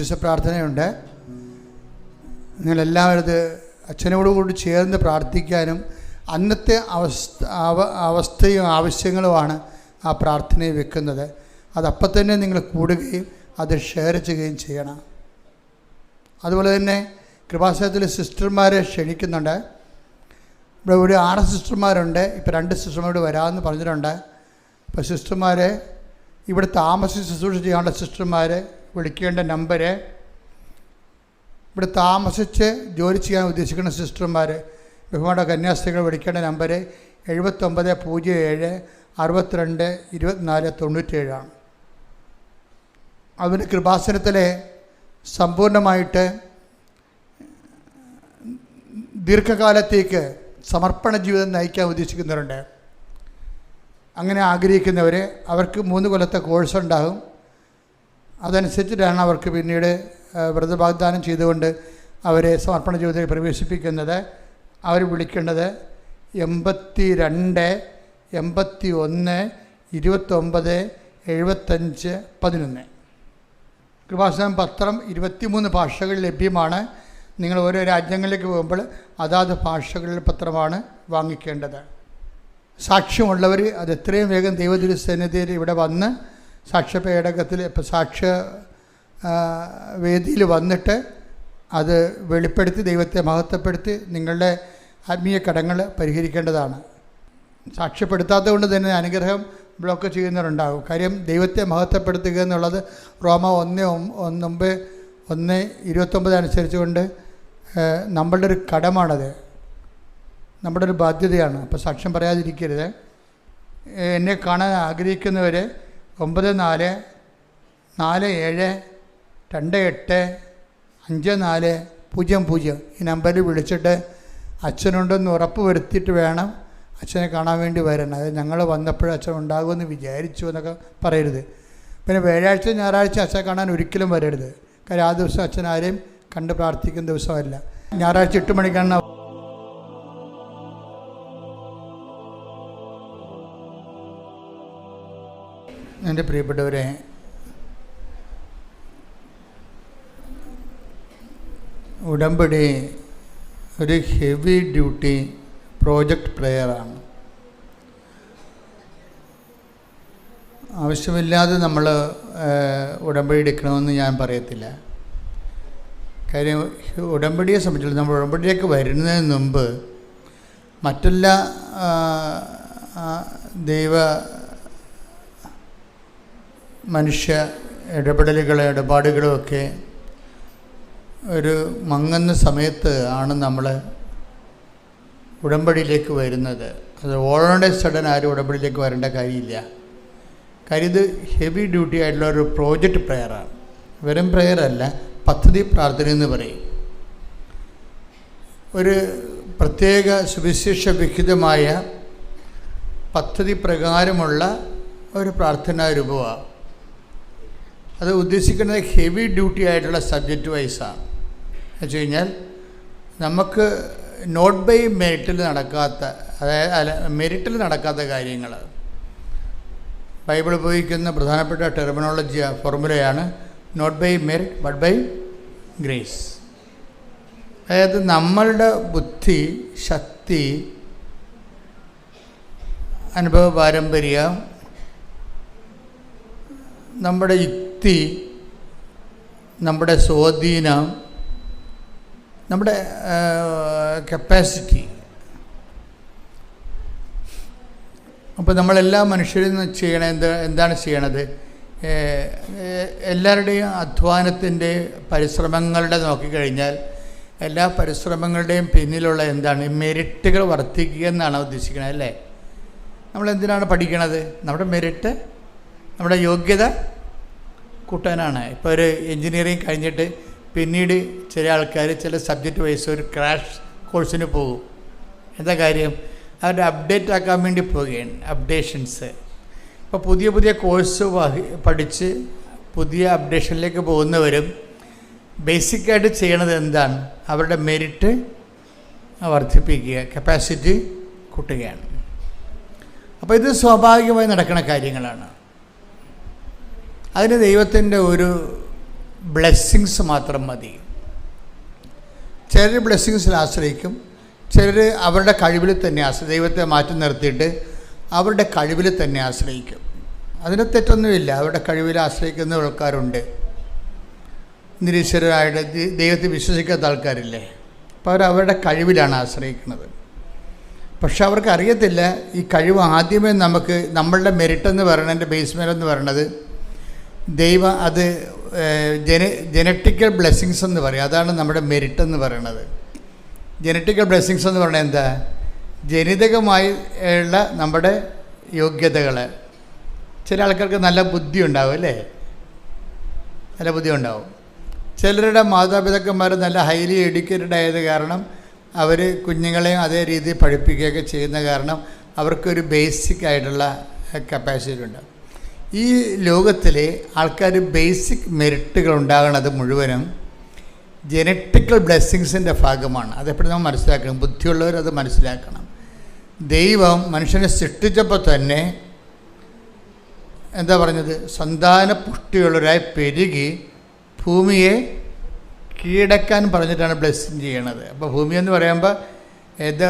മധ്യസ്ഥ പ്രാർത്ഥനയുണ്ട്. നിങ്ങളെല്ലാവരും ഇത് അച്ഛനോടുകൂടി ചേർന്ന് പ്രാർത്ഥിക്കാനും അന്നത്തെ അവസ്ഥയും ആവശ്യങ്ങളുമാണ് ആ പ്രാർത്ഥനയിൽ വെക്കുന്നത്. അതപ്പം തന്നെ നിങ്ങൾ കൂടുകയും അത് ഷെയർ ചെയ്യുകയും ചെയ്യണം. അതുപോലെ തന്നെ കൃപാസനത്തിൽ സിസ്റ്റർമാരെ ക്ഷണിക്കുന്നുണ്ട്. ഇവിടെ ഒരു 6 സിസ്റ്റർമാരുണ്ട്. ഇപ്പോൾ 2 സിസ്റ്റർമാരോട് വരാമെന്ന് പറഞ്ഞിട്ടുണ്ട്. അപ്പോൾ സിസ്റ്റർമാരെ ഇവിടെ താമസിച്ച് ശുശ്രൂഷ ചെയ്യാനുള്ള സിസ്റ്റർമാരെ വിളിക്കേണ്ട നമ്പർ, ഇവിടെ താമസിച്ച് ജോലി ചെയ്യാൻ ഉദ്ദേശിക്കുന്ന സിസ്റ്റർമാർ ബഹുമാന കന്യാസ്ത്രീകൾ വിളിക്കേണ്ട നമ്പർ 7907 62 24 97 ആണ്. അതിന് കൃപാസനത്തിലെ സമ്പൂർണ്ണമായിട്ട് ദീർഘകാലത്തേക്ക് സമർപ്പണ ജീവിതം നയിക്കാൻ ഉദ്ദേശിക്കുന്നവരുണ്ട്. അങ്ങനെ ആഗ്രഹിക്കുന്നവർ, അവർക്ക് 3 കൊല്ലത്തെ കോഴ്സ് ഉണ്ടാകും. അതനുസരിച്ചിട്ടാണ് അവർക്ക് പിന്നീട് വ്രതവാഗ്ദാനം ചെയ്തുകൊണ്ട് അവരെ സമർപ്പണ ജീവിതത്തിൽ പ്രവേശിപ്പിക്കുന്നത്. അവർ വിളിക്കേണ്ടത് 82 81 29 75 11. കൃപാസനം പത്രം 23 ഭാഷകളിൽ ലഭ്യമാണ്. നിങ്ങൾ ഓരോ രാജ്യങ്ങളിലേക്ക് പോകുമ്പോൾ അതാത് ഭാഷകളിൽ പത്രമാണ് വാങ്ങിക്കേണ്ടത്. സാക്ഷ്യമുള്ളവർ അത് എത്രയും വേഗം ദൈവത്തിൻ്റെ സന്നിധിയിൽ ഇവിടെ വന്ന് സാക്ഷ്യപേടകത്തിൽ ഇപ്പോൾ സാക്ഷ്യ വേദിയിൽ വന്നിട്ട് അത് വെളിപ്പെടുത്തി ദൈവത്തെ മഹത്വപ്പെടുത്തി നിങ്ങളുടെ ആത്മീയ കടങ്ങൾ പരിഹരിക്കേണ്ടതാണ്. സാക്ഷ്യപ്പെടുത്താത്തത് കൊണ്ട് തന്നെ അനുഗ്രഹം ബ്ലോക്ക് ചെയ്യുന്നവരുണ്ടാകും. കാര്യം ദൈവത്തെ മഹത്വപ്പെടുത്തുക എന്നുള്ളത് റോമ 1:29 അനുസരിച്ചുകൊണ്ട് നമ്മളുടെ ഒരു കടമാണത്, നമ്മുടെ ഒരു ബാധ്യതയാണ്. അപ്പോൾ സാക്ഷ്യം പറയാതിരിക്കരുത്. എന്നെ കാണാൻ ആഗ്രഹിക്കുന്നവർ 94 47 28 54 00 ഈ നമ്പറിൽ വിളിച്ചിട്ട് അച്ഛനുണ്ടെന്ന് ഉറപ്പ് വരുത്തിയിട്ട് വേണം അച്ഛനെ കാണാൻ വേണ്ടി വരണം. അത് ഞങ്ങൾ വന്നപ്പോഴും അച്ഛൻ ഉണ്ടാകുമെന്ന് വിചാരിച്ചു എന്നൊക്കെ പറയരുത്. പിന്നെ വ്യാഴാഴ്ച ഞായറാഴ്ച അച്ഛനെ കാണാൻ ഒരിക്കലും വരരുത്. കാര്യം ആ ദിവസം അച്ഛൻ ആരെയും കണ്ട് പ്രാർത്ഥിക്കുന്ന ദിവസമല്ല. ഞായറാഴ്ച 8 മണിക്കാണ്. എൻ്റെ പ്രിയപ്പെട്ടവരെ, ഉടമ്പടി ഒരു ഹെവി ഡ്യൂട്ടി പ്രോജക്റ്റ് പ്രെയറാണ്. ആവശ്യമില്ലാതെ നമ്മൾ ഉടമ്പടി എടുക്കണമെന്ന് ഞാൻ പറയത്തില്ല. കാര്യം ഉടമ്പടിയെ സംബന്ധിച്ചുള്ള നമ്മൾ ഉടമ്പടിയിലേക്ക് വരുന്നതിന് മുമ്പ് മറ്റെല്ലാ ദൈവ മനുഷ്യ ഇടപാടുകളും ഒക്കെ ഒരു മങ്ങുന്ന സമയത്ത് ആണ് നമ്മൾ ഉടമ്പടിയിലേക്ക് വരുന്നത്. അത് ഓൾറെഡി സഡൻ ആരും ഉടമ്പടിയിലേക്ക് വരേണ്ട കാര്യമില്ല. കാര്യം ഇത് ഹെവി ഡ്യൂട്ടി ആയിട്ടുള്ള ഒരു പ്രോജക്റ്റ് പ്രെയറാണ്. വെറും പ്രെയറല്ല, പദ്ധതി പ്രാർത്ഥന എന്ന് പറയും. ഒരു പ്രത്യേക സുവിശേഷ വിഹിതമായ പദ്ധതി പ്രകാരമുള്ള ഒരു പ്രാർത്ഥനാ രൂപമാണ്. അത് ഉദ്ദേശിക്കുന്നത് ഹെവി ഡ്യൂട്ടി ആയിട്ടുള്ള സബ്ജക്റ്റ് വൈസാണ്. എന്ന് വെച്ച് കഴിഞ്ഞാൽ നമുക്ക് നോട്ട് ബൈ മെറിറ്റിൽ നടക്കാത്ത, അതായത് മെറിറ്റിൽ നടക്കാത്ത കാര്യങ്ങൾ, ബൈബിൾ ഉപയോഗിക്കുന്ന പ്രധാനപ്പെട്ട ടെർമിനോളജി ഫോർമുലയാണ് not by merit but by grace. അതായത് നമ്മളുടെ ബുദ്ധി, ശക്തി, അനുഭവ പാരമ്പര്യം, നമ്മുടെ യുക്തി, നമ്മുടെ സ്വാധീനം, നമ്മുടെ കപ്പാസിറ്റി. അപ്പോൾ നമ്മളെല്ലാ മനുഷ്യരും എന്താണ് ചെയ്യണത്? എല്ലാവരുടെയും അധ്വാനത്തിൻ്റെ പരിശ്രമങ്ങളുടെ നോക്കിക്കഴിഞ്ഞാൽ എല്ലാ പരിശ്രമങ്ങളുടെയും പിന്നിലുള്ള എന്താണ്? മെറിറ്റുകൾ വർദ്ധിക്കുക എന്നാണ് ഉദ്ദേശിക്കുന്നത്, അല്ലേ? നമ്മളെന്തിനാണ് പഠിക്കണത്? നമ്മുടെ മെറിറ്റ്, നമ്മുടെ യോഗ്യത കൂട്ടാനാണ്. ഇപ്പോൾ ഒരു എൻജിനീയറിങ് കഴിഞ്ഞിട്ട് പിന്നീട് ചില ആൾക്കാർ ചില സബ്ജക്റ്റ് വൈസ് ഒരു ക്രാഷ് കോഴ്സിന് പോകും. എന്താ കാര്യം? അവരുടെ അപ്ഡേറ്റ് ആക്കാൻ വേണ്ടി പോവുകയാണ്, അപ്ഡേഷൻസ്. ഇപ്പോൾ പുതിയ പുതിയ കോഴ്സ് പഠിച്ച് പുതിയ അപ്ഡേഷനിലേക്ക് പോകുന്നവരും ബേസിക്കായിട്ട് ചെയ്യണത് എന്താണ്? അവരുടെ മെറിറ്റ് വർദ്ധിപ്പിക്കുക, കപ്പാസിറ്റി കൂട്ടുകയാണ്. അപ്പോൾ ഇത് സ്വാഭാവികമായി നടക്കുന്ന കാര്യങ്ങളാണ്. അതിന് ദൈവത്തിൻ്റെ ഒരു ബ്ലെസ്സിങ്സ് മാത്രം മതി. ചിലർ ബ്ലെസ്സിങ്സിൽ ആശ്രയിക്കും, ചിലർ അവരുടെ കഴിവിൽ തന്നെ ദൈവത്തെ മാറ്റി നിർത്തിയിട്ട് അവരുടെ കഴിവിൽ തന്നെ ആശ്രയിക്കും. അതിന് തെറ്റൊന്നുമില്ല, അവരുടെ കഴിവിൽ ആശ്രയിക്കുന്ന ആൾക്കാരുണ്ട്. നിരീശ്വരരായിട്ട് ദൈവത്തെ വിശ്വസിക്കാത്ത ആൾക്കാരില്ലേ, അപ്പോൾ അവരവരുടെ കഴിവിലാണ് ആശ്രയിക്കുന്നത്. പക്ഷെ അവർക്ക് അറിയത്തില്ല ഈ കഴിവ് ആദ്യമേ നമുക്ക് നമ്മളുടെ മെറിറ്റെന്ന് പറയുന്നതിൻ്റെ ബേസ്മെൻ്റ് എന്ന് പറയുന്നത് ദൈവം അത് ജനറ്റിക്കൽ ബ്ലെസ്സിങ്സ് എന്ന് പറയും. അതാണ് നമ്മുടെ മെറിറ്റ് എന്ന് പറയുന്നത്. ജനറ്റിക്കൽ ബ്ലെസ്സിങ്സ് എന്ന് പറയുന്നത് എന്താ? ജനിതകമായി ഉള്ള നമ്മുടെ യോഗ്യതകൾ. ചില ആൾക്കാർക്ക് നല്ല ബുദ്ധി ഉണ്ടാവും അല്ലേ, നല്ല ബുദ്ധി ഉണ്ടാവും. ചിലരുടെ മാതാപിതാക്കന്മാർ നല്ല ഹൈലി എഡ്യൂക്കേറ്റഡ് ആയത് കാരണം അവർ കുഞ്ഞുങ്ങളെയും അതേ രീതിയിൽ പഠിപ്പിക്കുകയൊക്കെ ചെയ്യുന്ന കാരണം അവർക്കൊരു ബേസിക് ആയിട്ടുള്ള കപ്പാസിറ്റി ഉണ്ട്. ഈ ലോകത്തിലെ ആൾക്കാർ ബേസിക് മെറിറ്റുകൾ ഉണ്ടാകുന്നത് മുഴുവനും ജനറ്റിക്കൽ ബ്ലെസ്സിങ്സിൻ്റെ ഭാഗമാണ്. അതെപ്പോഴും നമ്മൾ മനസ്സിലാക്കണം, ബുദ്ധിയുള്ളവർ അത് മനസ്സിലാക്കണം. ദൈവം മനുഷ്യനെ സൃഷ്ടിച്ചപ്പോൾ തന്നെ എന്താ പറഞ്ഞത്? സന്താന പുഷ്ടിയുള്ളവരായി പെരുകി ഭൂമിയെ കീഴടക്കാൻ പറഞ്ഞിട്ടാണ് ബ്ലെസ്സിങ് ചെയ്യണത്. അപ്പോൾ ഭൂമി എന്ന് പറയുമ്പോൾ ഇത്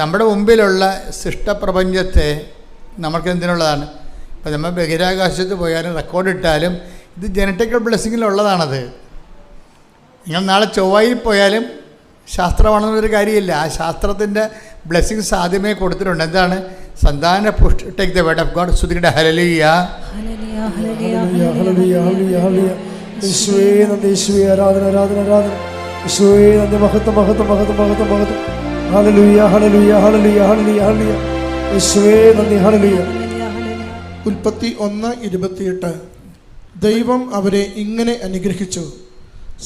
നമ്മുടെ മുമ്പിലുള്ള സൃഷ്ടപ്രപഞ്ചത്തെ നമുക്ക് എന്തിനുള്ളതാണ്? ഇപ്പോൾ നമ്മൾ ബഹിരാകാശത്ത് പോയാലും റെക്കോർഡിട്ടാലും ഇത് ജനറ്റിക്കൽ ബ്ലെസ്സിങ്ങിലുള്ളതാണത്. നിങ്ങൾ നാളെ ചൊവ്വയിൽ പോയാലും ശാസ്ത്രമാണെന്നൊരു കാര്യമില്ല, ആ ശാസ്ത്രത്തിൻ്റെ ബ്ലെസ്സിങ്സ് ആദ്യമേ കൊടുത്തിട്ടുണ്ട്. എന്താണ്? സന്താന പുഷ്ടി. Take the word of God. സ്തുതിക്കട്ടെ. ഹല്ലേലൂയ, ഹല്ലേലൂയ, ഹല്ലേലൂയ, ഹല്ലേലൂയ. യേശുവേ നന്ദി, യേശുവേ ആരാധന, ആരാധന, ആരാധന. യേശുവേ നന്ദി, മഹത്വം, മഹത്വം, മഹത്വം, മഹത്വം, മഹത്വം. ഹല്ലേലൂയ, ഹല്ലേലൂയ, ഹല്ലേലൂയ, ഹല്ലേലൂയ, ഹല്ലേലൂയ. യേശുവേ നന്ദി, ഹല്ലേലൂയ. ഉൽപ്പത്തി 1:28. ദൈവം അവരെ ഇങ്ങനെ അനുഗ്രഹിച്ചു,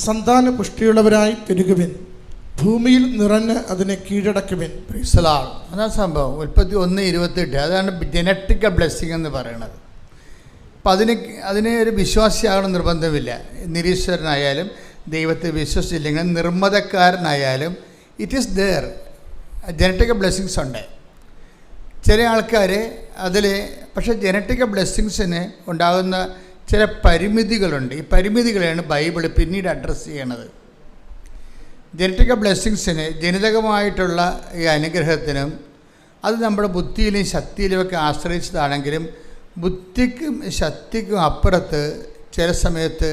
സന്താന പുഷ്ടിയുള്ളവരായി പെരുകുവിൻ, ഭൂമിയിൽ നിറഞ്ഞ് അതിനെ കീഴടക്കുവിൻ. Price the Lord. അതാണ് സംഭവം. ഉൽപ്പത്തി 1:28. അതാണ് ജനറ്റിക്കൽ ബ്ലെസ്സിങ് എന്ന് പറയുന്നത്. അപ്പം അതിന് ഒരു വിശ്വാസിയാകണം നിർബന്ധമില്ല. നിരീശ്വരനായാലും ദൈവത്തെ വിശ്വസിച്ചില്ലെങ്കിൽ നിർമ്മതക്കാരനായാലും it is there. Genetical blessings ഉണ്ട്. ചില ആൾക്കാർ അതിൽ പക്ഷേ ജനറ്റിക്കൽ ബ്ലെസ്സിങ്സിന് ഉണ്ടാകുന്ന ചില പരിമിതികളുണ്ട്. ഈ പരിമിതികളെയാണ് ബൈബിൾ പിന്നീട് അഡ്രസ്സ് ചെയ്യണത്. ജനറ്റിക്കൽ ബ്ലെസ്സിങ്സിന് ജനിതകമായിട്ടുള്ള ഈ അനുഗ്രഹത്തിനും അത് നമ്മുടെ ബുദ്ധിയിലും ശക്തിയിലുമൊക്കെ ആശ്രയിച്ചതാണെങ്കിലും ബുദ്ധിക്കും ശക്തിക്കും അപ്പുറത്ത് ചില സമയത്ത്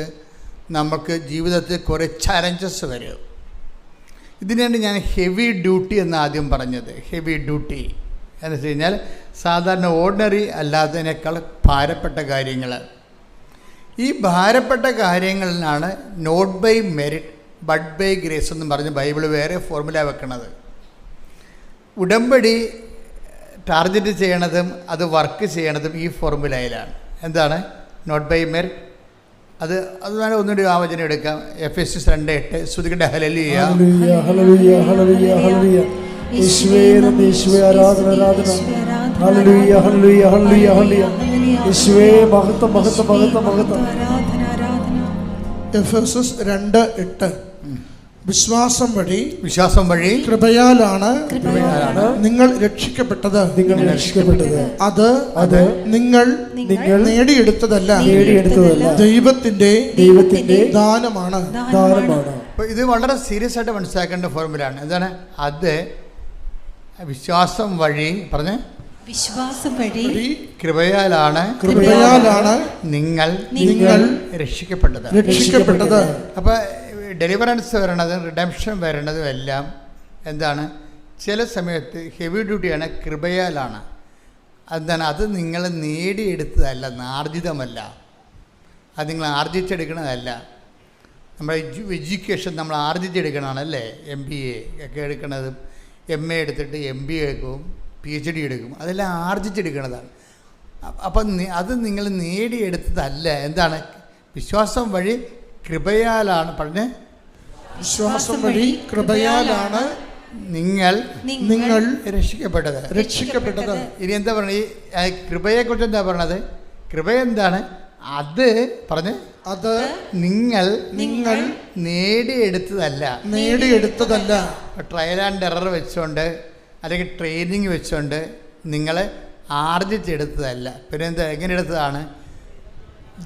നമുക്ക് ജീവിതത്തിൽ കുറേ ചലഞ്ചസ് വരും. ഇതിനാണ് ഞാൻ ഹെവി ഡ്യൂട്ടി എന്ന് ആദ്യം പറഞ്ഞത്. ഹെവി ഡ്യൂട്ടി എന്ന് വെച്ച് കഴിഞ്ഞാൽ സാധാരണ ഓർഡിനറി അല്ലാത്തതിനേക്കാൾ ഭാരപ്പെട്ട കാര്യങ്ങൾ. ഈ ഭാരപ്പെട്ട കാര്യങ്ങളിലാണ് not by merit but by grace എന്ന് പറഞ്ഞ് ബൈബിൾ വേറെ ഫോർമുല വെക്കണത്. ഉടമ്പടി ടാർഗറ്റ് ചെയ്യണതും അത് വർക്ക് ചെയ്യണതും ഈ ഫോർമുലയിലാണ്. എന്താണ്? Not by merit. അത് വേണം ഒന്നുകൂടി ആ വചനം എടുക്കാം. എഫെസ്യസ് 2:8. സ്തുതിക്കട്ടെ. ഹല്ലേലൂയ, ഹല്ലേലൂയ, ഹല്ലേലൂയ, ഹല്ലേലൂയ, ഹല്ലേലൂയ. യേശുവേ നന്ദി, യേശുവേ ആരാധന, ആരാധന. ഹല്ലേലൂയ, ഹല്ലേലൂയ, ഹല്ലേലൂയ, ഹല്ലേലൂയ. യേശുവേ മഹത്വം, മഹത്വം, മഹത്വം, മഹത്വം. എഫെസസ് 2:8. വിശ്വാസം വഴി കൃപയാലാണ് നിങ്ങൾ രക്ഷിക്കപ്പെട്ടത്. അത് നിങ്ങൾ നേടിയെടുത്തതല്ല, ദൈവത്തിന്റെ ദാനമാണ്. അപ്പോൾ ഇത് വളരെ സീരിയസ് ആയിട്ട് മനസ്സിലാക്കേണ്ട ഫോർമുലയാണ്. എന്താണ് അത്? വിശ്വാസം വഴി പറഞ്ഞ് വിശ്വാസം വഴി കൃപയാലാണ് നിങ്ങൾ രക്ഷിക്കപ്പെട്ടത്. അപ്പോൾ ഡെലിവറൻസ് വരണതും റിഡംഷൻ വരണതും എല്ലാം എന്താണ്? ചില സമയത്ത് ഹെവി ഡ്യൂട്ടിയാണ്, കൃപയാലാണ്. എന്താണ്? അത് നിങ്ങൾ നേടിയെടുത്തതല്ല, ആർജിതമല്ല. അത് നിങ്ങൾ ആർജിച്ചെടുക്കണതല്ല. നമ്മുടെ എഡ്യൂക്കേഷൻ നമ്മൾ ആർജിച്ചെടുക്കണമാണല്ലേ. MBA ഒക്കെ എടുക്കണതും MA എടുത്തിട്ട് MBA എടുക്കും, PhD എടുക്കും, അതെല്ലാം ആർജിച്ചെടുക്കണതാണ്. അപ്പം അത് നിങ്ങൾ നേടിയെടുത്തതല്ല. എന്താണ്? വിശ്വാസം വഴി കൃപയാലാണ്. പറഞ്ഞ് വിശ്വാസം വഴി കൃപയാലാണ് നിങ്ങൾ രക്ഷിക്കപ്പെട്ടത്. ഇനി എന്താ പറഞ്ഞത്? ഈ കൃപയെക്കുറിച്ച് എന്താ പറഞ്ഞത്? കൃപ എന്താണ്? അത് പറഞ്ഞ് അത് നിങ്ങൾ നേടിയെടുത്തതല്ല. ട്രയൽ ആൻഡ് എറർ വെച്ചുകൊണ്ട് അല്ലെങ്കിൽ ട്രെയിനിങ് വെച്ചുകൊണ്ട് നിങ്ങൾ ആർജിച്ചെടുത്തതല്ല. പിന്നെ എന്താ? എങ്ങനെ എടുത്തതാണ്?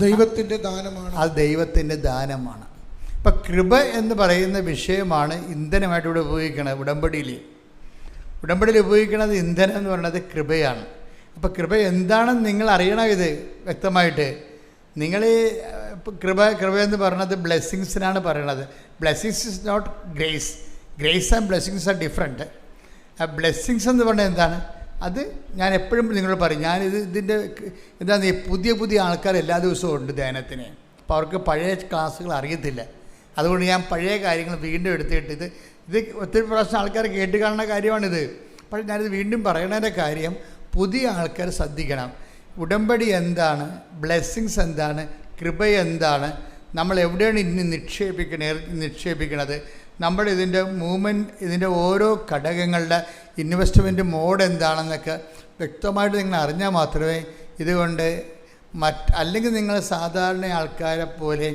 ദൈവത്തിൻ്റെ ദാനമാണ്. അത് ദൈവത്തിൻ്റെ ദാനമാണ്. ഇപ്പം കൃപ എന്ന് പറയുന്ന വിഷയമാണ് ഇന്ധനമായിട്ട് ഇവിടെ ഉപയോഗിക്കുന്നത്. ഉടമ്പടിയിൽ ഉപയോഗിക്കുന്നത് ഇന്ധനം എന്ന് പറയുന്നത് കൃപയാണ്. അപ്പോൾ കൃപ എന്താണെന്ന് നിങ്ങൾ അറിയണം. ഇത് വ്യക്തമായിട്ട് നിങ്ങൾ കൃപ എന്ന് പറയുന്നത് ബ്ലെസ്സിങ്സിനാണ് പറയണത്. Blessings is not grace. Grace and blessings are different. ആ ബ്ലെസ്സിങ്സ് എന്ന് പറഞ്ഞാൽ എന്താണ്? അത് ഞാൻ എപ്പോഴും നിങ്ങളോട് പറയും. ഇതിൻ്റെ എന്താണ്, പുതിയ ആൾക്കാർ എല്ലാ ദിവസവും ഉണ്ട് ധ്യാനത്തിന്. അപ്പോൾ അവർക്ക് പഴയ ക്ലാസ്സുകൾ അറിയത്തില്ല. അതുകൊണ്ട് ഞാൻ പഴയ കാര്യങ്ങൾ വീണ്ടും എടുത്തിട്ട് ഇത് ഒത്തിരി പ്രാവശ്യം ആൾക്കാർ കേട്ട് കാണുന്ന കാര്യമാണിത്. പക്ഷേ ഞാനിത് വീണ്ടും പറയണതിൻ്റെ കാര്യം, പുതിയ ആൾക്കാർ ശ്രദ്ധിക്കണം. ഉടമ്പടി എന്താണ്, ബ്ലെസ്സിങ്സ് എന്താണ്, കൃപ എന്താണ്, നമ്മൾ എവിടെയാണ് ഇനി നിക്ഷേപിക്കണത്, നമ്മൾ ഇതിൻ്റെ മൂവ്മെൻറ്റ്, ഇതിൻ്റെ ഓരോ ഘടകങ്ങളുടെ ഇൻവെസ്റ്റ്മെൻറ്റ് മോഡ് എന്താണെന്നൊക്കെ വ്യക്തമായിട്ട് നിങ്ങൾ അറിഞ്ഞാൽ മാത്രമേ ഇതുകൊണ്ട് അല്ലെങ്കിൽ നിങ്ങൾ സാധാരണ ആൾക്കാരെ പോലെ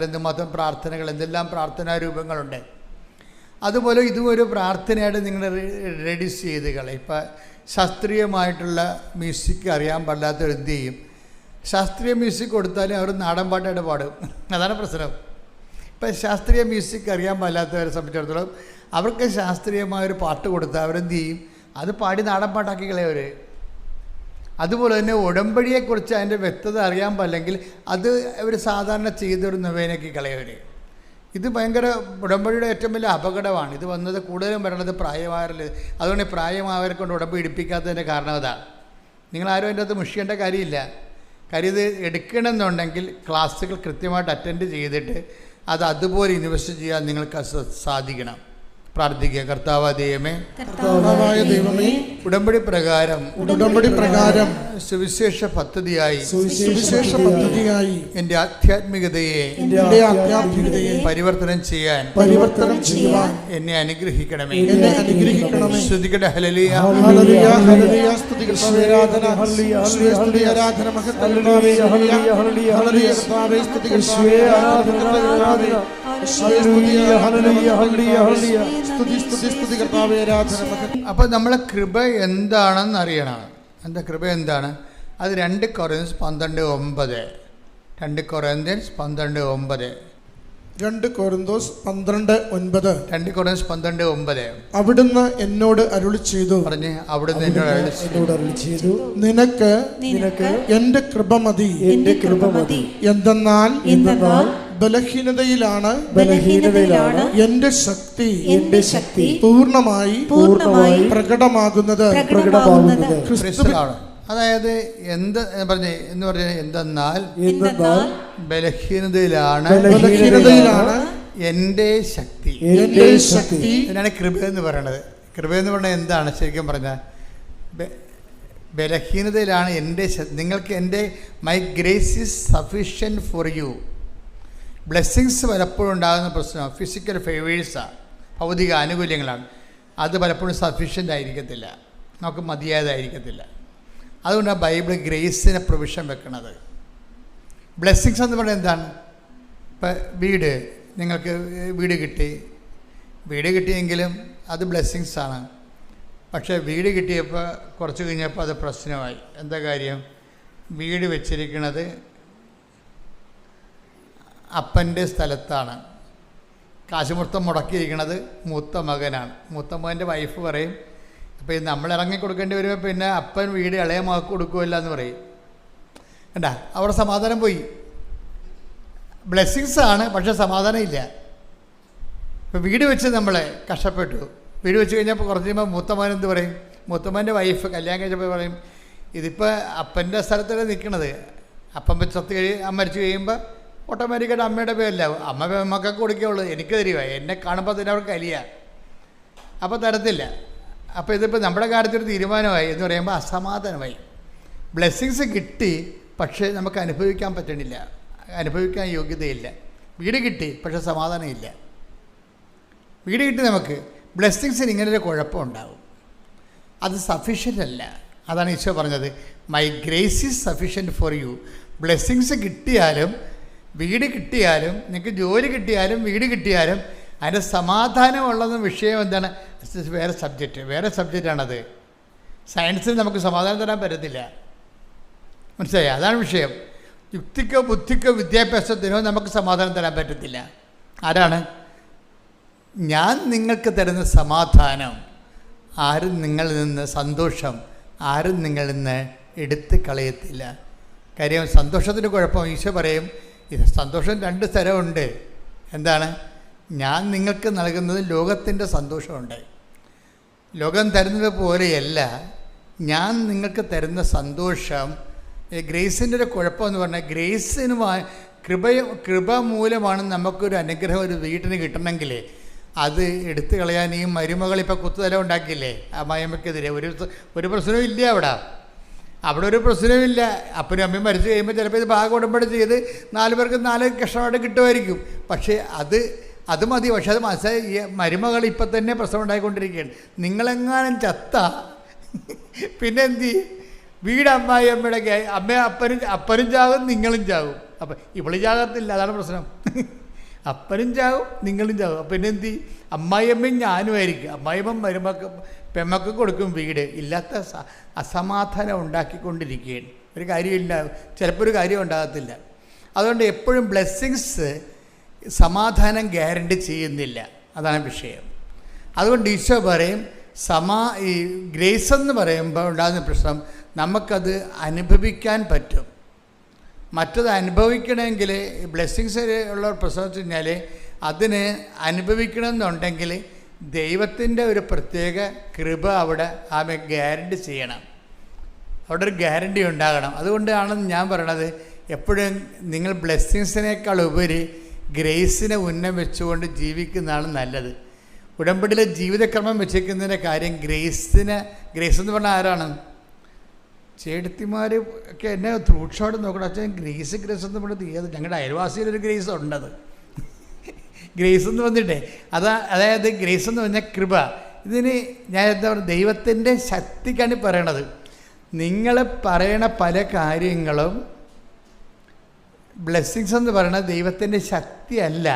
എന്തുമാത്രം പ്രാർത്ഥനകൾ, എന്തെല്ലാം പ്രാർത്ഥനാ രൂപങ്ങളുണ്ട്, അതുപോലെ ഇതും ഒരു പ്രാർത്ഥനയായിട്ട് നിങ്ങൾ റെഡ്യൂസ് ചെയ്ത് കളയും. ഇപ്പം ശാസ്ത്രീയമായിട്ടുള്ള മ്യൂസിക് അറിയാൻ പാടില്ലാത്തവർ എന്ത് ചെയ്യും? ശാസ്ത്രീയ മ്യൂസിക് കൊടുത്താലും അവർ നാടൻ പാട്ടായിട്ട് പാടും. അതാണ് പ്രശ്നം. ഇപ്പം ശാസ്ത്രീയ മ്യൂസിക് അറിയാൻ പാടില്ലാത്തവരെ സംബന്ധിച്ചിടത്തോളം അവർക്ക് ശാസ്ത്രീയമായൊരു പാട്ട് കൊടുത്താൽ അവരെന്ത് ചെയ്യും? അത് പാടി നാടൻ പാട്ടാക്കി കളയവർ. അതുപോലെ തന്നെ ഉടമ്പടിയെക്കുറിച്ച് അതിൻ്റെ വ്യക്തത അറിയാൻ പാടില്ലെങ്കിൽ അത് അവർ സാധാരണ ചെയ്തൊരു നൊവേനയ്ക്ക് കളയവർ. ഇത് ഭയങ്കര ഉടമ്പടിയുടെ ഏറ്റവും വലിയ അപകടമാണ്. ഇത് വന്നത് കൂടുതലും വരണത് പ്രായമായവരിൽ. അതുകൊണ്ട് പ്രായമായവരെ കൊണ്ട് ഉടമ്പടി എടുപ്പിക്കാത്തതിൻ്റെ കാരണം അതാണ്. നിങ്ങളാരും അതിൻ്റെ അകത്ത് മുഷിക്കേണ്ട കാര്യമില്ല. കാര്യം ഇത് എടുക്കണമെന്നുണ്ടെങ്കിൽ ക്ലാസ്സുകൾ കൃത്യമായിട്ട് അറ്റൻഡ് ചെയ്തിട്ട് അത് അതുപോലെ ഇൻവെസ്റ്റ് ചെയ്യാൻ നിങ്ങൾക്ക് സാധിക്കണം. പ്രാർത്ഥിക്കുക. കർത്താവായ ദൈവമേ, ഉടമ്പടി പ്രകാരം സുവിശേഷ പദ്ധതിയായി എൻ്റെ ആധ്യാത്മികതയെ പരിവർത്തനം ചെയ്യാൻ എന്നെ അനുഗ്രഹിക്കണമേ. ശ്രുതികട ഹല്ലേലൂയ. അപ്പോൾ നമ്മളെ കൃപ എന്താണെന്ന് അറിയണം. എന്താ കൃപ എന്താണ്? അത് 2 കൊറിന്ത്യൻസ് 12:9. 2 കൊറിന്ത്യൻസ് 12:9. 2 കൊരിന്തോസ് 12:9. 2 കൊറിന്ത്യൻസ് 12:9. അവിടുന്ന് എന്നോട് അരുളി ചെയ്തു. പറഞ്ഞ്, അവിടുന്ന് എന്നോട് അരുളി ചെയ്തു, നിനക്ക് എന്റെ കൃപ മതി. എന്തെന്നാൽ ബലഹീനതയിലാണ് എന്റെ ശക്തി പൂർണ്ണമായി പ്രകടമാകുന്നത്. ക്രിസ്തുവിലാണ്. അതായത് എന്തെന്നാൽ ബലഹീനതയിലാണ് എൻ്റെ ശക്തി. ഇതിനാണ് കൃപ എന്ന് പറയണത്. കൃപ എന്ന് പറഞ്ഞാൽ എന്താണ് ശരിക്കും പറഞ്ഞാൽ? ബലഹീനതയിലാണ് നിങ്ങൾക്ക് എൻ്റെ my grace is sufficient for you. Blessings പലപ്പോഴും ഉണ്ടാകുന്ന പ്രശ്നം ഫിസിക്കൽ ഫേവേഴ്സാണ്, ഭൗതിക ആനുകൂല്യങ്ങളാണ്. അത് പലപ്പോഴും സഫിഷ്യൻ്റ് ആയിരിക്കത്തില്ല, നമുക്ക് മതിയായതായിരിക്കത്തില്ല. അതുകൊണ്ടാണ് ബൈബിൾ ഗ്രേസിനെ പ്രൊവിഷൻ വെക്കുന്നത്. ബ്ലെസ്സിങ്സ് എന്ന് പറയുന്നത് എന്താണ്? ഇപ്പം നിങ്ങൾക്ക് വീട് കിട്ടിയെങ്കിലും അത് ബ്ലെസ്സിങ്സാണ്. പക്ഷേ വീട് കിട്ടിയപ്പോൾ കുറച്ച് കഴിഞ്ഞപ്പോൾ അത് പ്രശ്നമായി. എന്താ കാര്യം? വീട് വെച്ചിരിക്കുന്നത് അപ്പൻ്റെ സ്ഥലത്താണ്. കാശ് മൊത്തം മുടക്കിയിരിക്കുന്നത് മൂത്ത മകനാണ്. മൂത്ത മകൻ്റെ വൈഫ് പറയും, അപ്പോൾ ഇത് നമ്മൾ ഇറങ്ങി കൊടുക്കേണ്ടി വരുമ്പോൾ പിന്നെ അപ്പൻ വീട് ഇളയ മകൾക്ക് കൊടുക്കുമല്ല എന്ന് പറയും. കണ്ടാ, അവിടെ സമാധാനം പോയി. ബ്ലെസ്സിങ്സ് ആണ്, പക്ഷേ സമാധാനം ഇല്ല. ഇപ്പോൾ വീട് വെച്ച് നമ്മൾ കഷ്ടപ്പെട്ടു. വീട് വെച്ച് കഴിഞ്ഞപ്പോൾ കുറച്ച് കഴിയുമ്പോൾ മൂത്തമകൻ എന്ത് പറയും? മൂത്തമകൻ്റെ വൈഫ് കല്യാണം കഴിച്ചപ്പോൾ പറയും, ഇതിപ്പോൾ അപ്പൻ്റെ സ്ഥലത്തല്ലേ നിൽക്കണത്. അപ്പം മരിച്ചു കഴിയുമ്പോൾ ഓട്ടോമാറ്റിക്കായിട്ട് അമ്മയുടെ പേരല്ല, അമ്മ മക്കൾക്ക് കൊടുക്കുകയുള്ളൂ, എനിക്ക് തരുക. എന്നെ കാണുമ്പോൾ തന്നെ അവർക്ക് കലിയ, അപ്പോൾ തരത്തില്ല. അപ്പോൾ ഇതിപ്പോൾ നമ്മുടെ കാര്യത്തിൽ തീരുമാനമായി എന്ന് പറയുമ്പോൾ അസമാധാനമായി. ബ്ലെസ്സിങ്സ് കിട്ടി, പക്ഷേ നമുക്ക് അനുഭവിക്കാൻ പറ്റണില്ല, അനുഭവിക്കാൻ യോഗ്യതയില്ല. വീട് കിട്ടി, പക്ഷേ സമാധാനമില്ല. വീട് കിട്ടി നമുക്ക്, ബ്ലെസ്സിങ്സിന് ഇങ്ങനൊരു കുഴപ്പമുണ്ടാവും. അത് സഫിഷ്യൻ്റ് അല്ല. അതാണ് ഈശോ പറഞ്ഞത്, my grace is sufficient for you. Blessings കിട്ടിയാലും വീട് കിട്ടിയാലും നിങ്ങൾക്ക് ജോലി കിട്ടിയാലും വീട് കിട്ടിയാലും അതിൻ്റെ സമാധാനമുള്ളത് വിഷയം എന്താണ്? വേറെ സബ്ജക്റ്റാണത്. സയൻസിൽ നമുക്ക് സമാധാനം തരാൻ പറ്റത്തില്ല, മനസ്സിലായി? അതാണ് വിഷയം. യുക്തിക്കോ ബുദ്ധിക്കോ വിദ്യാഭ്യാസത്തിനോ നമുക്ക് സമാധാനം തരാൻ പറ്റത്തില്ല. ആരാണ്? ഞാൻ നിങ്ങൾക്ക് തരുന്ന സമാധാനം ആരും നിങ്ങളിൽ നിന്ന്, സന്തോഷം ആരും നിങ്ങളിൽ നിന്ന് എടുത്ത് കളയത്തില്ല. കാര്യം സന്തോഷത്തിൻ്റെ കുഴപ്പം ഈശോ പറയും, ഇത് സന്തോഷം 2 തരമുണ്ട്. എന്താണ്? ഞാൻ നിങ്ങൾക്ക് നൽകുന്നത് ലോകത്തിൻ്റെ സന്തോഷമുണ്ട്. ലോകം തരുന്നത് പോലെയല്ല ഞാൻ നിങ്ങൾക്ക് തരുന്ന സന്തോഷം. ഗ്രേസിൻ്റെ ഒരു കുഴപ്പമെന്ന് പറഞ്ഞാൽ, ഗ്രേസിനുമായി കൃപ മൂലമാണ് നമുക്കൊരു അനുഗ്രഹം ഒരു വീട്ടിന് കിട്ടണമെങ്കിൽ അത് എടുത്തു കളയാൻ ഈ മരുമകൾ ഇപ്പോൾ കുത്തുതല ഉണ്ടാക്കിയില്ലേ അമ്മായിയമ്മക്കെതിരെ. ഒരു പ്രശ്നവും ഇല്ല അവിടെ ഒരു പ്രശ്നമില്ല. അപ്പനും അമ്മയും മരിച്ചു കഴിയുമ്പോൾ ചിലപ്പോൾ ഇത് ഭാഗം ഉടമ്പടി ചെയ്ത് 4 പേർക്ക് 4 കഷ്ണമായിട്ട് കിട്ടുമായിരിക്കും. പക്ഷേ അത് മതി. പക്ഷെ അത് മനസ്സിലായി, ഈ മരുമകൾ ഇപ്പം തന്നെ പ്രശ്നം ഉണ്ടായിക്കൊണ്ടിരിക്കുകയാണ്. നിങ്ങളെങ്ങാനും ചത്ത പിന്നെ എന്ത് ചെയ്യും? വീട് അമ്മായിയമ്മയുടെ അപ്പനും ചാകും, നിങ്ങളും ചാകും. അപ്പം ഇവള് ചാകത്തില്ല, അതാണ് പ്രശ്നം. അപ്പനും ചാകും, നിങ്ങളും ചാകും. അപ്പം പിന്നെ എന്ത് ചെയ്യും? അമ്മായിയമ്മയും ഞാനുമായിരിക്കും. അമ്മായിയമ്മ പെമ്മക്ക് കൊടുക്കും വീട്. ഇല്ലാത്ത അസമാധാനം ഉണ്ടാക്കിക്കൊണ്ടിരിക്കുകയാണ്. ഒരു കാര്യമില്ല, ചിലപ്പോൾ ഒരു കാര്യം ഉണ്ടാകത്തില്ല. അതുകൊണ്ട് എപ്പോഴും ബ്ലെസ്സിങ്സ് സമാധാനം ഗ്യാരണ്ടി ചെയ്യുന്നില്ല, അതാണ് വിഷയം. അതുകൊണ്ട് ഈശോ പറയും, ഈ ഗ്രേസ് എന്ന് പറയുമ്പോൾ ഉണ്ടാകുന്ന പ്രശ്നം നമുക്കത് അനുഭവിക്കാൻ പറ്റും. മറ്റത് അനുഭവിക്കണമെങ്കിൽ, ബ്ലെസ്സിങ്സ് ഉള്ള പ്രശ്നം വെച്ച് കഴിഞ്ഞാൽ അതിന് അനുഭവിക്കണമെന്നുണ്ടെങ്കിൽ ദൈവത്തിൻ്റെ ഒരു പ്രത്യേക കൃപ അവിടെ ഗ്യാരണ്ടി ചെയ്യണം. അവിടെ ഒരു ഗ്യാരണ്ടി ഉണ്ടാകണം. അതുകൊണ്ടാണ് ഞാൻ പറയണത്, എപ്പോഴും നിങ്ങൾ ബ്ലെസ്സിങ്സിനേക്കാൾ ഉപരി ഗ്രേസിനെ ഉന്നം വെച്ചുകൊണ്ട് ജീവിക്കുന്നതാണ് നല്ലത്. ഉടമ്പടിയിലെ ജീവിതക്രമം വെച്ചിരിക്കുന്നതിൻ്റെ കാര്യം ഗ്രേസ് എന്ന് പറഞ്ഞാൽ ആരാണ്? ചേട്ടത്തിമാർ ഒക്കെ എന്നെ ത്രൂക്ഷോട് നോക്കണം. അച്ഛൻ ഗ്രേസ് എന്ന് പറഞ്ഞത് ഏത്? ഞങ്ങളുടെ അയൽവാസിയിലൊരു ഗ്രേസ് ഉണ്ടത്. ഗ്രേസ് എന്ന് വന്നിട്ടേ അതായത് ഗ്രേസ് എന്ന് പറഞ്ഞാൽ കൃപ. ഇതിന് ഞാൻ എന്താ പറയുക, ദൈവത്തിൻ്റെ ശക്തിക്കാണ് പറയണത്. നിങ്ങൾ പറയണ പല കാര്യങ്ങളും ബ്ലെസ്സിങ്സ് എന്ന് പറയുന്നത് ദൈവത്തിൻ്റെ ശക്തിയല്ല,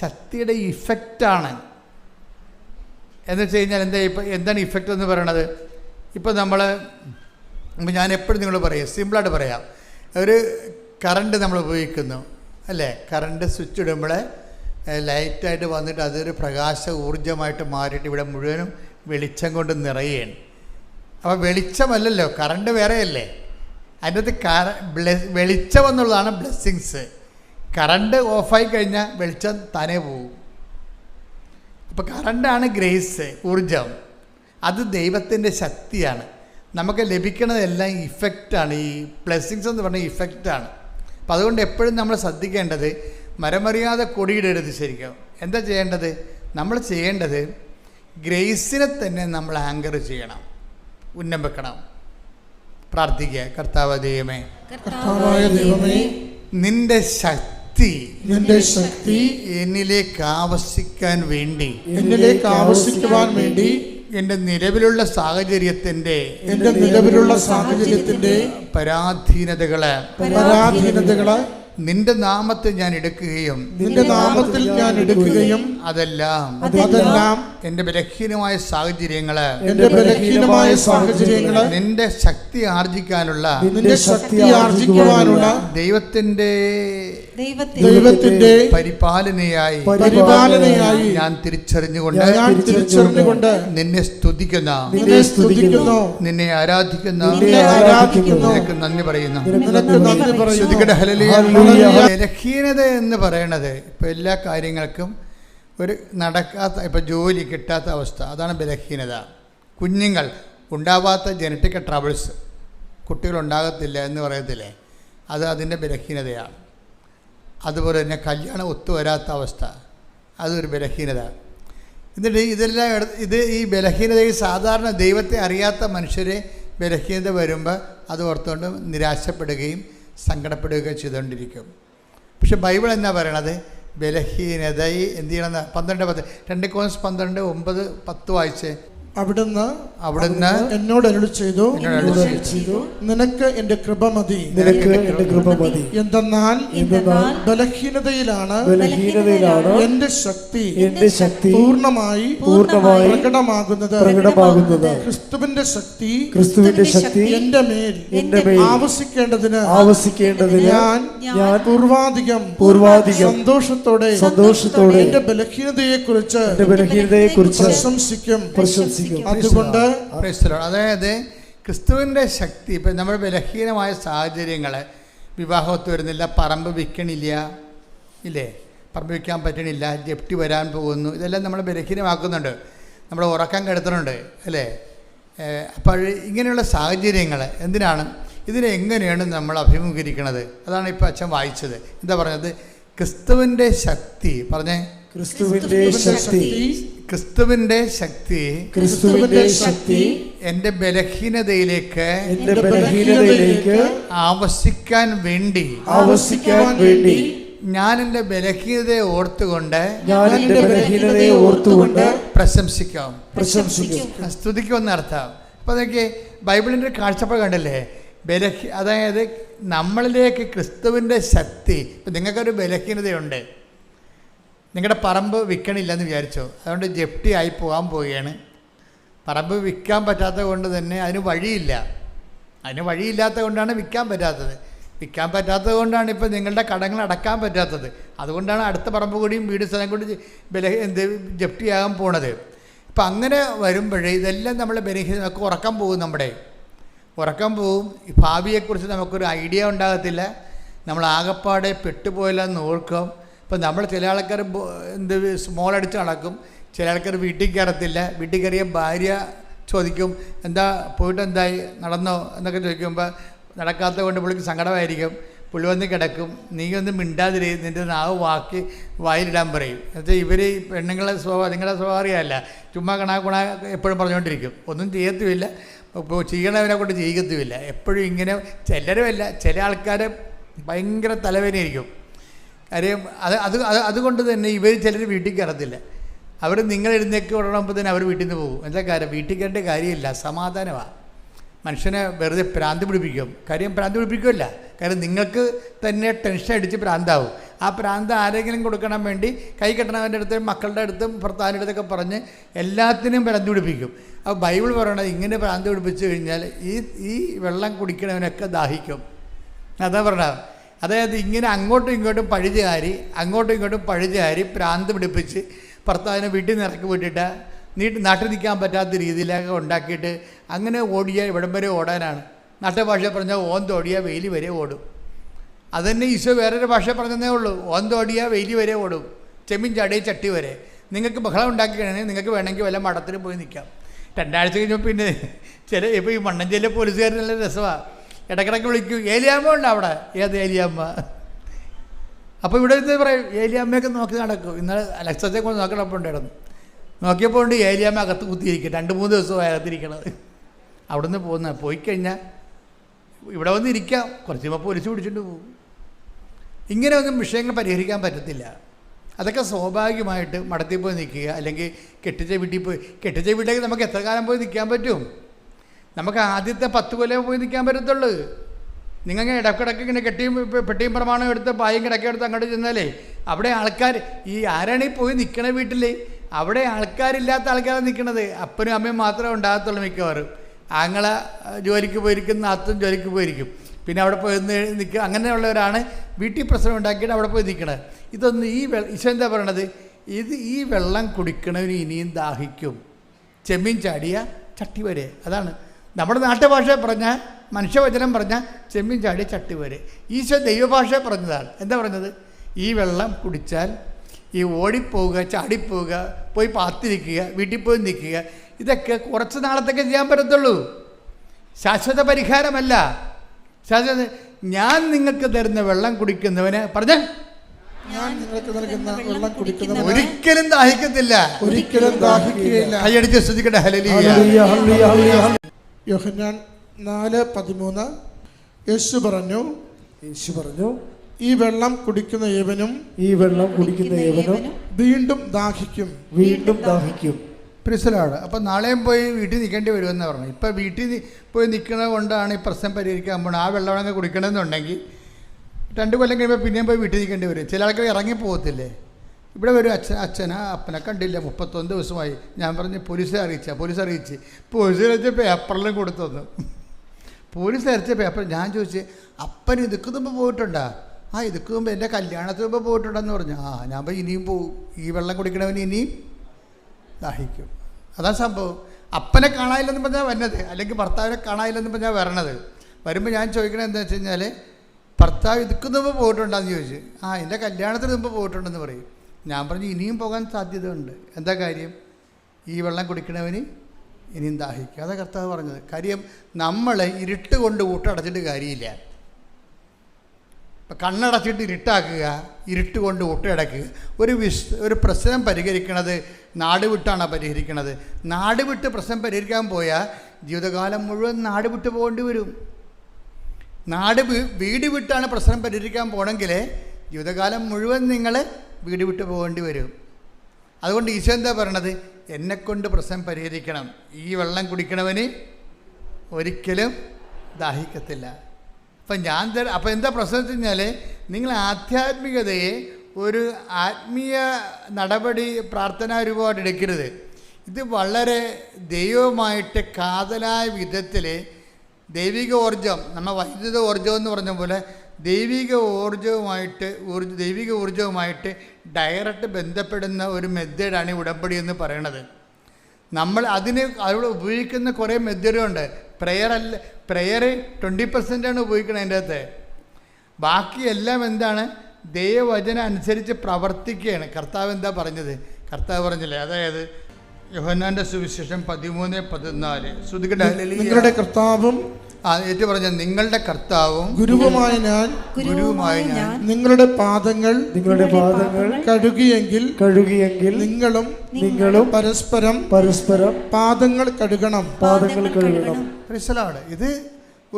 ശക്തിയുടെ ഇഫക്റ്റാണ്. എന്ന് വെച്ച് കഴിഞ്ഞാൽ എന്താണ് ഇഫക്റ്റ് എന്ന് പറയണത്? ഇപ്പോൾ ഞാൻ എപ്പോഴും നിങ്ങൾ പറയും, സിമ്പിളായിട്ട് പറയാം. ഒരു കറണ്ട് നമ്മൾ ഉപയോഗിക്കുന്നു അല്ലേ? കറണ്ട് സ്വിച്ച് ഇടുമ്പോൾ ലൈറ്റായിട്ട് വന്നിട്ട് അതൊരു പ്രകാശ ഊർജ്ജമായിട്ട് മാറിയിട്ട് ഇവിടെ മുഴുവനും വെളിച്ചം കൊണ്ട് നിറയുകയാണ്. അപ്പോൾ വെളിച്ചമല്ലല്ലോ, കറണ്ട് വേറെയല്ലേ. അതിൻ്റെ അകത്ത് വെളിച്ചം എന്നുള്ളതാണ് ബ്ലെസ്സിങ്സ്. കറണ്ട് ഓഫായി കഴിഞ്ഞാൽ വെളിച്ചം താനേ പോകും. അപ്പോൾ കറണ്ടാണ് ഗ്രേസ്, ഊർജം. അത് ദൈവത്തിൻ്റെ ശക്തിയാണ്. നമുക്ക് ലഭിക്കുന്നതെല്ലാം ഇഫക്റ്റാണ്. ഈ ബ്ലെസ്സിങ്സ് എന്ന് പറഞ്ഞാൽ ഇഫക്റ്റാണ്. അപ്പം അതുകൊണ്ട് എപ്പോഴും നമ്മൾ ശ്രദ്ധിക്കേണ്ടത്, മരമറിയാതെ കൊടിയിടരുത്. ശരിക്കും എന്താ ചെയ്യേണ്ടത്? നമ്മൾ ചെയ്യേണ്ടത് ഗ്രേസിനെ തന്നെ നമ്മൾ ആങ്കർ ചെയ്യണം, ഉന്നം വെക്കണം, പ്രാർത്ഥിക്കുക. കർത്താവ് ദൈവമേ, നിന്റെ ശക്തി എന്നിലേക്ക് ആവശ്യിക്കാൻ വേണ്ടി എൻ്റെ നിലവിലുള്ള സാഹചര്യത്തിൻ്റെ പരാധീനതകളെ നിന്റെ നാമത്തിൽ ഞാൻ എടുക്കുകയും അതെല്ലാം എൻ്റെ ബലഹീനമായ സാഹചര്യങ്ങള് നിന്റെ ശക്തി ആർജിക്കാനുള്ള ദൈവത്തിന്റെ പരിപാലനയായി ഞാൻ തിരിച്ചറിഞ്ഞുകൊണ്ട് നിന്നെ സ്തുതിക്കുന്ന, നിന്നെ ആരാധിക്കുന്ന, നിനക്ക് നന്ദി പറയുന്നു. ബലഹീനത എന്ന് പറയണത് ഇപ്പം എല്ലാ കാര്യങ്ങൾക്കും ഒരു നടക്കാത്ത, ഇപ്പം ജോലി കിട്ടാത്ത അവസ്ഥ, അതാണ് ബലഹീനത. കുഞ്ഞുങ്ങൾ ഉണ്ടാവാത്ത ജനറ്റിക് ട്രബിൾസ്, കുട്ടികളുണ്ടാകത്തില്ല എന്ന് പറയത്തില്ലേ, അത് അതിൻ്റെ ബലഹീനതയാണ്. അതുപോലെ തന്നെ കല്യാണം ഒത്തുവരാത്ത അവസ്ഥ, അതൊരു ബലഹീനത. എന്നിട്ട് ഇതെല്ലാം ഈ ബലഹീനതയിൽ സാധാരണ ദൈവത്തെ അറിയാത്ത മനുഷ്യരെ ബലഹീനത വരുമ്പോൾ അത് ഓർത്തുകൊണ്ട് നിരാശപ്പെടുകയും സങ്കടപ്പെടുകയൊക്കെ ചെയ്തുകൊണ്ടിരിക്കും. പക്ഷെ ബൈബിൾ എന്നാ പറയണത്? ബലഹീനതയെ എന്ത് ചെയ്യണമെന്ന് 12:10 2 Corinthians 12:9-10 വായിച്ച്. അവിടുന്ന് എന്നോട് അരുളി ചെയ്തു, നിനക്ക് എന്റെ കൃപ മതി. എന്തെന്നാൽ ബലഹീനതയിലാണ് എന്റെ ശക്തി പൂർണ്ണമായി പ്രകടമാകുന്നത്. ക്രിസ്തുവിന്റെ ശക്തി എന്റെ മേൽ ആവസിക്കേണ്ടതിന് ഞാൻ പൂർവാധികം സന്തോഷത്തോടെ എന്റെ ബലഹീനതയെ കുറിച്ച് പ്രശംസിക്കും. അതുകൊണ്ട് അതായത് ക്രിസ്തുവിൻ്റെ ശക്തി, ഇപ്പം നമ്മുടെ ബലഹീനമായ സാഹചര്യങ്ങൾ, വിവാഹത്ത് വരുന്നില്ല, പറമ്പ് വിൽക്കണില്ല, ഇല്ലേ, പറമ്പ് വിൽക്കാൻ പറ്റണില്ല, ജപ്തി വരാൻ പോകുന്നു, ഇതെല്ലാം നമ്മൾ ബലഹീനമാക്കുന്നുണ്ട്, നമ്മൾ ഉറക്കം കെടുത്തുന്നുണ്ട്, അല്ലേ. അപ്പോൾ ഇങ്ങനെയുള്ള സാഹചര്യങ്ങൾ എന്തിനാണ്, ഇതിനെങ്ങനെയാണ് നമ്മൾ അഭിമുഖീകരിക്കുന്നത്? അതാണ് ഇപ്പോൾ അച്ഛൻ വായിച്ചത്. എന്താ പറഞ്ഞത്? ക്രിസ്തുവിൻ്റെ ശക്തി, പറഞ്ഞേ, ക്രിസ്തുവിന്റെ ശക്തി എൻ്റെ ബലഹീനതയിലേക്ക് ആവസിക്കാൻ വേണ്ടി ഞാൻ എൻ്റെ ബലഹീനതയെ ഓർത്തുകൊണ്ട് പ്രശംസിക്കാം. സ്തുതിക്കുമെന്നർത്ഥം. അപ്പോൾ അതൊക്കെ ബൈബിളിൻ്റെ ഒരു കാഴ്ചപ്പാട് കണ്ടല്ലേ. അതായത് നമ്മളിലേക്ക് ക്രിസ്തുവിൻ്റെ ശക്തി. ഇപ്പം നിങ്ങൾക്കൊരു ബലഹീനതയുണ്ട്, നിങ്ങളുടെ പറമ്പ് വിൽക്കണില്ലെന്ന് വിചാരിച്ചോ, അതുകൊണ്ട് ജപ്തി ആയി പോകാൻ പോവുകയാണ്. പറമ്പ് വിൽക്കാൻ പറ്റാത്തത് കൊണ്ട് തന്നെ അതിന് വഴിയില്ലാത്തത് കൊണ്ടാണ് വിൽക്കാൻ പറ്റാത്തത് കൊണ്ടാണ് ഇപ്പോൾ നിങ്ങളുടെ കടങ്ങൾ അടക്കാൻ പറ്റാത്തത്. അതുകൊണ്ടാണ് അടുത്ത പറമ്പ് കൂടിയും വീട് സ്ഥലം കൂടി ജപ്തിയാകാൻ പോണത്. ഇപ്പം അങ്ങനെ വരുമ്പോഴേ ഇതെല്ലാം നമ്മൾ നമുക്ക് ഉറക്കം പോവും. ഈ ഭാവിയെക്കുറിച്ച് നമുക്കൊരു ഐഡിയ ഉണ്ടാകത്തില്ല. നമ്മൾ ആകപ്പാടെ പെട്ടുപോയില്ലെന്ന് ഓർക്കും. ഇപ്പം നമ്മൾ ചില ആൾക്കാർ സ്മോൾ അടിച്ച് നടക്കും, ചില ആൾക്കാർ വീട്ടിൽ കയറത്തില്ല. വീട്ടിൽ കയറിയ ഭാര്യ ചോദിക്കും, എന്താ പോയിട്ട് എന്തായി, നടന്നോ എന്നൊക്കെ ചോദിക്കുമ്പോൾ നടക്കാത്തത് കൊണ്ട് പുള്ളിക്ക് സങ്കടമായിരിക്കും. പുള്ളി വന്ന് കിടക്കും, നീ ഒന്നും മിണ്ടാതിരി, നിൻ്റെ നാവ് വായിലിടാൻ പറയും. എന്നുവെച്ചാൽ ഇവർ പെണ്ണുങ്ങളെ നിങ്ങളുടെ സ്വഭാവം അറിയാമല്ല, ചുമ്മാ കണാ എപ്പോഴും പറഞ്ഞുകൊണ്ടിരിക്കും, ഒന്നും ചെയ്യത്തുമില്ല, ചെയ്യണവനെ കൊണ്ട് ചെയ്യത്തുമില്ല. എപ്പോഴും ഇങ്ങനെ ചിലരുമല്ല, ചില ആൾക്കാർ ഭയങ്കര തലവേദനയായിരിക്കും. കാര്യം അതുകൊണ്ട് തന്നെ ഇവർ ചിലർ വീട്ടിൽ കയറത്തില്ല. അവർ നിങ്ങൾ എഴുന്നേക്ക് ഉടനുമ്പോൾ തന്നെ അവർ വീട്ടിൽ നിന്ന് പോകും. എന്താ കാര്യം? വീട്ടിൽ കയറേണ്ട കാര്യമില്ല, സമാധാനമാണ്. മനുഷ്യനെ വെറുതെ ഭ്രാന്ത് പിടിപ്പിക്കും. ഭ്രാന്ത് പിടിപ്പിക്കുമല്ല, കാര്യം നിങ്ങൾക്ക് തന്നെ ടെൻഷൻ അടിച്ച് ഭ്രാന്താവും. ആ ഭ്രാന്ത് ആരെങ്കിലും കൊടുക്കണം വേണ്ടി കൈ കെട്ടണവൻ്റെ അടുത്തും മക്കളുടെ അടുത്തും ഭർത്താവിൻ്റെ അടുത്തൊക്കെ പറഞ്ഞ് എല്ലാത്തിനും ഭ്രാന്ത് പിടിപ്പിക്കും. അപ്പോൾ ബൈബിൾ പറയണത് ഇങ്ങനെ ഭ്രാന്ത് പിടിപ്പിച്ചു കഴിഞ്ഞാൽ ഈ വെള്ളം കുടിക്കണവനൊക്കെ ദാഹിക്കും. അതാ പറഞ്ഞത്. അതായത് ഇങ്ങനെ അങ്ങോട്ടും ഇങ്ങോട്ടും പഴിചാരി ഭ്രാന്ത് പിടിപ്പിച്ച് ഭർത്താവിനെ വീട്ടിൽ നിന്ന് ഇറക്കി വിട്ടിട്ട് നാട്ടിൽ നിൽക്കാൻ പറ്റാത്ത രീതിയിലൊക്കെ ഉണ്ടാക്കിയിട്ട് അങ്ങനെ ഓടിയാൽ ഇവിടം വരെ ഓടാനാണ്. നാട്ടുഭാഷ പറഞ്ഞാൽ ഓന്തോടിയാൽ വെയിലി വരെ ഓടും. അതുതന്നെ ഈശോ വേറൊരു ഭാഷ പറഞ്ഞതേ ഉള്ളൂ, ഓന്തോടിയാൽ വെയിലി വരെ ഓടും, ചെമ്മീൻ ചാടിയ ചട്ടി വരെ. നിങ്ങൾക്ക് ബഹളം ഉണ്ടാക്കി കഴിഞ്ഞാൽ നിങ്ങൾക്ക് വേണമെങ്കിൽ വല്ല മഠത്തിന് പോയി നിൽക്കാം. 2 ആഴ്ച കഴിഞ്ഞപ്പോൾ പിന്നെ ഇപ്പോൾ ഈ മണ്ണഞ്ചേരിയിലെ പോലീസുകാർ നല്ല രസമാണ്, ഇടക്കിടക്ക് വിളിക്കും, ഏലിയാമ്മ ഉണ്ട് അവിടെ. ഏത് ഏലിയാമ്മ? അപ്പോൾ ഇവിടെ ഇത് പറയും, ഏലിയാമ്മയൊക്കെ നോക്കി നടക്കും. ഇന്നലെ അലക്സത്തെ കൊണ്ട് നോക്കണപ്പോൾ ഉണ്ടായിരുന്നു, നോക്കിയപ്പോൾ ഉണ്ട് ഏലിയാമ്മ അകത്ത് കുത്തിയിരിക്കും. 2-3 ദിവസമായി അകത്തിരിക്കണത്. അവിടെ നിന്ന് പോയി കഴിഞ്ഞാൽ ഇവിടെ വന്ന് ഇരിക്കാം, കുറച്ച് കഴിയുമ്പോൾ പോലീസ് പിടിച്ചിട്ട് പോകും. ഇങ്ങനെയൊന്നും വിഷയങ്ങൾ പരിഹരിക്കാൻ പറ്റത്തില്ല. അതൊക്കെ സ്വാഭാവികമായിട്ട് മഠത്തിൽ പോയി നിൽക്കുക, അല്ലെങ്കിൽ കെട്ടിച്ച വീട്ടിലേക്ക് നമുക്ക് എത്ര കാലം പോയി നിൽക്കാൻ പറ്റും? നമുക്ക് ആദ്യത്തെ 10 കൊല്ലം പോയി നിൽക്കാൻ പറ്റത്തുള്ളൂ. നിങ്ങൾ ഇടക്കിടക്ക് ഇങ്ങനെ പെട്ടിയും പ്രമാണം എടുത്ത് പായും കിടക്കെടുത്ത് അങ്ങോട്ട് ചെന്നാലേ അവിടെ ആൾക്കാർ ആരാണ് ഈ പോയി നിൽക്കണ വീട്ടിൽ? അവിടെ ആൾക്കാരില്ലാത്ത ആൾക്കാരാണ് നിൽക്കണത്. അപ്പനും അമ്മയും മാത്രമേ ഉണ്ടാകത്തുള്ളൂ മിക്കവാറും. ആങ്ങള ജോലിക്ക് പോയിരിക്കും, നാത്തും ജോലിക്ക് പോയിരിക്കും. പിന്നെ അവിടെ പോയി നിൽക്കുക. അങ്ങനെയുള്ളവരാണ് വീട്ടിൽ പ്രശ്നം ഉണ്ടാക്കിയിട്ട് അവിടെ പോയി നിൽക്കണത്. ഇതൊന്നും ഈശോ എന്താ പറയണത്? ഈ വെള്ളം കുടിക്കണവന് ഇനിയും ദാഹിക്കും, ചെമ്മീൻ ചാടിയ ചട്ടി വരെ. അതാണ് നമ്മുടെ നാട്ടുഭാഷ പറഞ്ഞാൽ, മനുഷ്യവചനം പറഞ്ഞാൽ ചെമ്മീൻ ചാടിയ ചട്ടി വരെ. ഈശോ ദൈവഭാഷ പറഞ്ഞതാണ്. എന്താ പറഞ്ഞത്? ഈ വെള്ളം കുടിച്ചാൽ ഈ ഓടിപ്പോവുക, ചാടിപ്പോവുക, പോയി പാത്തിരിക്കുക, വീട്ടിൽ പോയി നിൽക്കുക, ഇതൊക്കെ കുറച്ച് നാളത്തേക്ക് ചെയ്യാൻ പറ്റത്തുള്ളൂ. ശാശ്വത പരിഹാരമല്ല. ഞാൻ നിങ്ങൾക്ക് തരുന്ന വെള്ളം കുടിക്കുന്നവന് പറഞ്ഞ ഒരിക്കലും ദാഹിക്കത്തില്ല, ഒരിക്കലും ദാഹിക്കുകയില്ല. കൈയടിച്ച് സ്തുതിക്കട്ടെ. ഹല്ലേലൂയ. യോഹന്നാൻ 4:13 യേശു പറഞ്ഞു, ഈ വെള്ളം കുടിക്കുന്ന ഏവനും വീണ്ടും ദാഹിക്കും. പ്രിസലാണ്. അപ്പം നാളെയും പോയി വീട്ടിൽ നിൽക്കേണ്ടി വരുമെന്ന് പറഞ്ഞു. ഇപ്പം വീട്ടിൽ പോയി നിൽക്കുന്നത് കൊണ്ടാണ് ഈ പ്രശ്നം പരിഹരിക്കാൻ പോകുന്നത്. ആ വെള്ളമൊക്കെ കുടിക്കണമെന്നുണ്ടെങ്കിൽ 2 കൊല്ലം കഴിയുമ്പോൾ പിന്നെയും പോയി വീട്ടിൽ നിൽക്കേണ്ടി വരും. ചില ആൾക്കാർ ഇറങ്ങിപ്പോകത്തില്ലേ. ഇവിടെ വരും അപ്പനെ കണ്ടില്ല 31 ദിവസമായി. ഞാൻ പറഞ്ഞ് പോലീസ് അറിയിച്ച് പോലീസ് അറിയിച്ച പേപ്പറിലും കൊടുത്തു തന്നു. പോലീസ് അയച്ച പേപ്പർ ഞാൻ ചോദിച്ചു, അപ്പൻ ഇതുക്ക് മുമ്പ് പോയിട്ടുണ്ടാ? ഇതുക്ക് മുമ്പ് എൻ്റെ കല്യാണത്തിന് മുമ്പ് പോയിട്ടുണ്ടെന്ന് പറഞ്ഞു. ഞാൻ പോയി ഇനിയും പോവും. ഈ വെള്ളം കുടിക്കണവന് ഇനിയും ദാഹിക്കും. അതാ സംഭവം. അപ്പനെ കാണാനില്ലെന്ന് പറഞ്ഞാൽ വന്നത്, അല്ലെങ്കിൽ ഭർത്താവിനെ കാണാനില്ലെന്ന് പറഞ്ഞാൽ വരണത്. വരുമ്പോൾ ഞാൻ ചോദിക്കണത് എന്താ വെച്ച് കഴിഞ്ഞാൽ, ഭർത്താവ് ഇതുക്ക് മുമ്പ് പോയിട്ടുണ്ടെന്ന് ചോദിച്ചു. എൻ്റെ കല്യാണത്തിന് മുമ്പ് പോയിട്ടുണ്ടെന്ന് പറയും. ഞാൻ പറഞ്ഞു ഇനിയും പോകാൻ സാധ്യതയുണ്ട്. എന്താ കാര്യം? ഈ വെള്ളം കുടിക്കണവന് ഇനിയും ദാഹിക്കും. അതാ കർത്താവ് പറഞ്ഞത്. കാര്യം നമ്മൾ ഇരുട്ട് കൊണ്ട് ഊട്ടടച്ചിട്ട് കാര്യമില്ല. ഇപ്പം കണ്ണടച്ചിട്ട് ഇരുട്ടാക്കുക, ഇരുട്ട് കൊണ്ട് ഊട്ടടക്കുക. ഒരു പ്രശ്നം പരിഹരിക്കണത് നാട് വിട്ടാണ് പരിഹരിക്കണത്. നാട് വിട്ട് പ്രശ്നം പരിഹരിക്കാൻ പോയാൽ ജീവിതകാലം മുഴുവൻ നാട് വിട്ട് പോകേണ്ടി വരും. വീട് വിട്ടാണ് പ്രശ്നം പരിഹരിക്കാൻ പോകണമെങ്കിൽ ജീവിതകാലം മുഴുവൻ നിങ്ങൾ വീട് വിട്ട് പോകേണ്ടി വരും. അതുകൊണ്ട് ഈശോ എന്താ പറയണത്? എന്നെക്കൊണ്ട് പ്രശ്നം പരിഹരിക്കണം. ഈ വെള്ളം കുടിക്കണവന് ഒരിക്കലും ദാഹിക്കത്തില്ല. അപ്പം എന്താ പ്രശ്നം വെച്ച് കഴിഞ്ഞാൽ, നിങ്ങൾ ആധ്യാത്മികതയെ ഒരു ആത്മീയ നടപടി പ്രാർത്ഥനാരൂപമായിട്ട് എടുക്കരുത്. ഇത് വളരെ ദൈവവുമായിട്ട് കാതലായ വിധത്തിൽ ദൈവിക ഊർജം, നമ്മൾ വൈദ്യുത ഊർജം എന്ന് പറഞ്ഞ പോലെ ദൈവിക ഊർജവുമായിട്ട് ഡയറക്റ്റ് ബന്ധപ്പെടുന്ന ഒരു മെത്തേഡാണ് ഈ ഉടമ്പടി എന്ന് പറയണത്. നമ്മൾ അവിടെ ഉപയോഗിക്കുന്ന കുറേ മെത്തേഡുണ്ട്. പ്രെയർ 20% ഉപയോഗിക്കുന്നത് അതിൻ്റെ അകത്ത്. ബാക്കിയെല്ലാം എന്താണ്? ദൈവവചനം അനുസരിച്ച് പ്രവർത്തിക്കുകയാണ്. കർത്താവ് എന്താ പറഞ്ഞത്? കർത്താവ് പറഞ്ഞില്ലേ, അതായത് യോഹന്നാന്റെ സുവിശേഷം 13:14 നിങ്ങളുടെ കർത്താവും ഏറ്റു പറഞ്ഞ നിങ്ങളുടെ കർത്താവും ഗുരുവുമായ ഞാൻ നിങ്ങളുടെ പാദങ്ങൾ കഴുകിയെങ്കിൽ നിങ്ങളും പരസ്പരം പാദങ്ങൾ കഴുകണം. ഇത്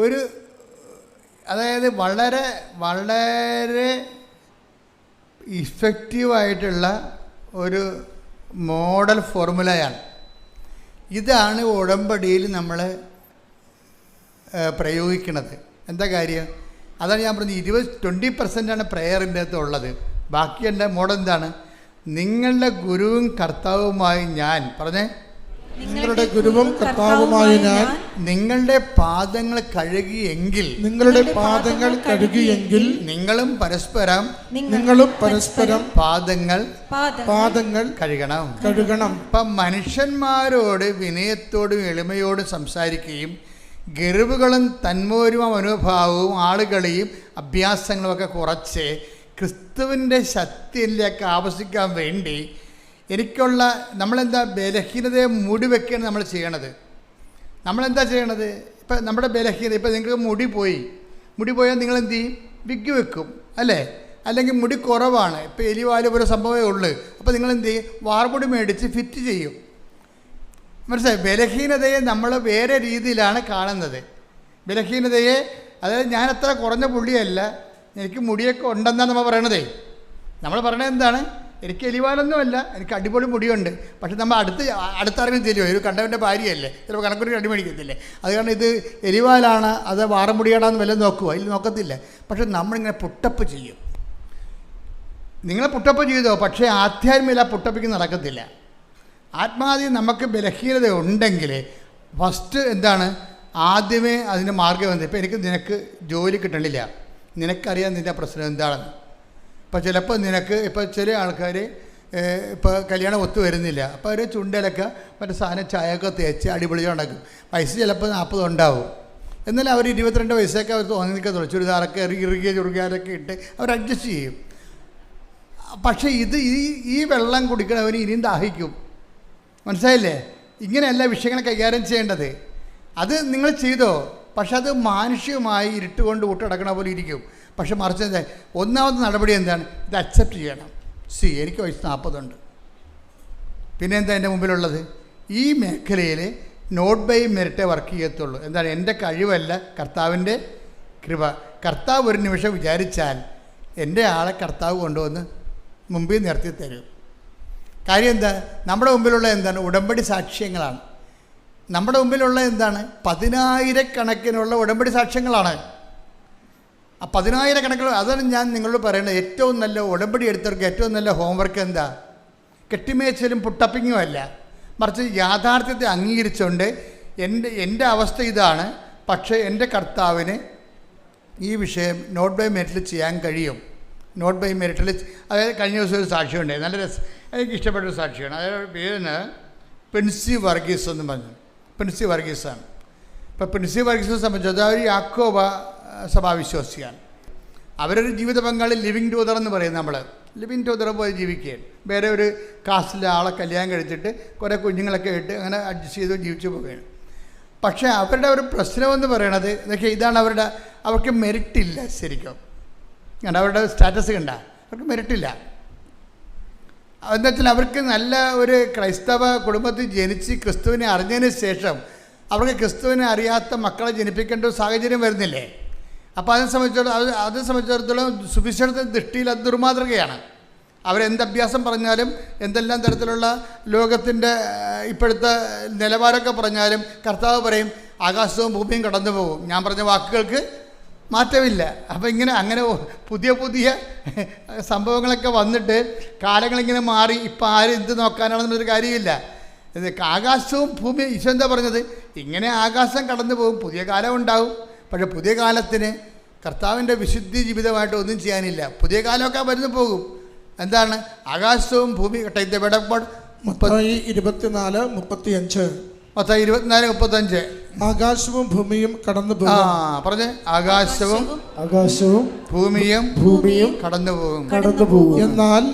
ഒരു അതായത് വളരെ വളരെ ഇഫക്റ്റീവായിട്ടുള്ള ഒരു മോഡൽ ഫോർമുലയാണ്. ഇതാണ് ഉടമ്പടിയിൽ നമ്മൾ പ്രയോഗിക്കുന്നത്. എന്താ കാര്യം? അതാണ് ഞാൻ പറഞ്ഞത്. 20% പ്രെയറിൻ്റെ അകത്ത് ഉള്ളത്. ബാക്കി എൻ്റെ മോഡൽ എന്താണ്? നിങ്ങളുടെ ഗുരുവും കർത്താവുമായി ഞാൻ പറഞ്ഞേ, നിങ്ങളുടെ ഗുരുവും കർത്താവുമായ ഞാൻ നിങ്ങളുടെ പാദങ്ങൾ കഴുകിയെങ്കിൽ നിങ്ങളും പരസ്പരം പാദങ്ങൾ കഴുകണം. ഇപ്പം മനുഷ്യന്മാരോട് വിനയത്തോടും എളിമയോടും സംസാരിക്കുകയും ഗർവുകളും തന്മൂരുമ മനോഭാവവും ആളുകളെയും അഭ്യാസങ്ങളുമൊക്കെ കുറച്ച് ക്രിസ്തുവിൻ്റെ ശക്തിയിലേക്ക് ആവശ്യിക്കാൻ വേണ്ടി എനിക്കുള്ള നമ്മളെന്താ ബലഹീനതയെ മൂടി വെക്കുകയാണ് നമ്മൾ ചെയ്യണത്. നമ്മളെന്താ ചെയ്യണത്? ഇപ്പം നമ്മുടെ ബലഹീനത, ഇപ്പം നിങ്ങൾക്ക് മുടി പോയാൽ നിങ്ങളെന്ത് ചെയ്യും? വിഗ് വെക്കും അല്ലേ? അല്ലെങ്കിൽ മുടി കുറവാണ്, ഇപ്പം എലിവാല് പോലെ സംഭവമേ ഉള്ളൂ. അപ്പോൾ നിങ്ങളെന്ത് ചെയ്യും? വാർമുടി മേടിച്ച് ഫിറ്റ് ചെയ്യും. മനസ്സിലായി? ബലഹീനതയെ നമ്മൾ വേറെ രീതിയിലാണ് കാണുന്നത്. ബലഹീനതയെ, അതായത് ഞാൻ അത്ര കുറഞ്ഞ പുള്ളിയല്ല, എനിക്ക് മുടിയൊക്കെ ഉണ്ടെന്നാണ് നമ്മൾ പറയണതേ. നമ്മൾ പറയണത് എന്താണ്? എനിക്ക് എലിവാലൊന്നുമല്ല, എനിക്ക് അടിപൊളി മുടിയുണ്ട്. പക്ഷെ നമ്മൾ അടുത്തറിഞ്ഞ് തരുമോ? ഒരു കണ്ടവൻ്റെ ഭാര്യയല്ലേ, ചിലപ്പോൾ കണക്കൊരു അടി മേടിക്കത്തില്ലേ. അത് കാരണം ഇത് എലിവാലാണ് അത് വാറമുടിയാടാന്ന് വല്ലതും നോക്കുമോ? അതിൽ നോക്കത്തില്ല. പക്ഷെ നമ്മളിങ്ങനെ പുട്ടപ്പ് ചെയ്യും. നിങ്ങൾ പുട്ടപ്പ് ചെയ്തോ, പക്ഷേ ആധ്യാത്മിക പുട്ടപ്പിക്ക് നടക്കത്തില്ല. ആത്മാതി നമുക്ക് ബലഹീനത ഉണ്ടെങ്കിൽ ഫസ്റ്റ് എന്താണ്? ആദ്യമേ അതിൻ്റെ മാർഗ്ഗം എന്ത്? ഇപ്പം നിനക്ക് ജോലി കിട്ടണില്ല, നിനക്കറിയാം നിൻ്റെ പ്രശ്നം എന്താണെന്ന്. ഇപ്പോൾ ചിലപ്പോൾ ഇപ്പോൾ ചില ആൾക്കാർ ഇപ്പോൾ കല്യാണം ഒത്തു വരുന്നില്ല, അപ്പോൾ അവർ ചുണ്ടലൊക്കെ മറ്റേ സാധനം ചായയൊക്കെ തേച്ച് അടിപൊളി ഉണ്ടാക്കും. വയസ്സ് ചിലപ്പോൾ 40 ഉണ്ടാവും. എന്നാലും അവർ 22 വയസ്സൊക്കെ അവർ തോന്നി നിൽക്കത്തുള്ളൂ. ചുരിദാറൊക്കെ ഇറുകിയ ചുറുകിയാരൊക്കെ ഇട്ട് അവർ അഡ്ജസ്റ്റ് ചെയ്യും. പക്ഷേ ഈ വെള്ളം കുടിക്കണവർ ഇനിയും ദാഹിക്കും. മനസ്സിലായില്ലേ? ഇങ്ങനെയല്ല വിഷയങ്ങളെ കൈകാര്യം ചെയ്യേണ്ടത്. അത് നിങ്ങൾ ചെയ്തോ, പക്ഷെ അത് മാനുഷികമായി ഇരുട്ടുകൊണ്ട് ഊട്ടടക്കണ പോലെ ഇരിക്കും. പക്ഷെ മറിച്ച് ഒന്നാമത്തെ നടപടി എന്താണ്? ഇത് അക്സെപ്റ്റ് ചെയ്യണം. എനിക്ക് വയസ്സ് 40 ഉണ്ട്. പിന്നെ എന്താ എൻ്റെ മുമ്പിലുള്ളത്? ഈ മേഖലയിൽ നോട്ട് ബൈ മെറിറ്റേ വർക്ക് ചെയ്യത്തുള്ളൂ. എന്താണ്? എൻ്റെ കഴിവല്ല, കർത്താവിൻ്റെ കൃപ. കർത്താവ് ഒരു നിമിഷം വിചാരിച്ചാൽ എൻ്റെ ആളെ കർത്താവ് കൊണ്ടുവന്ന് മുമ്പിൽ നിർത്തി തരും. കാര്യം എന്താ? നമ്മുടെ മുമ്പിലുള്ള എന്താണ്? ഉടമ്പടി സാക്ഷ്യങ്ങളാണ്. നമ്മുടെ മുമ്പിലുള്ള എന്താണ്? 10,000-കണക്കിനുള്ള ഉടമ്പടി സാക്ഷ്യങ്ങളാണ്. ആ 10,000-കണക്കിന്, അതാണ് ഞാൻ നിങ്ങളോട് പറയുന്നത്. ഏറ്റവും നല്ല ഉടമ്പടി എടുത്തവർക്ക് ഏറ്റവും നല്ല ഹോംവർക്ക് എന്താ? കെട്ടിമേച്ചലും പുട്ടപ്പിങ്ങും അല്ല, മറിച്ച് യാഥാർത്ഥ്യത്തെ അംഗീകരിച്ചുകൊണ്ട് എൻ്റെ അവസ്ഥ ഇതാണ്, പക്ഷേ എൻ്റെ കർത്താവിന് ഈ വിഷയം നോട്ട് ബൈ മെറിറ്റിൽ ചെയ്യാൻ കഴിയും. നോട്ട് ബൈ മെറിറ്റിൽ, അതായത് കഴിഞ്ഞ ദിവസം ഒരു സാക്ഷിയുണ്ട്, നല്ല എനിക്ക് ഇഷ്ടപ്പെട്ടൊരു സാക്ഷിയാണ്. അതായത് പേരിന് പ്രിൻസി വർഗീസ് എന്ന് പറഞ്ഞു. പ്രിൻസി വർഗീസാണ്. ഇപ്പോൾ പ്രിൻസി വർഗീസിനെ സംബന്ധിച്ചത് അവർ യാക്കോബ സഭാവിശ്വാസിയാണ്. അവരൊരു ജീവിത പങ്കാളി ലിവിങ് ടൂതർ എന്ന് പറയും. നമ്മൾ ലിവിങ് ടൂതർ പോയി ജീവിക്കുകയാണ്. വേറെ ഒരു കാസ്റ്റിലെ ആളെ കല്യാണം കഴിച്ചിട്ട് കുറേ കുഞ്ഞുങ്ങളൊക്കെ ഇട്ട് അങ്ങനെ അഡ്ജസ്റ്റ് ചെയ്ത് ജീവിച്ചു പോവുകയാണ്. പക്ഷേ അവരുടെ ഒരു പ്രശ്നമെന്ന് പറയണത് ഇതൊക്കെ ഇതാണ്. അവർക്ക് മെറിറ്റില്ല ശരിക്കും. കണ്ട അവരുടെ സ്റ്റാറ്റസ് കണ്ട, അവർക്ക് മെറിറ്റില്ല. എന്താ വെച്ചാൽ അവർക്ക് നല്ല ഒരു ക്രൈസ്തവ കുടുംബത്തിൽ ജനിച്ച് ക്രിസ്തുവിനെ അറിഞ്ഞതിന് ശേഷം അവർക്ക് ക്രിസ്തുവിനെ അറിയാത്ത മക്കളെ ജനിപ്പിക്കേണ്ട ഒരു സാഹചര്യം വരുന്നില്ലേ? അപ്പോൾ അതിനെ സംബന്ധിച്ചിടത്തോളം സുവിശേഷത്തിൻ്റെ ദൃഷ്ടിയിൽ അത് ദുർമാതൃകയാണ്. അവരെന്ത് അഭ്യാസം പറഞ്ഞാലും എന്തെല്ലാം തരത്തിലുള്ള ലോകത്തിൻ്റെ ഇപ്പോഴത്തെ നിലവാരമൊക്കെ പറഞ്ഞാലും കർത്താവ് പറയും ആകാശവും ഭൂമിയും കടന്നു പോകും, ഞാൻ പറഞ്ഞ വാക്കുകൾക്ക് മാറ്റമില്ല. അപ്പോൾ അങ്ങനെ പുതിയ പുതിയ സംഭവങ്ങളൊക്കെ വന്നിട്ട് കാലങ്ങളിങ്ങനെ മാറി ഇപ്പം ആരും എന്ത് നോക്കാനാണെന്നൊരു കാര്യമില്ല. ആകാശവും ഭൂമിയും ഈശോ എന്താ പറഞ്ഞത്? ഇങ്ങനെ ആകാശം കടന്നു പോകും, പുതിയ കാലം ഉണ്ടാവും. പക്ഷേ പുതിയ കാലത്തിന് കർത്താവിൻ്റെ വിശുദ്ധി ജീവിതമായിട്ട് ഒന്നും ചെയ്യാനില്ല. പുതിയ കാലമൊക്കെ വരുന്നു പോകും. എന്താണ്? ആകാശവും ഭൂമി 24:35 24:35 ആകാശവും ഭൂമിയും കടന്നു പോകും. പറഞ്ഞേ, ആകാശവും ഭൂമിയും കടന്നു പോകും. എന്നാൽ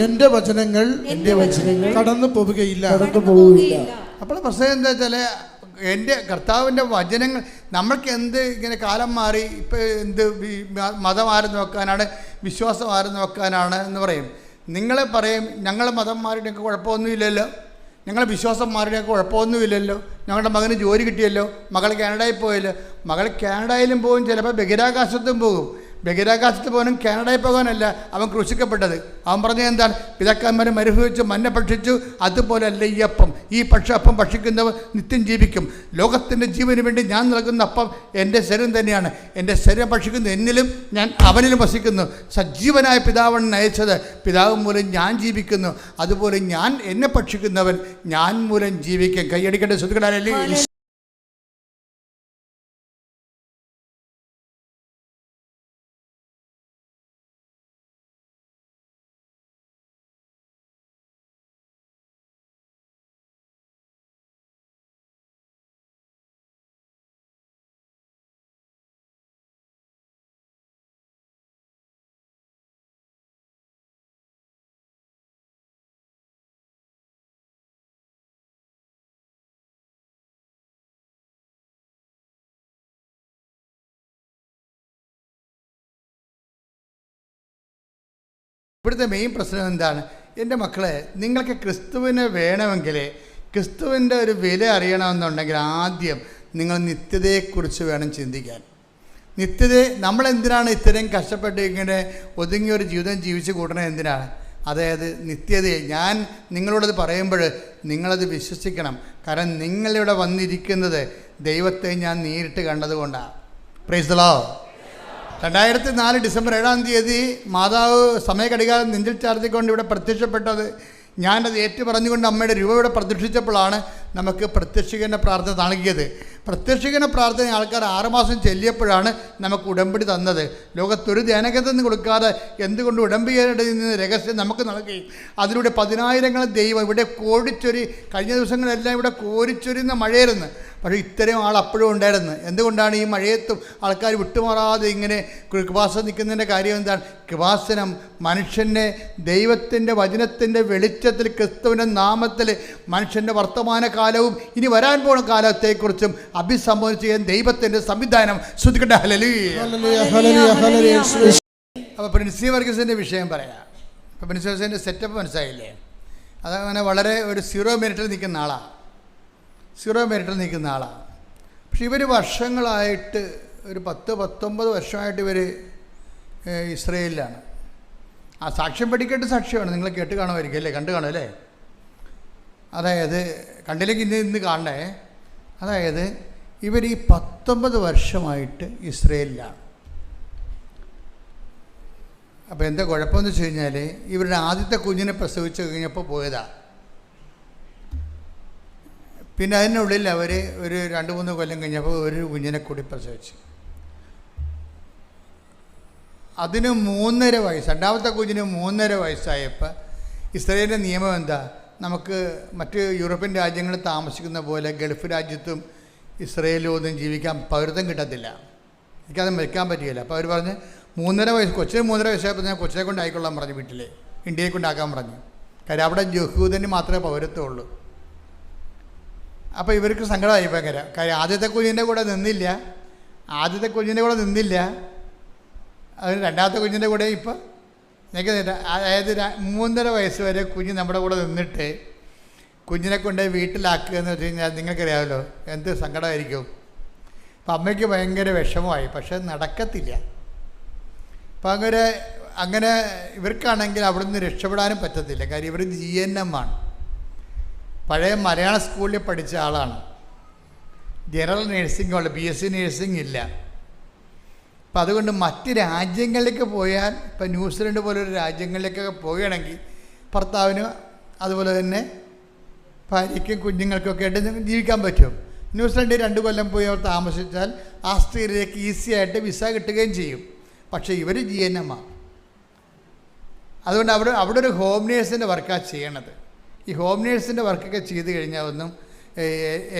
എന്റെ വചനങ്ങൾ കടന്നു പോവുകയില്ല. അപ്പോൾ പ്രശ്നം എന്താ വെച്ചാൽ എൻ്റെ കർത്താവിൻ്റെ വചനങ്ങൾ നമ്മൾക്ക് എന്ത് ഇങ്ങനെ കാലം മാറി ഇപ്പോൾ എന്ത് മതം ആരും നോക്കാനാണ്, വിശ്വാസം ആരും നോക്കാനാണ് എന്ന് പറയും. നിങ്ങളെ പറയും ഞങ്ങൾ മതം മാറിയിട്ടൊക്കെ കുഴപ്പമൊന്നുമില്ലല്ലോ, ഞങ്ങളെ വിശ്വാസം മാറിയിട്ടൊക്കെ കുഴപ്പമൊന്നുമില്ലല്ലോ, ഞങ്ങളുടെ മകന് ജോലി കിട്ടിയല്ലോ, മകൾ കാനഡയിൽ പോയല്ലോ. മകൾ കാനഡയിലും പോകും, ചിലപ്പോൾ ബഹിരാകാശത്തും പോകും. ബഹിരാകാശത്ത് പോകാനും കാനഡയിൽ പോകാനല്ല അവൻ ക്രൂശിക്കപ്പെട്ടത്. അവൻ പറഞ്ഞത് എന്താണ്? പിതാക്കന്മാരെ മരുഭവിച്ചു മഞ്ഞ ഭക്ഷിച്ചു, അതുപോലെയല്ല ഈ അപ്പം. ഈ അപ്പം ഭക്ഷിക്കുന്നവർ നിത്യം ജീവിക്കും. ലോകത്തിൻ്റെ ജീവന് വേണ്ടി ഞാൻ നൽകുന്ന അപ്പം എൻ്റെ ശരീരം തന്നെയാണ്. എൻ്റെ ശരീരം ഭക്ഷിക്കുന്നു, എന്നിലും ഞാൻ അവനിലും വസിക്കുന്നു. സജീവനായ പിതാവാണ് നയിച്ചത്, പിതാവ് മൂലം ഞാൻ ജീവിക്കുന്നു. അതുപോലെ ഞാൻ എന്നെ ഭക്ഷിക്കുന്നവൻ ഞാൻ മൂലം ജീവിക്കും. കൈയടിക്കേണ്ട സുഹൃത്തുക്കളല്ലേ? ഇവിടുത്തെ മെയിൻ പ്രശ്നം എന്താണ്? എൻ്റെ മക്കളെ, നിങ്ങൾക്ക് ക്രിസ്തുവിനെ വേണമെങ്കിൽ, ക്രിസ്തുവിൻ്റെ ഒരു വില അറിയണമെന്നുണ്ടെങ്കിൽ ആദ്യം നിങ്ങൾ നിത്യതയെക്കുറിച്ച് വേണം ചിന്തിക്കാൻ. നമ്മളെന്തിനാണ് ഇത്രയും കഷ്ടപ്പെട്ട് ഇങ്ങനെ ഒതുങ്ങിയൊരു ജീവിതം ജീവിച്ച് കൂട്ടണത്? എന്തിനാണ്? അതായത് നിത്യതയെ. ഞാൻ നിങ്ങളോടത് പറയുമ്പോൾ നിങ്ങളത് വിശ്വസിക്കണം. കാരണം നിങ്ങളിവിടെ വന്നിരിക്കുന്നത് ദൈവത്തെ ഞാൻ നേരിട്ട് കണ്ടതുകൊണ്ടാണ്. Praise the Lord. 2004 ഡിസംബർ 7 മാതാവ് സമയഘടികാരം നെഞ്ചിൽ ചാർത്തിക്കൊണ്ട് ഇവിടെ പ്രത്യക്ഷപ്പെട്ടത്. ഞാനത് ഏറ്റു പറഞ്ഞുകൊണ്ട് അമ്മയുടെ രൂപയുടെ പ്രതീക്ഷിച്ചപ്പോഴാണ് നമുക്ക് പ്രത്യക്ഷീകരണ പ്രാർത്ഥന നൽകിയത്. പ്രത്യക്ഷീകരണ പ്രാർത്ഥന ആൾക്കാർ 6 മാസം ചെല്ലിയപ്പോഴാണ് നമുക്ക് ഉടമ്പടി തന്നത്. ലോകത്തൊരു ധ്യാനകേന്ദ്രം കൊടുക്കാതെ എന്തുകൊണ്ട് ഉടമ്പടിയുടെ രഹസ്യം നമുക്ക് നൽകി. അതിലൂടെ 10,000 ദൈവം ഇവിടെ കോരിച്ചൊരി. കഴിഞ്ഞ ദിവസങ്ങളെല്ലാം ഇവിടെ കോരിച്ചൊരിയുന്ന മഴയായിരുന്നു. പക്ഷേ ഇത്രയും ആൾ അപ്പോഴും ഉണ്ടായിരുന്നു. എന്തുകൊണ്ടാണ് ഈ മഴയത്തും ആൾക്കാർ വിട്ടുമാറാതെ ഇങ്ങനെ കൃപാസനം നിൽക്കുന്നതിൻ്റെ കാര്യം എന്താണ്? കൃപാസനം മനുഷ്യനെ ദൈവത്തിൻ്റെ വചനത്തിൻ്റെ വെളിച്ചത്തിൽ ക്രിസ്തുവിൻ്റെ നാമത്തിൽ മനുഷ്യൻ്റെ വർത്തമാനകാലവും ഇനി വരാൻ പോകുന്ന കാലത്തെക്കുറിച്ചും അഭിസംബോധന ചെയ്യാൻ ദൈവത്തിൻ്റെ സംവിധാനം ശ്രദ്ധിക്കട്ടെ. ഹല്ലേലൂയ. അപ്പോൾ പ്രിൻസി വർഗീസിൻ്റെ വിഷയം പറയാം. അപ്പോൾ പ്രിൻസി വർഗീസിൻ്റെ സെറ്റപ്പ് മനസ്സിലായില്ലേ? അതങ്ങനെ വളരെ ഒരു 0 മിനിറ്റിൽ നിൽക്കുന്ന ആളാണ്. പക്ഷെ ഇവർ വർഷങ്ങളായിട്ട് ഒരു 10-19 വർഷമായിട്ട് ഇവർ ഇസ്രയേലിലാണ്. ആ സാക്ഷ്യം പഠിക്കേണ്ട സാക്ഷ്യമാണ്. നിങ്ങൾ കേട്ട് കാണുമായിരിക്കും അല്ലേ, കണ്ടു കാണും അല്ലേ? അതായത് കണ്ടില്ലെങ്കിൽ ഇന്ന് കാണണേ. അതായത് ഇവർ ഈ 19 വർഷമായിട്ട് ഇസ്രയേലിലാണ്. അപ്പോൾ എന്താ കുഴപ്പമെന്ന് വെച്ച് കഴിഞ്ഞാൽ ഇവരുടെ ആദ്യത്തെ കുഞ്ഞിനെ പ്രസവിച്ച് കഴിഞ്ഞപ്പോൾ പോയതാണ്. പിന്നെ അതിനുള്ളിൽ അവർ ഒരു 2-3 കൊല്ലം കഴിഞ്ഞപ്പോൾ ഒരു കുഞ്ഞിനെ കൂടി പ്രസവിച്ചു. അതിന് 3.5 വയസ്സ്, രണ്ടാമത്തെ കുഞ്ഞിന് 3.5 വയസ്സായപ്പോൾ ഇസ്രയേലിൻ്റെ നിയമം എന്താ, നമുക്ക് മറ്റ് യൂറോപ്യൻ രാജ്യങ്ങളിൽ താമസിക്കുന്ന പോലെ ഗൾഫ് രാജ്യത്തും ഇസ്രയേലും ഒന്നും ജീവിക്കാൻ പൗരത്വം കിട്ടത്തില്ല, എനിക്കത് വെക്കാൻ പറ്റുകയില്ല. അപ്പോൾ അവർ പറഞ്ഞ് 3.5 വയസ്സ്, കൊച്ചിന് 3.5 വയസ്സായപ്പോൾ ഞാൻ കൊച്ചിനെ കൊണ്ട് ആയിക്കൊള്ളാൻ പറഞ്ഞു, വീട്ടിൽ ഇന്ത്യയെ കൊണ്ടാക്കാൻ പറഞ്ഞു. കാര്യം അവിടെ യഹൂദന് മാത്രമേ പൗരത്വമുള്ളൂ. അപ്പോൾ ഇവർക്ക് സങ്കടമായി ഭയങ്കര. കാര്യം ആദ്യത്തെ കുഞ്ഞിൻ്റെ കൂടെ നിന്നില്ല, അതിന് രണ്ടാമത്തെ കുഞ്ഞിൻ്റെ കൂടെ ഇപ്പം നിൽക്കുന്നില്ല. അതായത് 3.5 വയസ്സ് വരെ കുഞ്ഞ് നമ്മുടെ കൂടെ നിന്നിട്ട് കുഞ്ഞിനെ കൊണ്ട് വീട്ടിലാക്കുക എന്ന് വെച്ച് കഴിഞ്ഞാൽ നിങ്ങൾക്കറിയാമല്ലോ എന്ത് സങ്കടമായിരിക്കും. അപ്പം അമ്മയ്ക്ക് ഭയങ്കര വിഷമമായി. പക്ഷെ നടക്കത്തില്ല. അപ്പം അങ്ങനെ ഇവർക്കാണെങ്കിൽ അവിടെ നിന്ന് രക്ഷപ്പെടാനും പറ്റത്തില്ല. കാര്യം ഇവർ GNM ആണ്, പഴയ മലയാള സ്കൂളിൽ പഠിച്ച ആളാണ്. ജനറൽ നേഴ്സിംഗ് ഉള്ള, BSc നേഴ്സിംഗ് ഇല്ല. അപ്പം അതുകൊണ്ട് മറ്റ് രാജ്യങ്ങളിലേക്ക് പോയാൽ, ഇപ്പം ന്യൂസിലൻഡ് പോലൊരു രാജ്യങ്ങളിലേക്കൊക്കെ പോവുകയാണെങ്കിൽ ഭർത്താവിന് അതുപോലെ തന്നെ ഭാര്യയ്ക്കും കുഞ്ഞുങ്ങൾക്കൊക്കെ ആയിട്ട് ജീവിക്കാൻ പറ്റും. ന്യൂസിലൻഡിൽ 2 കൊല്ലം പോയി അവർ താമസിച്ചാൽ ആസ്ട്രേലിയയിലേക്ക് ഈസി ആയിട്ട് വിസ കിട്ടുകയും ചെയ്യും. പക്ഷേ ഇവർ GNM ആണ്. അതുകൊണ്ട് അവിടെ ഒരു ഹോം നേഴ്സിൻ്റെ വർക്കാണ് ചെയ്യണത്. ഈ ഹോം നേഴ്സിൻ്റെ വർക്കൊക്കെ ചെയ്ത് കഴിഞ്ഞാൽ ഒന്നും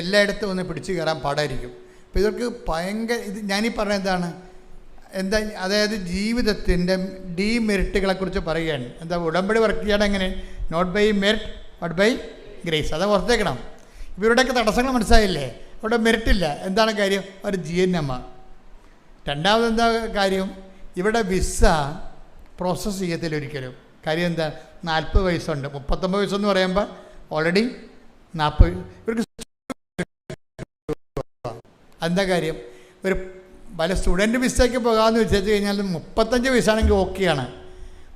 എല്ലായിടത്തും ഒന്ന് പിടിച്ചു കയറാൻ പാടായിരിക്കും. അപ്പോൾ ഇവർക്ക് ഭയങ്കര ഞാനീ പറഞ്ഞ എന്താ അതായത് ജീവിതത്തിൻ്റെ ഡീമെറിറ്റുകളെക്കുറിച്ച് പറയുകയാണ്. എന്താ ഉടമ്പടി വർക്ക് ചെയ്യണം എങ്ങനെ, not by merit but by grace. അത് ഓർത്തേക്കണം. ഇവരുടെയൊക്കെ തടസ്സങ്ങൾ മനസ്സിലായില്ലേ? അവിടെ മെറിറ്റില്ല. എന്താണ് കാര്യം? അവർ GNM ആണ്. രണ്ടാമതെന്താ കാര്യം? ഇവിടെ വിസ പ്രോസസ്സ് ചെയ്യത്തില്ല ഒരിക്കലും. കാര്യം എന്താ, 40 വയസ്സുണ്ട്. 39 വയസ്സെന്ന് പറയുമ്പോൾ ഓൾറെഡി 40. ഇവർക്ക് എന്താ കാര്യം? ഒരു പല സ്റ്റുഡൻറ്റ് വിസയ്ക്ക് പോകാമെന്ന് വെച്ചു കഴിഞ്ഞാൽ 35 വയസ്സാണെങ്കിൽ ഓക്കെയാണ്.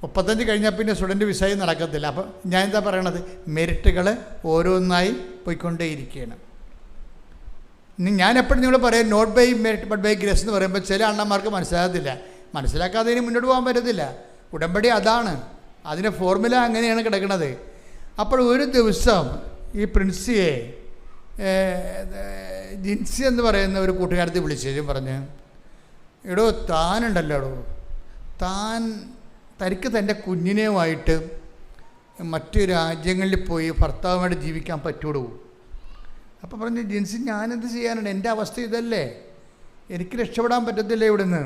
35 കഴിഞ്ഞാൽ പിന്നെ സ്റ്റുഡൻറ്റ് വിസയും നടക്കത്തില്ല. അപ്പം ഞാൻ എന്താ പറയണത്, മെറിറ്റുകൾ ഓരോന്നായി പോയിക്കൊണ്ടേയിരിക്കുകയാണ്. ഞാൻ എപ്പോഴും നിങ്ങൾ പറയാം not by merit but by grace എന്ന് പറയുമ്പോൾ ചില അണ്ണന്മാർക്ക് മനസ്സിലാകത്തില്ല. മനസ്സിലാക്കാതെ ഇനി മുന്നോട്ട് പോകാൻ പറ്റത്തില്ല. ഉടമ്പടി അതാണ്, അതിൻ്റെ ഫോർമുല അങ്ങനെയാണ് കിടക്കുന്നത്. അപ്പോൾ ഒരു ദിവസം ഈ പ്രിൻസിയെ ജിൻസി എന്ന് പറയുന്ന ഒരു കൂട്ടുകാരത്തെ വിളിച്ചു പറഞ്ഞ്, എടോ താനുണ്ടല്ലോ, തനിക്ക് തൻ്റെ കുഞ്ഞിനെയുമായിട്ട് മറ്റു രാജ്യങ്ങളിൽ പോയി ഭർത്താവുമായിട്ട് ജീവിക്കാൻ പറ്റുള്ളൂ. അപ്പോൾ പറഞ്ഞു, ജിൻസി ഞാനെന്ത് ചെയ്യാനാണ്, എൻ്റെ അവസ്ഥ ഇതല്ലേ, എനിക്ക് രക്ഷപ്പെടാൻ പറ്റത്തില്ല ഇവിടുന്ന്.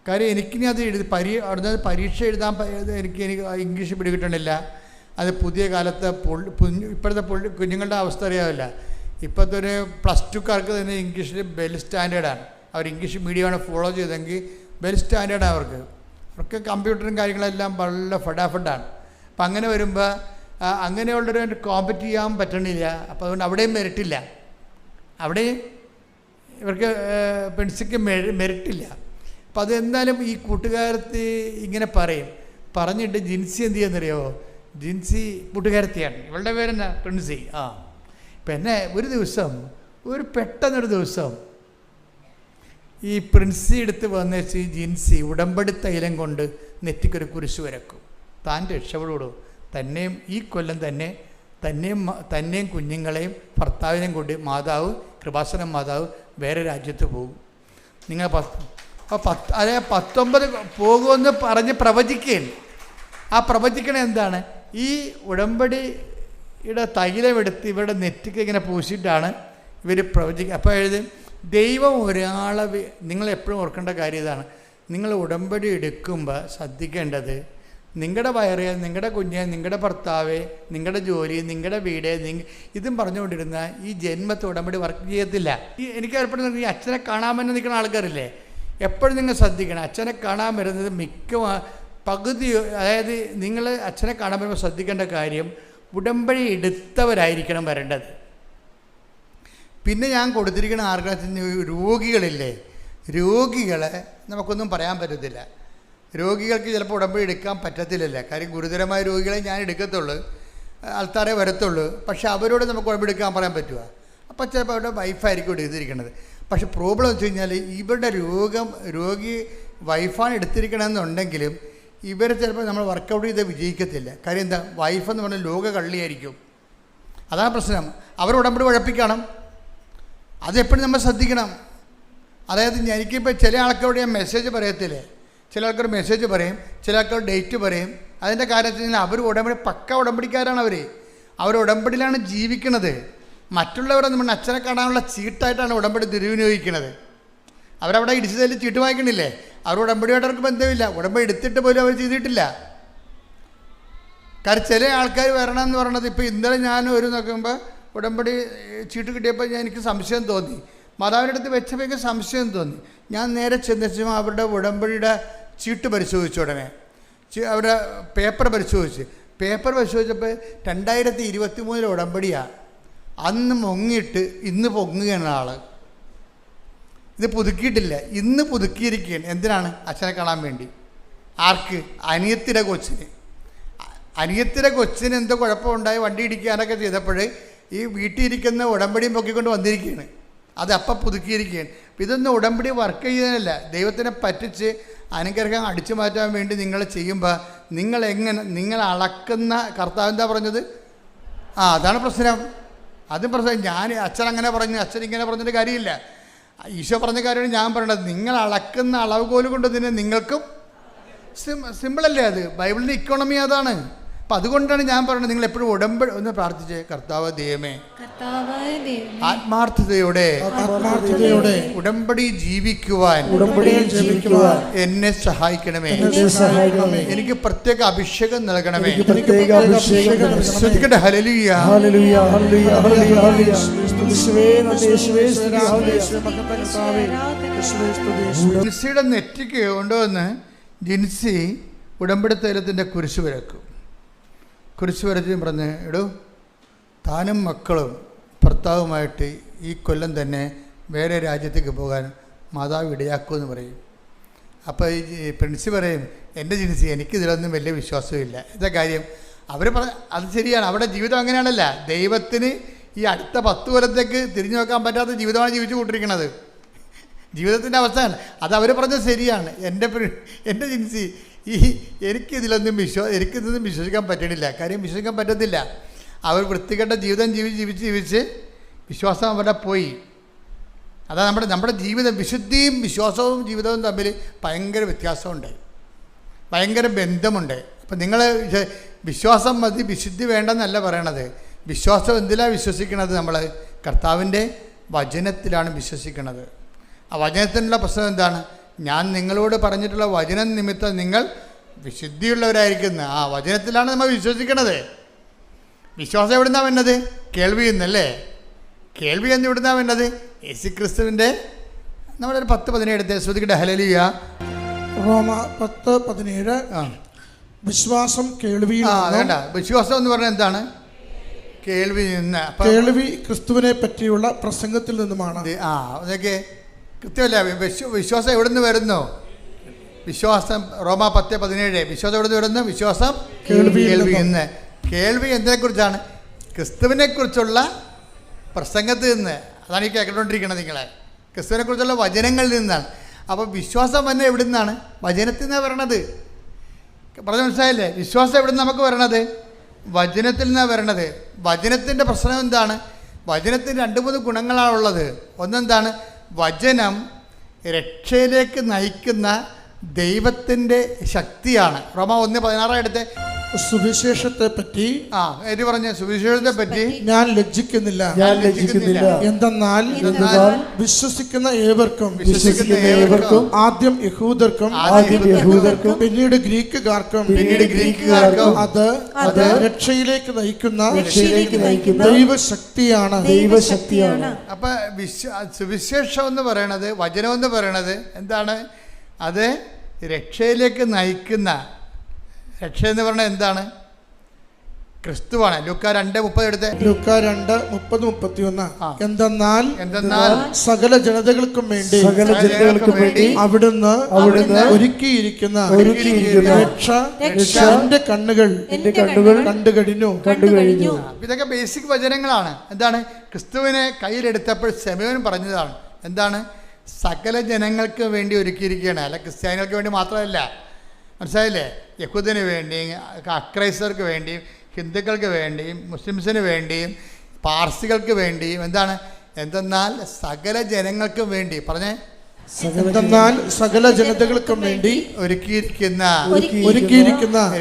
കാര്യം എനിക്കിനി അത് അവിടുന്ന് പരീക്ഷ എഴുതാൻ എനിക്ക് ഇംഗ്ലീഷ് പിടികിട്ടണില്ല. അത് പുതിയ കാലത്തെ ഇപ്പോഴത്തെ കുഞ്ഞുങ്ങളുടെ അവസ്ഥ അറിയാമല്ല. ഇപ്പോഴത്തെ ഒരു +2കാർക്ക് തന്നെ ഇംഗ്ലീഷിൽ വെൽ സ്റ്റാൻഡേർഡാണ്. അവർ ഇംഗ്ലീഷ് മീഡിയമാണ് ഫോളോ ചെയ്തെങ്കിൽ വെൽ സ്റ്റാൻഡേർഡാണ് അവർക്ക് കമ്പ്യൂട്ടറും കാര്യങ്ങളെല്ലാം വളരെ ഫടാഫഡാണ്. അപ്പം അങ്ങനെ വരുമ്പോൾ അങ്ങനെയുള്ളൊരു കോമ്പറ്റ് ചെയ്യാൻ പറ്റണില്ല. അപ്പോൾ അതുകൊണ്ട് അവിടെയും മെറിറ്റില്ല, അവിടെയും ഇവർക്ക് പെൺസിക്ക് മെറിറ്റില്ല. അപ്പം അതെന്തായാലും ഈ കൂട്ടുകാരത്തി ഇങ്ങനെ പറഞ്ഞിട്ട് ജിൻസി എന്ത് ചെയ്യുന്നറിയോ, ജിൻസി കൂട്ടുകാരത്തിയാണ്, ഇവളുടെ പേരെന്നാ പ്രിൻസി. പിന്നെ പെട്ടെന്നൊരു ദിവസം ഈ പ്രിൻസി എടുത്ത് വന്നേച്ച് ഈ ജിൻസി ഉടമ്പടി തൈലം കൊണ്ട് നെറ്റിക്കൊരു കുരിശ് വരക്കും. താൻ രക്ഷപ്പെടുള്ളൂ, തന്നെയും ഈ കൊല്ലം തന്നെയും കുഞ്ഞുങ്ങളെയും ഭർത്താവിനെയും കൊണ്ട് കൃപാസനം മാതാവ് വേറെ രാജ്യത്ത് പോകും. നിങ്ങൾ 19 പോകുമെന്ന് പറഞ്ഞ് പ്രവചിക്കുകയാണ്. ആ പ്രവചിക്കണ എന്താണ്, ഈ ഉടമ്പടിയുടെ തൈലമെടുത്ത് ഇവരുടെ നെറ്റിക്ക് ഇങ്ങനെ പൂശിയിട്ടാണ് ഇവർ പ്രവചിക്കുക. അപ്പോൾ ദൈവം ഒരാളെ നിങ്ങളെപ്പോഴും ഓർക്കേണ്ട കാര്യം ഇതാണ്. നിങ്ങൾ ഉടമ്പടി എടുക്കുമ്പോൾ ശ്രദ്ധിക്കേണ്ടത്, നിങ്ങളുടെ വയറ്, നിങ്ങളുടെ കുഞ്ഞ്, നിങ്ങളുടെ ഭർത്താവ്, നിങ്ങളുടെ ജോലി, നിങ്ങളുടെ വീട്, ഇതും പറഞ്ഞുകൊണ്ടിരുന്ന ഈ ജന്മത്തെ ഉടമ്പടി വർക്ക് ചെയ്യത്തില്ല. എനിക്ക് ഏർപ്പെടുന്ന ഈ അച്ഛനെ കാണാമെന്ന് നിൽക്കുന്ന ആൾക്കാരില്ലേ, എപ്പോഴും നിങ്ങൾ ശ്രദ്ധിക്കണം. അച്ഛനെ കാണാൻ വരുന്നത് പകുതി, അതായത് നിങ്ങൾ അച്ഛനെ കാണാൻ വരുമ്പോൾ ശ്രദ്ധിക്കേണ്ട കാര്യം, ഉടമ്പടി എടുത്തവരായിരിക്കണം വരേണ്ടത്. പിന്നെ ഞാൻ കൊടുത്തിരിക്കുന്ന ആർക്കാത്തിന് രോഗികളില്ലേ, രോഗികളെ നമുക്കൊന്നും പറയാൻ പറ്റത്തില്ല. രോഗികൾക്ക് ചിലപ്പോൾ ഉടമ്പടി എടുക്കാൻ പറ്റത്തില്ലല്ല. കാര്യം ഗുരുതരമായ രോഗികളെ ഞാൻ എടുക്കത്തുള്ളൂ, ആൾക്കാരെ വരത്തുള്ളൂ. പക്ഷെ അവരോട് നമുക്ക് ഉടമ്പടി എടുക്കാൻ പറയാൻ പറ്റുമോ? അപ്പോൾ ചിലപ്പോൾ അവരുടെ വൈഫായിരിക്കും ഇവിടെ എഴുതിയിരിക്കുന്നത്. പക്ഷെ പ്രോബ്ലം വെച്ച് കഴിഞ്ഞാൽ ഇവരുടെ രോഗി വൈഫാണ് എടുത്തിരിക്കണമെന്നുണ്ടെങ്കിലും ഇവരെ ചിലപ്പോൾ നമ്മൾ വർക്കൗട്ട് ചെയ്ത് വിജയിക്കത്തില്ല. കാര്യം എന്താ? വൈഫെന്ന് പറഞ്ഞാൽ ലോക കള്ളിയായിരിക്കും. അതാണ് പ്രശ്നം. അവർ ഉടമ്പടി ഉഴപ്പിക്കണം. അതെപ്പോഴും നമ്മൾ ശ്രദ്ധിക്കണം. അതായത് എനിക്കിപ്പോൾ ചില ആൾക്കാരോട് ഞാൻ മെസ്സേജ് പറയത്തില്ലേ, ചില ആൾക്കാർ മെസ്സേജ് പറയും, ചില ആൾക്കാർ ഡേറ്റ് പറയും. അതിൻ്റെ കാര്യം വെച്ച് കഴിഞ്ഞാൽ അവർ ഉടമ്പടി പക്ക ഉടമ്പടിക്കാരാണ്. അവർ ഉടമ്പടിയിലാണ് ജീവിക്കുന്നത്. മറ്റുള്ളവരെ നമ്മൾ അച്ഛനെ കാണാനുള്ള ചീട്ടായിട്ടാണ് ഉടമ്പടി ദുരുപയോഗിക്കുന്നത്. അവരവിടെ ഇടിച്ചതിൽ ചീട്ട് വാങ്ങിക്കണില്ലേ? അവർ ഉടമ്പടിയായിട്ട് അവർക്ക് ബന്ധമില്ല. ഉടമ്പടി എടുത്തിട്ട് പോലും അവർ ചെയ്തിട്ടില്ല. കാരണം ചില ആൾക്കാർ വരണമെന്ന് പറയണത്, ഇപ്പോൾ ഇന്നലെ ഞാൻ നോക്കുമ്പോൾ ഉടമ്പടി ചീട്ട് കിട്ടിയപ്പോൾ എനിക്ക് സംശയം തോന്നി. മാതാവിൻ്റെ അടുത്ത് വെച്ചപ്പോൾ എനിക്ക് സംശയം തോന്നി. ഞാൻ നേരെ ചെന്നു അവരുടെ ഉടമ്പടിയുടെ ചീട്ട് പരിശോധിച്ചു. ഉടനെ അവരുടെ പേപ്പർ പരിശോധിച്ചപ്പോൾ 2023 ഉടമ്പടിയാണ്. അന്ന് മുങ്ങിയിട്ട് ഇന്ന് പൊങ്ങുകയാണ് ആൾ. ഇത് പുതുക്കിയിട്ടില്ല, ഇന്ന് പുതുക്കിയിരിക്കുകയാണ്. എന്തിനാണ്? അച്ഛനെ കാണാൻ വേണ്ടി. ആർക്ക്? അനിയത്തിയുടെ കൊച്ചിന് എന്തോ കുഴപ്പമുണ്ടായി, വണ്ടി ഇടിക്കാനൊക്കെ ചെയ്തപ്പോൾ ഈ വീട്ടിലിരിക്കുന്ന ഉടമ്പടിയും പൊക്കിക്കൊണ്ട് വന്നിരിക്കുകയാണ്. അത് അപ്പം പുതുക്കിയിരിക്കുകയാണ്. ഇതൊന്നും ഉടമ്പടി വർക്ക് ചെയ്യുന്നതല്ല. ദൈവത്തിനെ പറ്റിച്ച് അനുഗ്രഹം അടിച്ചു മാറ്റാൻ വേണ്ടി നിങ്ങൾ ചെയ്യുമ്പോൾ നിങ്ങൾ അളക്കുന്ന കർത്താവ് എന്താ പറഞ്ഞത്? അതാണ് പ്രശ്നം. അതും പ്രശ്നം. അച്ഛൻ അങ്ങനെ പറഞ്ഞു, അച്ഛൻ ഇങ്ങനെ പറഞ്ഞിട്ട് കാര്യമില്ല. ഈശോ പറഞ്ഞ കാര്യമാണ് ഞാൻ പറയണത്. നിങ്ങൾ അളക്കുന്ന അളവുകോല് കൊണ്ട് തന്നെ നിങ്ങൾക്കും സിമ്പിളല്ലേ അത്? ബൈബിളിൻ്റെ ഇക്കോണമി അതാണ്. അപ്പം അതുകൊണ്ടാണ് ഞാൻ പറയുന്നത്, നിങ്ങൾ എപ്പോഴും ഉടമ്പടി ഒന്ന് പ്രാർത്ഥിച്ചേ. കർത്താവ് ദൈവമേ, ആത്മാർത്ഥതയോടെ ഉടമ്പടി ജീവിക്കുവാൻ എന്നെ സഹായിക്കണമേ. എനിക്ക് പ്രത്യേക അഭിഷേകം നൽകണമേ. ഹല്ലേലൂയ. ജിൻസിയുടെ നെറ്റിക്ക് കൊണ്ടുവന്ന് ജിൻസി ഉടമ്പടി തൈലത്തിൻ്റെ കുരിശ് വരച്ച് പറഞ്ഞ്, എടോ താനും മക്കളും ഭർത്താവുമായിട്ട് ഈ കൊല്ലം തന്നെ വേറെ രാജ്യത്തേക്ക് പോകാൻ മാതാവ് ഇടയാക്കുമെന്ന് പറയും. അപ്പോൾ ഈ പ്രിൻസി പറയും, എൻ്റെ ജിൻസി എനിക്കിതിലൊന്നും വലിയ വിശ്വാസമില്ല. എന്താ കാര്യം? അവർ അത് ശരിയാണ്, അവിടെ ജീവിതം അങ്ങനെയാണല്ല. ദൈവത്തിന് ഈ അടുത്ത 10 കൊല്ലത്തേക്ക് തിരിഞ്ഞു നോക്കാൻ പറ്റാത്ത ജീവിതമാണ് ജീവിച്ചു കൊണ്ടിരിക്കുന്നത്. ജീവിതത്തിൻ്റെ അവസ്ഥയാണ് അത്. അവർ പറഞ്ഞത് ശരിയാണ്. എൻ്റെ ജിൻസി എനിക്കിതൊന്നും വിശ്വസിക്കാൻ പറ്റണില്ല. കാര്യം വിശ്വസിക്കാൻ പറ്റത്തില്ല. അവർ വൃത്തികെട്ട ജീവിതം ജീവിച്ച് വിശ്വാസം അവരുടെ പോയി. അതാ നമ്മുടെ ജീവിതം, വിശുദ്ധിയും വിശ്വാസവും ജീവിതവും തമ്മിൽ ഭയങ്കര വ്യത്യാസമുണ്ട്, ഭയങ്കര ബന്ധമുണ്ട്. അപ്പം നിങ്ങൾ വിശ്വാസം മതി, വിശുദ്ധി വേണ്ടെന്നല്ല പറയണത്. വിശ്വാസം എന്തിലാണ് വിശ്വസിക്കണത്? നമ്മൾ കർത്താവിൻ്റെ വചനത്തിലാണ് വിശ്വസിക്കുന്നത്. ആ വചനത്തിനുള്ള പ്രശ്നം എന്താണ്? ഞാൻ നിങ്ങളോട് പറഞ്ഞിട്ടുള്ള വചനം നിമിത്തം നിങ്ങൾ വിശുദ്ധിയുള്ളവരായിരിക്കുന്ന ആ വചനത്തിലാണ് നമ്മൾ വിശ്വസിക്കണത്. വിശ്വാസം എവിടുന്നാണ് വരുന്നത്? കേൾവി എന്നല്ലേ? കേൾവി എന്ന് എവിടുന്നാണ് വരുന്നത്? യേശുക്രിസ്തുവിൻ്റെ. നമ്മളൊരു 10:17 ശ്രദ്ധിക്കട്ടെ. ഹല്ലേലൂയ. റോമ 10:17. വിശ്വാസം കേൾവിയിൽ വേണ്ട. വിശ്വാസം എന്ന് പറഞ്ഞാൽ എന്താണ്? കേൾവി നിന്ന്. കേൾവി ക്രിസ്തുവിനെ പറ്റിയുള്ള പ്രസംഗത്തിൽ നിന്നുമാണ്. അതൊക്കെ കൃത്യമല്ല. വിശ്വാസം എവിടെ നിന്ന് വരുന്നു? വിശ്വാസം റോമ 10:17. വിശ്വാസം എവിടെ നിന്ന് വരുന്നു? വിശ്വാസം കേൾവിയിൽ നിന്ന്. കേൾവി എന്തിനെക്കുറിച്ചാണ്? ക്രിസ്തുവിനെക്കുറിച്ചുള്ള പ്രസംഗത്തിൽ നിന്ന്. അതാണ് ഈ കേട്ടുകൊണ്ടിരിക്കുന്നത് നിങ്ങളെ. ക്രിസ്തുവിനെക്കുറിച്ചുള്ള വചനങ്ങളിൽ നിന്നാണ്. അപ്പോൾ വിശ്വാസം തന്നെ എവിടെ നിന്നാണ്? വചനത്തിൽ നിന്നാണ് വരണത്. പറഞ്ഞ മനസ്സിലായില്ലേ? വിശ്വാസം എവിടെ നിന്ന് നമുക്ക് വരണത്? വചനത്തിൽ നിന്നാണ് വരണത്. വചനത്തിൻ്റെ പ്രശ്നം എന്താണ്? വചനത്തിന് 2-3 ഗുണങ്ങളാണുള്ളത്. ഒന്നെന്താണ്? വചനം രക്ഷയിലേക്ക് നയിക്കുന്ന ദൈവത്തിൻ്റെ ശക്തിയാണ്. റോമ 1:16 സുവിശേഷത്തെ പറ്റി സുവിശേഷത്തെ പറ്റി ഞാൻ ലജ്ജിക്കുന്നില്ല. എന്തെന്നാൽ വിശ്വസിക്കുന്ന ഏവർക്കും ആദ്യം യഹൂദർക്കും പിന്നീട് ഗ്രീക്കുകാർക്കും അത് രക്ഷയിലേക്ക് നയിക്കുന്ന ദൈവശക്തിയാണ്. അപ്പൊ സുവിശേഷം എന്ന് പറയണത്, വചനം എന്ന് പറയണത് എന്താണ്? അത് രക്ഷയിലേക്ക് നയിക്കുന്ന. രക്ഷ എന്ന് പറഞ്ഞാൽ എന്താണ്? ക്രിസ്തുവാണ്. ലൂക്ക 2:30 എടുത്ത്. ലൂക്ക 2:30-31. ആ. എന്തെന്നാൽ സകല ജനതകൾക്കും വേണ്ടി അവിടുന്ന് ഒരുക്കിയിരിക്കുന്ന രക്ഷ എന്റെ കണ്ണുകൾ കണ്ടു കഴിഞ്ഞു. ഇതൊക്കെ ബേസിക് വചനങ്ങളാണ്. എന്താണ്? ക്രിസ്തുവിനെ കയ്യിലെടുത്തപ്പോൾ ശമയോൻ പറഞ്ഞതാണ്. എന്താണ്? സകല ജനങ്ങൾക്ക് വേണ്ടി ഒരുക്കിയിരിക്കുകയാണ്. അല്ല ക്രിസ്ത്യാനികൾക്ക് വേണ്ടി മാത്രമല്ല, മനസ്സിലായില്ലേ? യഹൂദന് വേണ്ടിയും അക്രൈസ്തവർക്ക് വേണ്ടിയും ഹിന്ദുക്കൾക്ക് വേണ്ടിയും മുസ്ലിംസിന് വേണ്ടിയും പാർസികൾക്ക് വേണ്ടിയും. എന്താണ്? എന്തെന്നാൽ സകല ജനങ്ങൾക്കും വേണ്ടി. പറഞ്ഞേ, എന്തെന്നാൽ സകല ജനതകൾക്കും വേണ്ടി ഒരുക്കിയിരിക്കുന്ന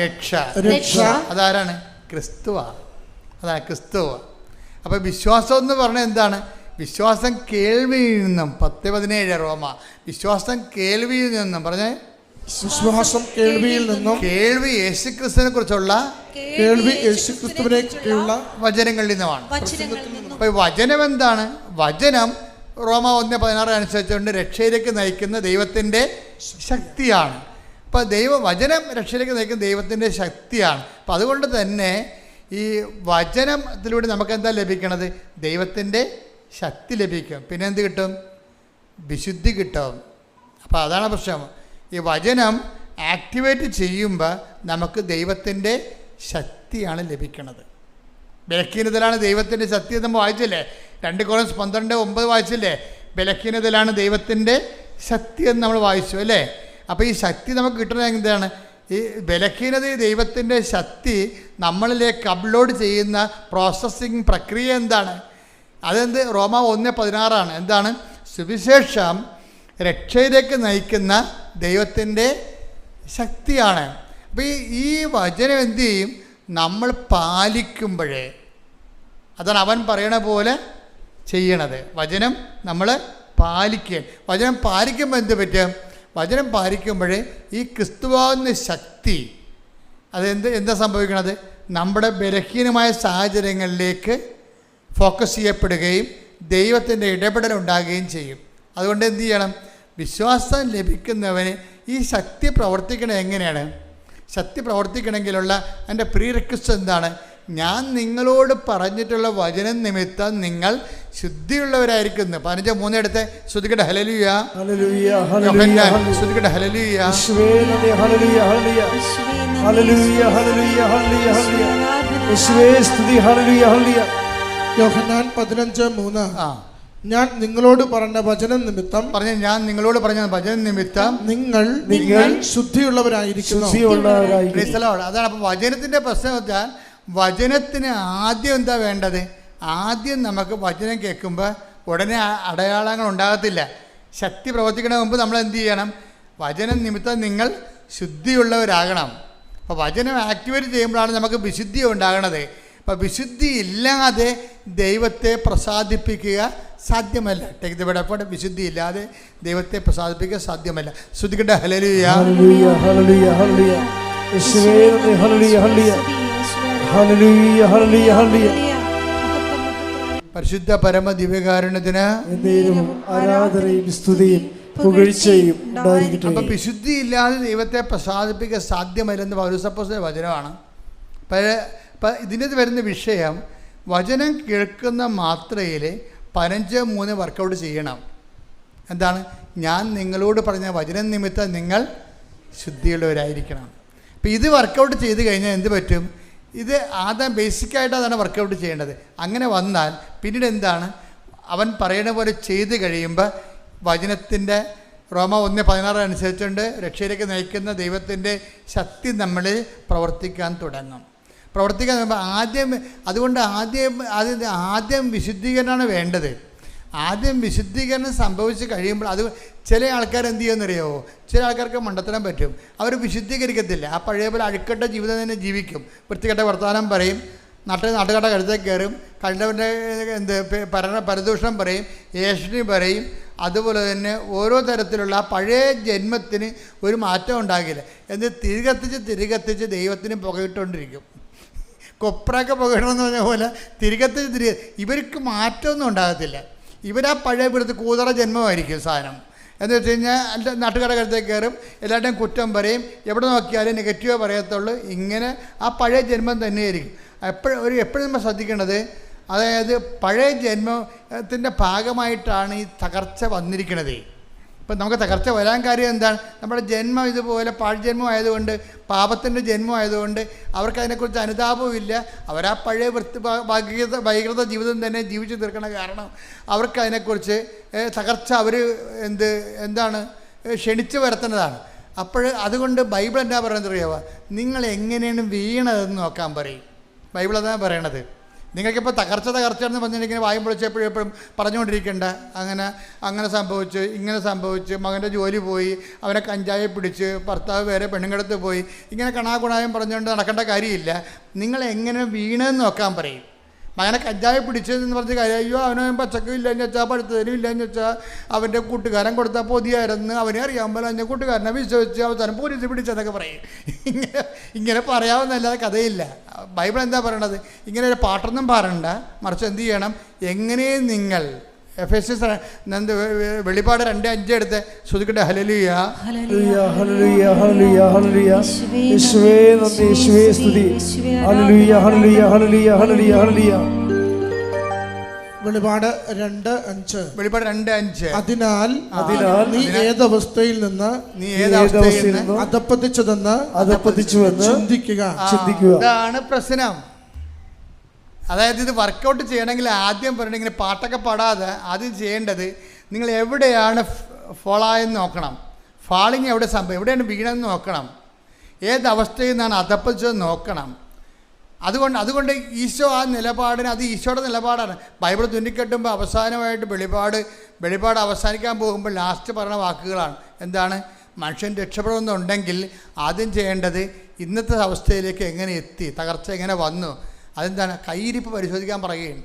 രക്ഷ അതാരാണ്? ക്രിസ്തുവാ. അതാണ് ക്രിസ്തുവ. അപ്പോൾ വിശ്വാസം എന്ന് പറഞ്ഞാൽ എന്താണ്? വിശ്വാസം കേൾവിയിൽ നിന്നും. 10:17 റോമ. വിശ്വാസം കേൾവിയിൽ നിന്നും. പറഞ്ഞേ, വിശ്വാസം കേൾവിയിൽ നിന്നും. കേൾവി യേശുക്രിസ്തുവിനെ കുറിച്ചുള്ള വചനങ്ങളിൽ നിന്നുമാണ്. അപ്പൊ വചനം എന്താണ്? വചനം റോമ 1:16 അനുസരിച്ചുകൊണ്ട് രക്ഷയിലേക്ക് നയിക്കുന്ന ദൈവത്തിൻ്റെ ശക്തിയാണ്. അപ്പം വചനം രക്ഷയിലേക്ക് നയിക്കുന്ന ദൈവത്തിൻ്റെ ശക്തിയാണ്. അപ്പം അതുകൊണ്ട് തന്നെ ഈ വചനത്തിലൂടെ നമുക്ക് എന്താ ലഭിക്കണത്? ദൈവത്തിൻ്റെ ശക്തി ലഭിക്കും. പിന്നെ എന്ത് കിട്ടും? വിശുദ്ധി കിട്ടും. അപ്പോൾ അതാണ് പ്രശ്നം. ഈ വചനം ആക്ടിവേറ്റ് ചെയ്യുമ്പോൾ നമുക്ക് ദൈവത്തിൻ്റെ ശക്തിയാണ് ലഭിക്കുന്നത്. ബലഹീനതയിലാണ് ദൈവത്തിൻ്റെ ശക്തി എന്ന് നമ്മൾ വായിച്ചില്ലേ? 2 Corinthians 12:9 വായിച്ചില്ലേ? ബലഹീനതയിലാണ് ദൈവത്തിൻ്റെ ശക്തി എന്ന് നമ്മൾ വായിച്ചു അല്ലേ? അപ്പോൾ ഈ ശക്തി നമുക്ക് കിട്ടുന്നത് എന്താണ്? ഈ ബലഹീനത ദൈവത്തിൻ്റെ ശക്തി നമ്മളിലേക്ക് അപ്ലോഡ് ചെയ്യുന്ന പ്രോസസ്സിങ് പ്രക്രിയ എന്താണ്? അതെന്ത്? റോമ 1:16 എന്താണ്? സുവിശേഷം രക്ഷയിലേക്ക് നയിക്കുന്ന ദൈവത്തിൻ്റെ ശക്തിയാണ്. അപ്പോൾ ഈ വചനം എന്ത് ചെയ്യും? നമ്മൾ പാലിക്കുമ്പോഴേ, അതാണ് അവൻ പറയണ പോലെ ചെയ്യണത്. വചനം നമ്മൾ പാലിക്കുക. വചനം പാലിക്കുമ്പോൾ എന്ത് പറ്റും? വചനം പാലിക്കുമ്പോഴേ ഈ ക്രിസ്തുവാകുന്ന ശക്തി എന്താ സംഭവിക്കണത്? നമ്മുടെ ബലഹീനമായ സാഹചര്യങ്ങളിലേക്ക് ഫോക്കസ് ചെയ്യപ്പെടുകയും ദൈവത്തിൻ്റെ ഇടപെടൽ ഉണ്ടാകുകയും ചെയ്യും. അതുകൊണ്ട് എന്ത് ചെയ്യണം? വിശ്വാസം ലഭിക്കുന്നവന് ഈ ശക്തി പ്രവർത്തിക്കണത് എങ്ങനെയാണ്? ശക്തി പ്രവർത്തിക്കണമെങ്കിലുള്ള എൻ്റെ പ്രീ റിക്വസ്റ്റ് എന്താണ്? ഞാൻ നിങ്ങളോട് പറഞ്ഞിട്ടുള്ള വചനം നിമിത്തം നിങ്ങൾ ശുദ്ധിയുള്ളവരായിരിക്കുന്നു. 15:3 എടുത്ത് ശ്രുതിക്കട്ടെ. ഹല്ലേലൂയ, ശ്രുതിക്കട്ടെ. ഹല്ലേലൂയ, യോഹന്നാൻ 15:3. ഞാൻ നിങ്ങളോട് പറഞ്ഞ വചനം നിമിത്തം നിങ്ങൾ ശുദ്ധിയുള്ളവരായിരിക്കുന്നു. അതാണ്. അപ്പം വചനത്തിൻ്റെ പ്രശ്നം വെച്ചാൽ വചനത്തിന് ആദ്യം എന്താ വേണ്ടത്? ആദ്യം നമുക്ക് വചനം കേൾക്കുമ്പോൾ ഉടനെ അടയാളങ്ങൾ ഉണ്ടാകത്തില്ല. ശക്തി പ്രവർത്തിക്കണ മുമ്പ് നമ്മൾ എന്ത് ചെയ്യണം? വചനം നിമിത്തം നിങ്ങൾ ശുദ്ധിയുള്ളവരാകണം. അപ്പോൾ വചനം ആക്ടിവേറ്റ് ചെയ്യുമ്പോഴാണ് നമുക്ക് വിശുദ്ധി ഉണ്ടാകണത്. അപ്പോൾ വിശുദ്ധി ഇല്ലാതെ ദൈവത്തെ പ്രസാദിപ്പിക്കുക സാധ്യമല്ല. Take the word of God. വിശുദ്ധി ഇല്ലാതെ ദൈവത്തെ പ്രസാദിപ്പിക്കുക സാധ്യമല്ല. ശ്രുതിക്കട്ടെ. ഹല്ലേലൂയ, ഹല്ലേലൂയ, ഹല്ലേലൂയ, ഹല്ലേലൂയ. യേശുവേ നന്ദി. ഹല്ലേലൂയ, ഹല്ലേലൂയ, ഹല്ലേലൂയ, ഹല്ലേലൂയ, ഹല്ലേലൂയ. പരിശുദ്ധ പരമ ദിവ്യകാരുണ്യത്തിന് എന്നേരവും ആരാധനയും സ്തുതിയും പുകഴ്ചയും ഉണ്ടായിരിക്കട്ടെ. അപ്പം വിശുദ്ധി ഇല്ലാതെ ദൈവത്തെ പ്രസാദിപ്പിക്കുക സാധ്യമല്ലെന്ന് പൗലോസപ്പോസ്തലന്റെ വചനമാണ്. അപ്പം ഇതിനകത്ത് വരുന്ന വിഷയം, വചനം കേൾക്കുന്ന മാത്രയിൽ 15:3 വർക്കൗട്ട് ചെയ്യണം. എന്താണ്? ഞാൻ നിങ്ങളോട് പറഞ്ഞ വചനം നിമിത്തം നിങ്ങൾ ശുദ്ധിയുള്ളവരായിരിക്കണം. അപ്പം ഇത് വർക്കൗട്ട് ചെയ്ത് കഴിഞ്ഞാൽ എന്ത് പറ്റും? ഇത് ആദ്യം ബേസിക്കായിട്ട് അതാണ് വർക്കൗട്ട് ചെയ്യേണ്ടത്. അങ്ങനെ വന്നാൽ പിന്നീട് എന്താണ്? അവൻ പറയുന്ന പോലെ ചെയ്ത് കഴിയുമ്പോൾ വചനത്തിൻ്റെ റോമ 1:16 അനുസരിച്ചുകൊണ്ട് രക്ഷയിലേക്ക് നയിക്കുന്ന ദൈവത്തിൻ്റെ ശക്തി നമ്മളിൽ പ്രവർത്തിക്കാൻ തുടങ്ങും. അതുകൊണ്ട് ആദ്യം വിശുദ്ധീകരണമാണ് വേണ്ടത്. ആദ്യം വിശുദ്ധീകരണം സംഭവിച്ച് കഴിയുമ്പോൾ അത് ചില ആൾക്കാർ എന്ത് ചെയ്യുമെന്നറിയാമോ? ചില ആൾക്കാർക്ക് മണ്ടത്തരം പറ്റും. അവർ വിശുദ്ധീകരിക്കത്തില്ല. ആ പഴയ പോലെ അഴുക്കട്ട ജീവിതം തന്നെ ജീവിക്കും. വൃത്തികെട്ട വർത്തമാനം പറയും, നാട്ടുകട കഴുത്തേക്ക് കയറും, കണ്ടവൻ്റെ പരദൂഷണം പറയും, ഏഷണി പറയും. അതുപോലെ തന്നെ ഓരോ തരത്തിലുള്ള പഴയ ജന്മത്തിന് ഒരു മാറ്റം ഉണ്ടാകില്ല. എന്നിട്ട് തിരികത്തിച്ച് ദൈവത്തിന് പുകയിട്ടുകൊണ്ടിരിക്കും. കൊപ്രയൊക്കെ പുകയിടണമെന്ന് പറഞ്ഞ പോലെ തിരികെ ഇവർക്ക് മാറ്റമൊന്നും ഉണ്ടാകത്തില്ല. ഇവരാ പഴയ പിടുത്ത് കൂതറ ജന്മമായിരിക്കും സാധനം. എന്ന് വെച്ച് കഴിഞ്ഞാൽ എൻ്റെ നാട്ടുകാരുടെ കരുത്തേക്ക് കയറും, എല്ലാവരുടെയും കുറ്റം പറയും, എവിടെ നോക്കിയാലും നെഗറ്റീവേ പറയത്തുള്ളൂ. ഇങ്ങനെ ആ പഴയ ജന്മം തന്നെയായിരിക്കും. എപ്പോഴും നമ്മൾ ശ്രദ്ധിക്കേണ്ടത്, അതായത് പഴയ ജന്മത്തിൻ്റെ ഭാഗമായിട്ടാണ് ഈ തകർച്ച വന്നിരിക്കുന്നത്. ഇപ്പം നമുക്ക് തകർച്ച വരാൻ കാര്യം എന്താണ്? നമ്മുടെ ജന്മം ഇതുപോലെ പാഴ്ജന്മം ആയതുകൊണ്ട്, പാപത്തിൻ്റെ ജന്മം ആയതുകൊണ്ട് അവർക്ക് അനുതാപവും ഇല്ല. അവരാ പഴയ വൈകൃത ജീവിതം തന്നെ ജീവിച്ചു തീർക്കണ കാരണം അവർക്കതിനെക്കുറിച്ച് തകർച്ച അവർ എന്താണ് ക്ഷണിച്ചു വരുത്തുന്നതാണ്. അതുകൊണ്ട് ബൈബിൾ എന്താ പറയുന്നത് അറിയാവോ? നിങ്ങൾ എങ്ങനെയാണ് വീണതെന്ന് നോക്കാൻ പറയും. ബൈബിൾ അതാണ് പറയണത്. നിങ്ങൾക്കിപ്പോൾ തകർച്ചയെന്ന് പറഞ്ഞിട്ടുണ്ടെങ്കിൽ വായും പൊളിച്ചപ്പോഴും പറഞ്ഞുകൊണ്ടിരിക്കേണ്ട, അങ്ങനെ സംഭവിച്ചു, ഇങ്ങനെ സംഭവിച്ചു, മകൻ്റെ ജോലി പോയി, അവനെ കഞ്ചാവ് പിടിച്ച്, ഭർത്താവ് വേറെ പെണ്ണുങ്ങളടുത്ത് പോയി, ഇങ്ങനെ കണാകുണായും പറഞ്ഞുകൊണ്ട് നടക്കേണ്ട കാര്യമില്ല. നിങ്ങൾ എങ്ങനെ വീണെന്ന് നോക്കാൻ പറയും. മകനെ കഞ്ചാവ് പിടിച്ചതെന്ന് പറഞ്ഞ കാര്യം, അയ്യോ അവന് പച്ചക്കും ഇല്ലയെന്ന് വെച്ചാൽ പഴുത്തതിനും ഇല്ലയെന്ന് വെച്ചാൽ അവൻ്റെ കൂട്ടുകാരൻ കൊടുത്താൽ പൊതിയായിരുന്നു, അവനെ അറിയാൻ പോലെ എൻ്റെ കൂട്ടുകാരനെ വിശ്വസിച്ച് അവസാനം പോലീസ് പിടിച്ചെന്നൊക്കെ പറയും. ഇങ്ങനെ പറയാവുന്നല്ലാതെ കഥയില്ല. ബൈബിൾ എന്താ പറയണത്? ഇങ്ങനെ ഒരു പാട്ടൊന്നും പറയണ്ട, മറിച്ച് എന്ത് ചെയ്യണം? എങ്ങനെ നിങ്ങൾ വെളിപ്പാട് 2:5 എടുത്ത് ശ്രുതിക്കട്ടെ. ഹല്ലേലൂയ, ഹല്ലേലൂയ, ഹല്ലേലൂയ, ഹല്ലേലൂയ, ഹല്ലേലൂയ. യേശുവേ നന്ദി, യേശുവേ സ്തുതി. ഹല്ലേലൂയ, ഹല്ലേലൂയ, ഹല്ലേലൂയ, ഹല്ലേലൂയ, ഹല്ലേലൂയ. വെളിപാട് 2:5. അതിനാൽ നീ ഏതവസ്ഥയിൽ നിന്ന് അധപ്പതിച്ചുവെന്ന് ചിന്തിക്കുക. ഇതാണ് പ്രശ്നം. അതായത് ഇത് വർക്കൗട്ട് ചെയ്യണമെങ്കിൽ ആദ്യം പറയണമെങ്കിൽ പാട്ടൊക്കെ പാടാതെ ആദ്യം ചെയ്യേണ്ടത് നിങ്ങൾ എവിടെയാണ് ഫോളായെന്ന് നോക്കണം. ഫാളിങ് എവിടെയാണ് വീണെന്ന് നോക്കണം. ഏതവസ്ഥയിൽ നിന്നാണ് അധപ്പതിച്ചതെന്ന് നോക്കണം. അതുകൊണ്ട് ഈശോ ആ നിലപാടിന്, അത് ഈശോയുടെ നിലപാടാണ്. ബൈബിൾ തുന്നിക്കെട്ടുമ്പോൾ അവസാനമായിട്ട് വെളിപാട് അവസാനിക്കാൻ പോകുമ്പോൾ ലാസ്റ്റ് പറയുന്ന വാക്കുകളാണ്. എന്താണ്? മനുഷ്യൻ രക്ഷപ്പെടുന്നുണ്ടെങ്കിൽ ആദ്യം ചെയ്യേണ്ടത് ഇന്നത്തെ അവസ്ഥയിലേക്ക് എങ്ങനെ എത്തി, തകർച്ച എങ്ങനെ വന്നു, അതെന്താണ്? കയ്യിരിപ്പ് പരിശോധിക്കാൻ പറയുകയാണ്.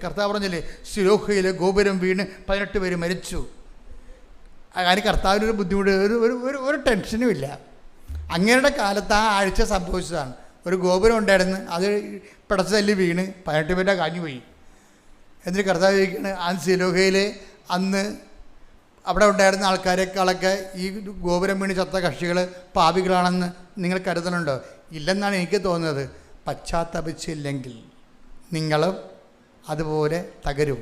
കർത്താവ് പറഞ്ഞില്ലേ, സിലോഹയിലെ ഗോപുരം വീണ് 18 പേര് മരിച്ചു. അതിന് കർത്താവിനൊരു ബുദ്ധിമുട്ട്, ഒരു ടെൻഷനും ഇല്ല. അങ്ങയുടെ കാലത്ത് ആ ആഴ്ച സംഭവിച്ചതാണ്. ഒരു ഗോപുരം ഉണ്ടായിരുന്നു, അത് പിടച്ച് തല്ലി വീണ് 18 പേരുടെ കാഞ്ഞുപോയി. എന്നിട്ട് കർത്താവ് ചോദിക്കുകയാണ്, ആ സിലോഹയിൽ അന്ന് അവിടെ ഉണ്ടായിരുന്ന ആൾക്കാരെക്കാളൊക്കെ ഈ ഗോപുരം വീണ് ചത്ത കക്ഷികൾ പാപികളാണെന്ന് നിങ്ങൾ കരുതുന്നുണ്ടോ? ഇല്ലെന്നാണ് എനിക്ക് തോന്നുന്നത്. പശ്ചാത്തപിച്ചില്ലെങ്കിൽ നിങ്ങളും അതുപോലെ തകരും.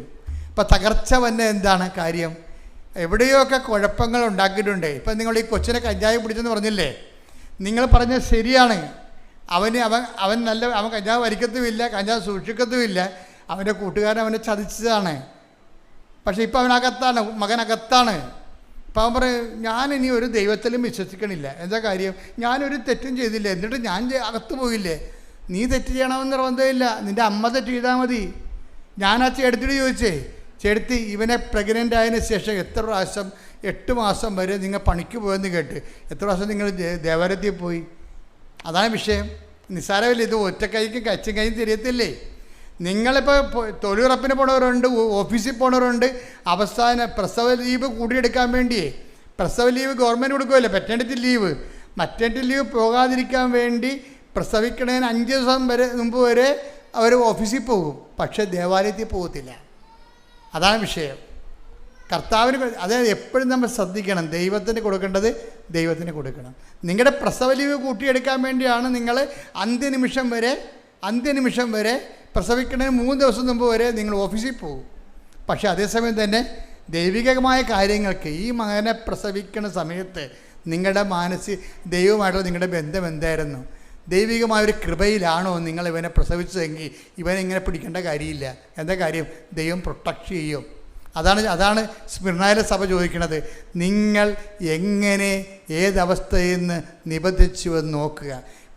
ഇപ്പം തകർച്ച വന്നെ എന്താണ് കാര്യം? എവിടെയൊക്കെ കുഴപ്പങ്ങൾ ഉണ്ടാക്കിയിട്ടുണ്ട്. ഇപ്പം നിങ്ങൾ ഈ കൊച്ചിനെ കഞ്ചാവ് പിടിച്ചെന്ന് പറഞ്ഞില്ലേ, നിങ്ങൾ പറഞ്ഞത് ശരിയാണ്. അവൻ കഞ്ചാവ് വലിക്കത്തുമില്ല, കഞ്ചാവ് സൂക്ഷിക്കത്തുമില്ല. അവൻ്റെ കൂട്ടുകാരൻ അവനെ ചതിച്ചതാണ്. പക്ഷേ ഇപ്പം മകനകത്താണ്. ഇപ്പം അവൻ പറയും, ഞാനിനി ഒരു ദൈവത്തിലും വിശ്വസിക്കണില്ല. എന്താ കാര്യം? ഞാനൊരു തെറ്റും ചെയ്തില്ല, എന്നിട്ട് ഞാൻ അകത്ത് പോയില്ലേ? നീ തെറ്റ് ചെയ്യണമെന്ന് നിർബന്ധമില്ല, നിൻ്റെ അമ്മ തെറ്റ് ചെയ്താൽ മതി. ഞാൻ ആ ചേട്ടത്തിയോട് ചോദിച്ചേ, ചേട്ടത്തി ഇവനെ പ്രഗ്നൻ്റ് ആയതിനു ശേഷം എത്ര പ്രാവശ്യം 8 മാസം വരെ നിങ്ങൾ പണിക്ക് പോയെന്ന് കേട്ട്, എത്ര പ്രാവശ്യം നിങ്ങൾ ദേവാലയത്തിൽ പോയി? അതാണ് വിഷയം. നിസ്സാരമില്ല. ഇത് ഒറ്റക്കൈക്കും കച്ചും കൈയും തിരിയത്തില്ലേ? നിങ്ങളിപ്പോൾ തൊഴിലുറപ്പിന് പോണവരുണ്ട്, ഓഫീസിൽ പോണവരുണ്ട്. അവസാന പ്രസവ ലീവ് കൂടിയെടുക്കാൻ വേണ്ടിയേ, പ്രസവ ലീവ് ഗവൺമെൻറ് കൊടുക്കുമല്ലോ, മെറ്റേണിറ്റി ലീവ് പോകാതിരിക്കാൻ വേണ്ടി പ്രസവിക്കണതിന് 5 ദിവസം മുമ്പ് വരെ അവർ ഓഫീസിൽ പോകും, പക്ഷേ ദേവാലയത്തിൽ പോകത്തില്ല. അതാണ് വിഷയം. കർത്താവിന്, അതായത് എപ്പോഴും നമ്മൾ ശ്രദ്ധിക്കണം, ദൈവത്തിന് കൊടുക്കേണ്ടത് ദൈവത്തിന് കൊടുക്കണം. നിങ്ങളുടെ പ്രസവ ലീവ് കൂട്ടിയെടുക്കാൻ വേണ്ടിയാണ് നിങ്ങൾ അന്ത്യനിമിഷം വരെ പ്രസവിക്കുന്നതിന് 3 ദിവസം മുമ്പ് വരെ നിങ്ങൾ ഓഫീസിൽ പോകും. പക്ഷേ അതേസമയം തന്നെ ദൈവികമായ കാര്യങ്ങൾക്ക് ഈ മകനെ പ്രസവിക്കുന്ന സമയത്ത് നിങ്ങളുടെ ദൈവമായിട്ടുള്ള നിങ്ങളുടെ ബന്ധം എന്തായിരുന്നു? ദൈവികമായൊരു കൃപയിലാണോ നിങ്ങൾ ഇവനെ പ്രസവിച്ചതെങ്കിൽ ഇവനിങ്ങനെ പിടിക്കേണ്ട കാര്യമില്ല. എന്താ കാര്യം? ദൈവം പ്രൊട്ടക്റ്റ് ചെയ്യും. അതാണ് സ്മിർനായിലെ സഭ ചോദിക്കുന്നത്. നിങ്ങൾ എങ്ങനെ ഏതവസ്ഥയിൽ നിന്ന് നിബന്ധിച്ചുവെന്ന് നോക്കുക.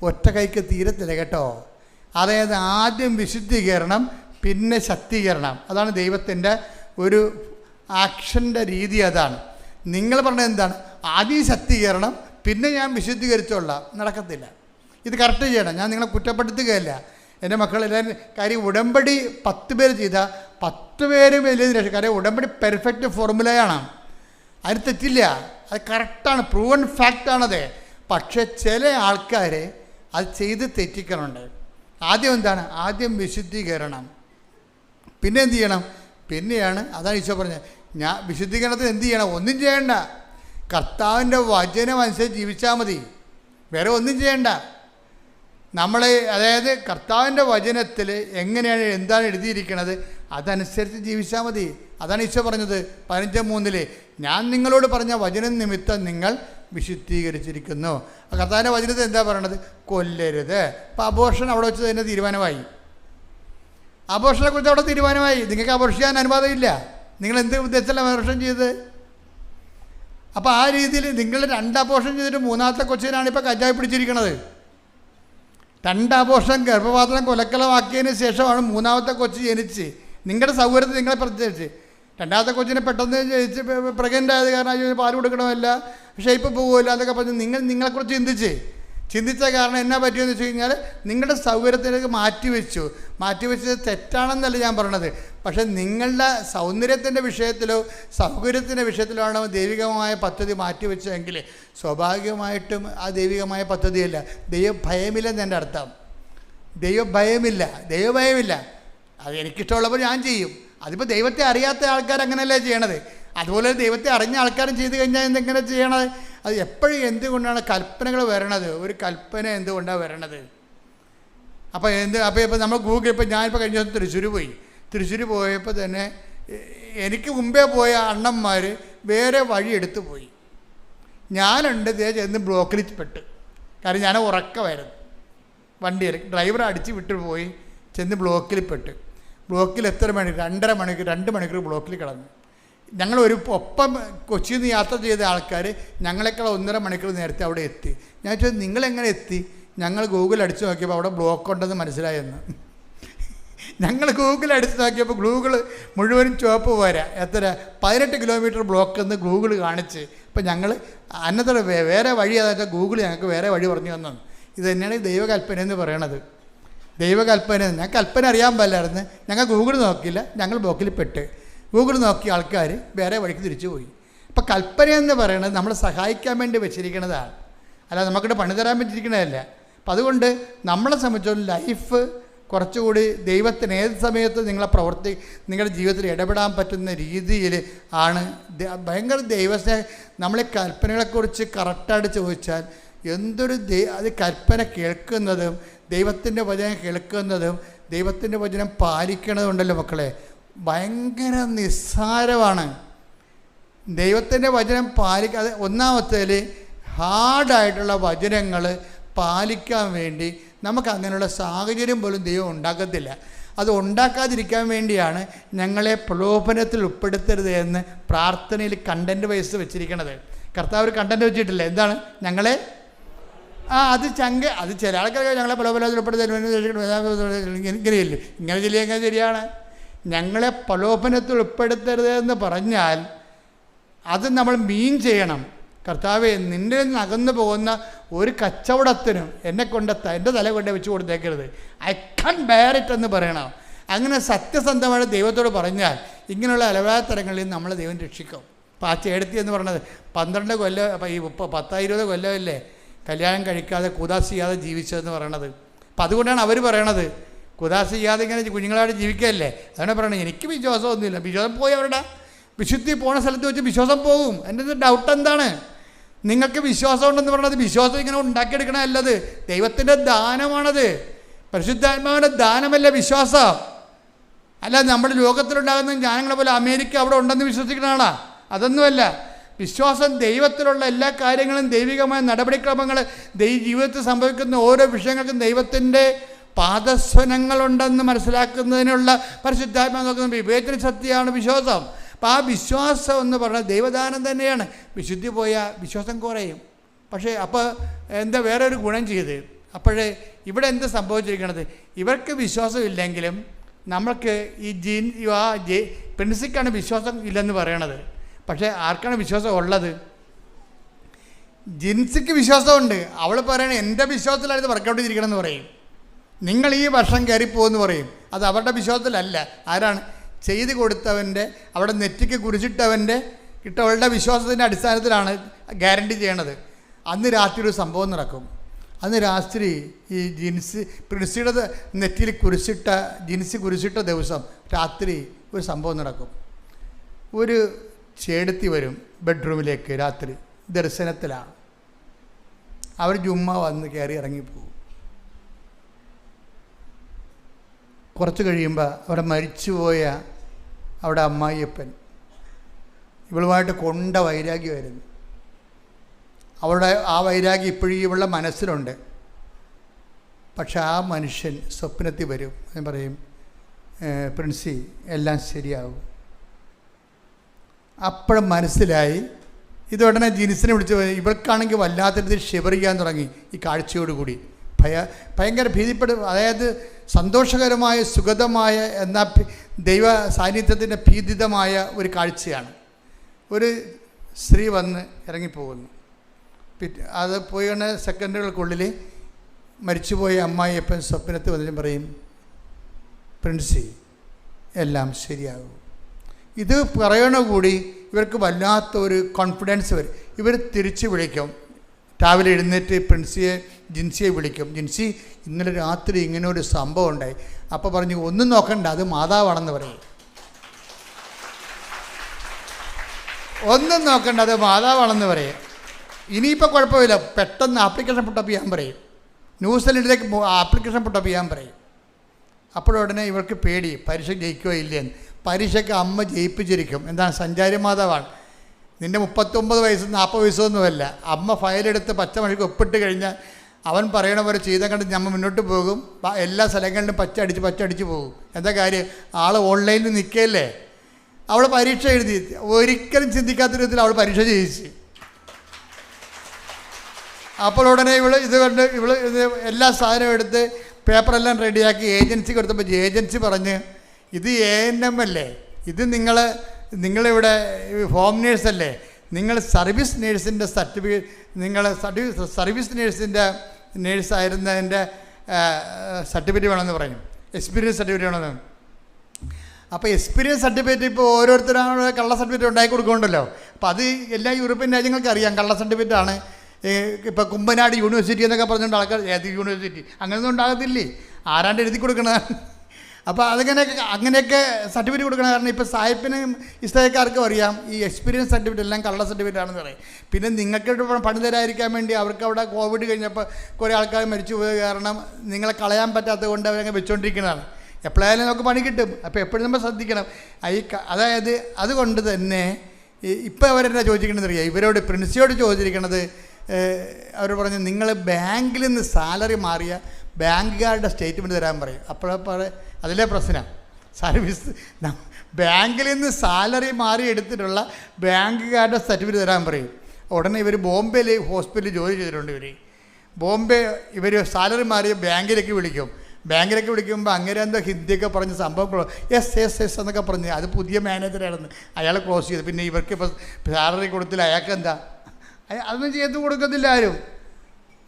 ഒറ്റ കൈക്ക് തീരത്തില്ല കേട്ടോ. അതായത് ആദ്യം വിശുദ്ധീകരണം, പിന്നെ ശക്തീകരണം. അതാണ് ദൈവത്തിൻ്റെ ഒരു ആക്ഷൻ്റെ രീതി. അതാണ് നിങ്ങൾ പറഞ്ഞത്. എന്താണ്? ആദ്യം ശക്തീകരണം, പിന്നെ ഞാൻ വിശുദ്ധീകരിച്ചോളാം. നടക്കത്തില്ല. ഇത് കറക്റ്റ് ചെയ്യണം. ഞാൻ നിങ്ങളെ കുറ്റപ്പെടുത്തുകയല്ല. എൻ്റെ മക്കളെല്ലാവരും കാര്യം ഉടമ്പടി 10 പേര് ചെയ്താൽ 10 പേരും വലിയ രക്ഷ. കാര്യം ഉടമ്പടി പെർഫെക്റ്റ് ഫോർമുലയാണ്, അതിന് തെറ്റില്ല, അത് കറക്റ്റാണ്, പ്രൂവൺ ഫാക്റ്റാണത്. പക്ഷേ ചില ആൾക്കാർ അത് ചെയ്ത് തെറ്റിക്കണുണ്ട്. ആദ്യം എന്താണ്? ആദ്യം വിശുദ്ധീകരണം, പിന്നെ എന്ത് ചെയ്യണം? പിന്നെയാണ്, അതാണ് ഈശോ പറഞ്ഞത്, വിശുദ്ധീകരണത്തിന് എന്ത് ചെയ്യണം? ഒന്നും ചെയ്യണ്ട. കർത്താവിൻ്റെ വചനം അനുസരിച്ച് ജീവിച്ചാൽ മതി, വേറെ ഒന്നും ചെയ്യണ്ട. അതായത് കർത്താവിൻ്റെ വചനത്തിൽ എങ്ങനെയാണ് എന്താണ് എഴുതിയിരിക്കുന്നത് അതനുസരിച്ച് ജീവിച്ചാൽ മതി. അതാണ് ഈശോ പറഞ്ഞത് 15:3 ഞാൻ നിങ്ങളോട് പറഞ്ഞ വചനം നിമിത്തം നിങ്ങൾ വിശുദ്ധീകരിച്ചിരിക്കുന്നു. കർത്താവിൻ്റെ വചനത്തിൽ എന്താ പറയണത്? കൊല്ലരുത്. അപ്പോൾ അബോർഷൻ അവിടെ വെച്ച് തന്നെ തീരുമാനമായി. അബോർഷനെ കുറിച്ച് അവിടെ തീരുമാനമായി. നിങ്ങൾക്ക് അബോർഷൻ ചെയ്യാൻ അനുവാദമില്ല. നിങ്ങൾ എന്ത് ഉദ്ദേശത്തിലാണ് അബോർഷൻ ചെയ്തത്? അപ്പോൾ ആ രീതിയിൽ നിങ്ങൾ 2 അബോർഷൻ ചെയ്തിട്ട് 3ാമത്തെ കൊച്ചിനാണ് ഇപ്പോൾ കഞ്ചാവ് പിടിച്ചിരിക്കുന്നത്. 2 അബോർഷൻ ഗർഭപാത്രം കൊലക്കലമാക്കിയതിന് ശേഷമാണ് 3ാമത്തെ കൊച്ച് ജനിച്ച് നിങ്ങളുടെ സൗകര്യത്തിൽ നിങ്ങളെ പ്രത്യേകിച്ച്. 2ാമത്തെ കൊച്ചിനെ പെട്ടെന്ന് ജനിച്ച് പ്രഗ്നൻ്റ് ആയത് കാരണം പാൽ കൊടുക്കണമല്ല, ഷേപ്പ് പോകുമല്ല എന്നൊക്കെ പറഞ്ഞ് നിങ്ങളെക്കുറിച്ച് ചിന്തിച്ച കാരണം എന്നാ പറ്റിയെന്ന് വെച്ച് കഴിഞ്ഞാൽ നിങ്ങളുടെ സൗകര്യത്തിലേക്ക് മാറ്റിവെച്ചത് തെറ്റാണെന്നല്ല ഞാൻ പറയണത്. പക്ഷേ നിങ്ങളുടെ സൗന്ദര്യത്തിൻ്റെ വിഷയത്തിലോ സൗകര്യത്തിൻ്റെ വിഷയത്തിലോ ആണ് ദൈവികമായ പദ്ധതി മാറ്റിവെച്ചതെങ്കിൽ സ്വാഭാവികമായിട്ടും ആ ദൈവികമായ പദ്ധതിയല്ല. ദൈവഭയമില്ലെന്ന് എൻ്റെ അർത്ഥം. ദൈവഭയമില്ല. അത് എനിക്കിഷ്ടമുള്ളപ്പോൾ ഞാൻ ചെയ്യും. അതിപ്പോൾ ദൈവത്തെ അറിയാത്ത ആൾക്കാർ അങ്ങനെയല്ലേ ചെയ്യണത്. അതുപോലെ ദൈവത്തെ അറിഞ്ഞ ആൾക്കാരും ചെയ്ത് കഴിഞ്ഞാൽ എന്തെങ്ങനെ ചെയ്യണത്? അത് എപ്പോഴും എന്തുകൊണ്ടാണ് കൽപ്പനകൾ വരണത്? ഒരു കൽപ്പന എന്തുകൊണ്ടാണ് വരണത്? അപ്പോൾ ഇപ്പോൾ നമ്മൾ ഇപ്പോൾ ഞാനിപ്പോൾ കഴിഞ്ഞ ദിവസം തൃശ്ശൂർ പോയപ്പോൾ തന്നെ എനിക്ക് മുമ്പേ പോയ അണ്ണന്മാർ വേറെ വഴി എടുത്തു പോയി. ഞാനുണ്ട് ചെന്ന് ബ്ലോക്കിൽ പെട്ട്. കാരണം ഞാൻ ഉറക്കമായിരുന്നു. വണ്ടിയിൽ ഡ്രൈവർ അടിച്ച് വിട്ടു പോയി, ചെന്ന് ബ്ലോക്കിൽ പെട്ട്. ബ്ലോക്കിൽ എത്ര മണിക്കൂർ? 2 മണിക്കൂർ ബ്ലോക്കിൽ കിടന്നു. ഒപ്പം കൊച്ചിയിൽ നിന്ന് യാത്ര ചെയ്ത ആൾക്കാർ ഞങ്ങളെക്കാൾ 1.5 മണിക്കൂർ നേരത്തെ അവിടെ എത്തി. ഞാൻ ചോദിച്ചത് നിങ്ങളെങ്ങനെ എത്തി? ഞങ്ങൾ ഗൂഗിൾ അടിച്ചു നോക്കിയപ്പോൾ അവിടെ ബ്ലോക്ക് ഉണ്ടെന്ന് മനസ്സിലായെന്ന്. ഞങ്ങൾ ഗൂഗിൾ അടിച്ച് നോക്കിയപ്പോൾ ഗൂഗിൾ മുഴുവനും ചുവപ്പ് പോരാ, 18 കിലോമീറ്റർ ബ്ലോക്ക് എന്ന് ഗൂഗിൾ കാണിച്ച്. ഇപ്പം ഞങ്ങൾ അന്നത്തെ വേറെ വഴി അതായത് ഗൂഗിൾ ഞങ്ങൾക്ക് വേറെ വഴി പറഞ്ഞു തന്നു. ഇത് തന്നെയാണ് ദൈവകൽപ്പന എന്ന് പറയണത്. ദൈവകൽപ്പന. ഞാൻ കൽപ്പന അറിയാൻ പാടില്ലായിരുന്നു. ഞങ്ങൾ ഗൂഗിൾ നോക്കിയില്ല, ഞങ്ങൾ ബ്ലോക്കിൽ പെട്ട്. ഗൂഗിൾ നോക്കിയ ആൾക്കാർ വേറെ വഴിക്ക് തിരിച്ചു പോയി. ഇപ്പം കൽപ്പന എന്ന് പറയുന്നത് നമ്മളെ സഹായിക്കാൻ വേണ്ടി വെച്ചിരിക്കുന്നതാണ്, അല്ല നമുക്കിട്ട് പണി തരാൻ പറ്റിയിരിക്കുന്നതല്ല. അപ്പം അതുകൊണ്ട് നമ്മളെ സംബന്ധിച്ചോളം ലൈഫ് കുറച്ചുകൂടി ദൈവത്തിന് ഏത് സമയത്ത് നിങ്ങളുടെ ജീവിതത്തിൽ ഇടപെടാൻ പറ്റുന്ന രീതിയിൽ ആണ്. ഭയങ്കര ദൈവസ്നേഹം. നമ്മളെ കൽപ്പനകളെക്കുറിച്ച് കറക്റ്റായിട്ട് ചോദിച്ചാൽ എന്തൊരു അത് കൽപ്പന കേൾക്കുന്നതും ദൈവത്തിൻ്റെ വചനം കേൾക്കുന്നതും ദൈവത്തിൻ്റെ വചനം പാലിക്കണതുണ്ടല്ലോ മക്കളെ, ഭയങ്കര നിസ്സാരമാണ്. ദൈവത്തിൻ്റെ വചനം പാലിക്കാതെ ഒന്നാമത്തേൽ ഹാർഡായിട്ടുള്ള വചനങ്ങൾ പാലിക്കാൻ വേണ്ടി നമുക്ക് അങ്ങനെയുള്ള സാഹചര്യം പോലും ദൈവം ഉണ്ടാക്കത്തില്ല. അത് ഉണ്ടാക്കാതിരിക്കാൻ വേണ്ടിയാണ് ഞങ്ങളെ പ്രലോഭനത്തിൽ ഉൾപ്പെടുത്തരുത് എന്ന് പ്രാർത്ഥനയിൽ കണ്ടൻറ്റ് വൈസ് വെച്ചിരിക്കണത്. കർത്താവ് ഒരു കണ്ടൻറ്റ് വെച്ചിട്ടില്ല. എന്താണ്? ഞങ്ങളെ അത് ചില ആൾക്കാർ ഞങ്ങളെ പ്രലോഭനത്തിൽ ഉൾപ്പെടുത്തരുത് ഇങ്ങനെയല്ലേ, ഇങ്ങനെ ചെല്ലിയെങ്ങനെ ശരിയാണ്. ഞങ്ങളെ പ്രലോഭനത്തിൽ ഉൾപ്പെടുത്തരുത് എന്ന് പറഞ്ഞാൽ അത് നമ്മൾ മീൻ ചെയ്യണം. കർത്താവെ, നിൻ്റെ നിന്ന് അകന്നു പോകുന്ന ഒരു കച്ചവടത്തിനും എൻ്റെ തല കൊണ്ട് വെച്ച് കൊടുത്തേക്കരുത്. ഐ കാൻ ബെയർ ഇറ്റ് എന്ന് പറയണം. അങ്ങനെ സത്യസന്ധമായിട്ട് ദൈവത്തോട് പറഞ്ഞാൽ ഇങ്ങനെയുള്ള അലവാത്തരങ്ങളിൽ നമ്മളെ ദൈവം രക്ഷിക്കും. അപ്പോൾ ആ ചേടത്തി എന്ന് പറഞ്ഞത് 12 കൊല്ലം, അപ്പോൾ ഈ 10-20 കൊല്ലമല്ലേ കല്യാണം കഴിക്കാതെ കുദാസ് ചെയ്യാതെ ജീവിച്ചതെന്ന് പറയണത്. അപ്പം അതുകൊണ്ടാണ് അവർ പറയണത് കുദാസ് ചെയ്യാതെ ഇങ്ങനെ കുഞ്ഞുങ്ങളായിട്ട് ജീവിക്കുകയല്ലേ. അതാണ് പറയണത്. എനിക്ക് വിശ്വാസമൊന്നുമില്ല. വിശ്വാസം പോയി അവരുടെ വിശുദ്ധി പോണ സ്ഥലത്ത് വെച്ച് വിശ്വാസം പോകും. എൻ്റെ ഡൗട്ട് എന്താണ്? നിങ്ങൾക്ക് വിശ്വാസം ഉണ്ടെന്ന് പറഞ്ഞത് വിശ്വാസം ഇങ്ങനെ ഉണ്ടാക്കിയെടുക്കണമല്ലത്, ദൈവത്തിൻ്റെ ദാനമാണത്. പരിശുദ്ധാത്മാവിൻ്റെ ദാനമല്ല വിശ്വാസം. അല്ല നമ്മുടെ ലോകത്തിലുണ്ടാകുന്ന ജ്ഞാനങ്ങളെ പോലെ അമേരിക്ക അവിടെ ഉണ്ടെന്ന് വിശ്വസിക്കണതാണ്, അതൊന്നുമല്ല. വിശ്വാസം ദൈവത്തിലുള്ള എല്ലാ കാര്യങ്ങളും ദൈവികമായ നടപടിക്രമങ്ങൾ ജീവിതത്തിൽ സംഭവിക്കുന്ന ഓരോ വിഷയങ്ങൾക്കും ദൈവത്തിൻ്റെ പാദസ്വനങ്ങളുണ്ടെന്ന് മനസ്സിലാക്കുന്നതിനുള്ള പരിശുദ്ധാത്മാവ് നോക്കുന്ന വിവേചന ശക്തിയാണ് വിശ്വാസം. അപ്പോൾ ആ വിശ്വാസം എന്ന് പറഞ്ഞാൽ ദൈവദാനം തന്നെയാണ്. വിശുദ്ധി പോയാൽ വിശ്വാസം കുറയും. പക്ഷേ അപ്പോൾ എന്താ വേറെ ഒരു ഗുണം ചെയ്ത്? അപ്പോഴേ ഇവിടെ എന്ത് സംഭവിച്ചിരിക്കണത്? ഇവർക്ക് വിശ്വാസമില്ലെങ്കിലും നമ്മൾക്ക് ഈ പ്രിൻസിക്കാണ് വിശ്വാസം ഇല്ലെന്ന് പറയണത്. പക്ഷേ ആർക്കാണ് വിശ്വാസം ഉള്ളത്? ജിൻസിക്ക് വിശ്വാസമുണ്ട്. അവൾ പറയണേ എൻ്റെ വിശ്വാസത്തിലാണ് ഇത് വർക്കൗട്ട് ചെയ്തിരിക്കണമെന്ന് പറയും. നിങ്ങൾ ഈ വർഷം കയറിപ്പോകുമെന്ന് പറയും. അത് അവരുടെ വിശ്വാസത്തിലല്ല. ആരാണ്? ചെയ്ത് കൊടുത്തവൻ്റെ, അവിടെ നെറ്റിക്ക് കുരിശിട്ടവൻ്റെ ഇട്ടവളുടെ വിശ്വാസത്തിൻ്റെ അടിസ്ഥാനത്തിലാണ് ഗ്യാരണ്ടി ചെയ്യണത്. അന്ന് രാത്രി ഒരു സംഭവം നടക്കും. അന്ന് രാത്രി ഈ പ്രിൻസിയുടെ നെറ്റിയിൽ ജിൻസി കുരിശിട്ട ദിവസം രാത്രി ഒരു സംഭവം നടക്കും. ഒരു ചേടത്തി വരും ബെഡ്റൂമിലേക്ക് രാത്രി, ദർശനത്തിലാണ്. അവർ ജുമ്മ വന്ന് കയറി ഇറങ്ങിപ്പോകും. കുറച്ച് കഴിയുമ്പോൾ അവിടെ മരിച്ചുപോയ അവിടെ അമ്മായിയപ്പൻ ഇവളുമായിട്ട് കൊണ്ട വൈരാഗ്യമായിരുന്നു. അവളുടെ ആ വൈരാഗ്യം ഇപ്പോഴും ഇവളുടെ മനസ്സിലുണ്ട്. പക്ഷെ ആ മനുഷ്യൻ സ്വപ്നത്തിൽ വരും. ഞാൻ പറയും, പ്രിൻസി എല്ലാം ശരിയാവും. അപ്പോഴും മനസ്സിലായി. ഇതുടനെ ജിൻസിനെ വിളിച്ച് ഇവൾക്കാണെങ്കിൽ വല്ലാത്ത രീതിയിൽ ഷിവർ ചെയ്യാൻ തുടങ്ങി ഈ കാഴ്ചയോടുകൂടി. ഭയങ്കര ഭീതിപ്പെടും. അതായത് സന്തോഷകരമായ സുഗതമായ എന്നാൽ ദൈവ സാന്നിധ്യത്തിൻ്റെ ഭീതിതമായ ഒരു കാഴ്ചയാണ്. ഒരു സ്ത്രീ വന്ന് ഇറങ്ങിപ്പോകുന്നു. അത് പോയ സെക്കൻഡുകൾക്കുള്ളിൽ മരിച്ചുപോയ അമ്മായിയപ്പൻ സ്വപ്നത്തിൽ വന്നിട്ട് പറയും, പ്രിൻസി എല്ലാം ശരിയാകും. ഇത് പറയണ കൂടി ഇവർക്ക് വല്ലാത്തൊരു കോൺഫിഡൻസ് വരും. ഇവർ തിരിച്ച് വിളിക്കും. രാവിലെ എഴുന്നേറ്റ് ജിൻസിയെ വിളിക്കും. ജിൻസി, ഇന്നലെ രാത്രി ഇങ്ങനെ ഒരു സംഭവം ഉണ്ടായി. അപ്പോൾ പറഞ്ഞു, ഒന്നും നോക്കണ്ട, അത് മാതാവാണെന്ന് പറയും. ഒന്നും നോക്കണ്ട, അത് മാതാവാണെന്ന് പറയും. ഇനിയിപ്പോൾ കുഴപ്പമില്ല, പെട്ടെന്ന് ആപ്ലിക്കേഷൻ പുട്ടപ്പ് ചെയ്യാൻ പറയും. ന്യൂസിലൻഡിലേക്ക് ആപ്ലിക്കേഷൻ പുട്ടപ്പ് ചെയ്യാൻ പറയും. അപ്പോഴുടനെ ഇവർക്ക് പേടി, പരീക്ഷ ജയിക്കുകയോ ഇല്ലയെന്ന്. പരീക്ഷയ്ക്ക് അമ്മ ജയിപ്പിച്ചിരിക്കും. എന്താണ്? സഞ്ചാരി മാതാവാണ്. നിൻ്റെ 39 വയസ്സ് 40 വയസ്സൊന്നുമല്ല. അമ്മ ഫയലെടുത്ത് പച്ചമണിക്ക് ഒപ്പിട്ട് കഴിഞ്ഞാൽ അവൻ പറയണ പോലെ ചെയ്താൽ കണ്ട് നമ്മൾ മുന്നോട്ട് പോകും. എല്ലാ സ്ഥലങ്ങളിലും പച്ചടിച്ച് പോകും. എന്താ കാര്യം? ആൾ ഓൺലൈനിൽ നിൽക്കുകയല്ലേ. അവൾ പരീക്ഷ എഴുതി. ഒരിക്കലും ചിന്തിക്കാത്ത വിധത്തിൽ അവൾ പരീക്ഷ ജയിച്ച്. അപ്പോൾ ഉടനെ ഇത് കണ്ട് എല്ലാ സാധനവും എടുത്ത് പേപ്പറെല്ലാം റെഡിയാക്കി ഏജൻസിക്ക് കൊടുത്തപ്പോൾ ഏജൻസി പറഞ്ഞ്, ഇത് ANM അല്ലേ, ഇത് നിങ്ങളിവിടെ ഹോം നേഴ്സല്ലേ, നിങ്ങൾ സർവീസ് നേഴ്സിൻ്റെ സർട്ടിഫിക്കറ്റ്, നിങ്ങൾ സർവീസ് നേഴ്സായിരുന്നതിൻ്റെ സർട്ടിഫിക്കറ്റ് വേണമെന്ന് പറയും. എക്സ്പീരിയൻസ് സർട്ടിഫിക്കറ്റ് വേണമെന്ന്. അപ്പോൾ എക്സ്പീരിയൻസ് സർട്ടിഫിക്കറ്റ് ഇപ്പോൾ ഓരോരുത്തരാണ് കള്ള സർട്ടിഫിക്കറ്റ് ഉണ്ടാക്കി കൊടുക്കുന്നുണ്ടല്ലോ. അപ്പോൾ അത് എല്ലാ യൂറോപ്യൻ രാജ്യങ്ങൾക്ക് അറിയാം കള്ള സർട്ടിഫിക്കറ്റാണ്. ഇപ്പോൾ കുമ്പനാട് യൂണിവേഴ്സിറ്റി എന്നൊക്കെ പറഞ്ഞുകൊണ്ട് ആൾക്കാർ ഏത് യൂണിവേഴ്സിറ്റി അങ്ങനെയൊന്നും ഉണ്ടാകത്തില്ലേ, ആരാണ്ട് എഴുതി കൊടുക്കണതാണ്. അപ്പോൾ അങ്ങനെയൊക്കെ സർട്ടിഫിക്കറ്റ് കൊടുക്കണം. കാരണം ഇപ്പോൾ സായിപ്പിനും ഇസ്തായിക്കാർക്കും അറിയാം ഈ എക്സ്പീരിയൻസ് സർട്ടിഫിക്കറ്റ് എല്ലാം കള്ള സർട്ടിഫിക്കറ്റ് ആണെന്ന് പറയും. പിന്നെ നിങ്ങൾക്ക് പണി തരാതിരിക്കാൻ വേണ്ടി അവർക്ക് അവിടെ കോവിഡ് കഴിഞ്ഞപ്പോൾ കുറേ ആൾക്കാർ മരിച്ചു പോയത് കാരണം നിങ്ങളെ കളയാൻ പറ്റാത്തത് കൊണ്ട് അവരങ്ങ് വെച്ചുകൊണ്ടിരിക്കുന്നതാണ്. എപ്പോഴായാലും നമുക്ക് പണി കിട്ടും. അപ്പോൾ എപ്പോഴും നമ്മൾ ശ്രദ്ധിക്കണം. അതായത് അതുകൊണ്ട് തന്നെ ഇപ്പോൾ അവരെന്നാ ചോദിച്ചിരിക്കണമെന്ന് അറിയാം, ഇവരോട് പ്രിൻസിയോട് ചോദിച്ചിരിക്കണത്, അവർ പറഞ്ഞു, നിങ്ങൾ ബാങ്കിൽ നിന്ന് സാലറി മാറിയ ബാങ്കുകാരുടെ സ്റ്റേറ്റ്മെൻറ്റ് തരാൻ പറയും. അപ്പോഴേ അതിലെ പ്രശ്നം. സർവീസ് ബാങ്കിൽ നിന്ന് സാലറി മാറി എടുത്തിട്ടുള്ള ബാങ്കുകാരുടെ സർട്ടിഫിക്കറ്റ് തരാൻ പറയും. ഉടനെ ഇവർ ബോംബെയിൽ ഹോസ്പിറ്റലിൽ ജോലി ചെയ്തിട്ടുണ്ട്. ഇവർ സാലറി മാറിയ ബാങ്കിലേക്ക് വിളിക്കും. ബാങ്കിലേക്ക് വിളിക്കുമ്പോൾ അങ്ങനെ എന്തോ ഹിന്ദിയൊക്കെ പറഞ്ഞ് സംഭവം എസ് എന്നൊക്കെ പറഞ്ഞ് അത് പുതിയ മാനേജറാണെന്ന് അയാൾ ക്ലോസ് ചെയ്തു. പിന്നെ ഇവർക്ക് ഇപ്പോൾ സാലറി കൊടുത്തില്ല. അയാൾക്ക് എന്താ, അതൊന്നും ചെയ്ത് കൊടുക്കത്തില്ല ആരും.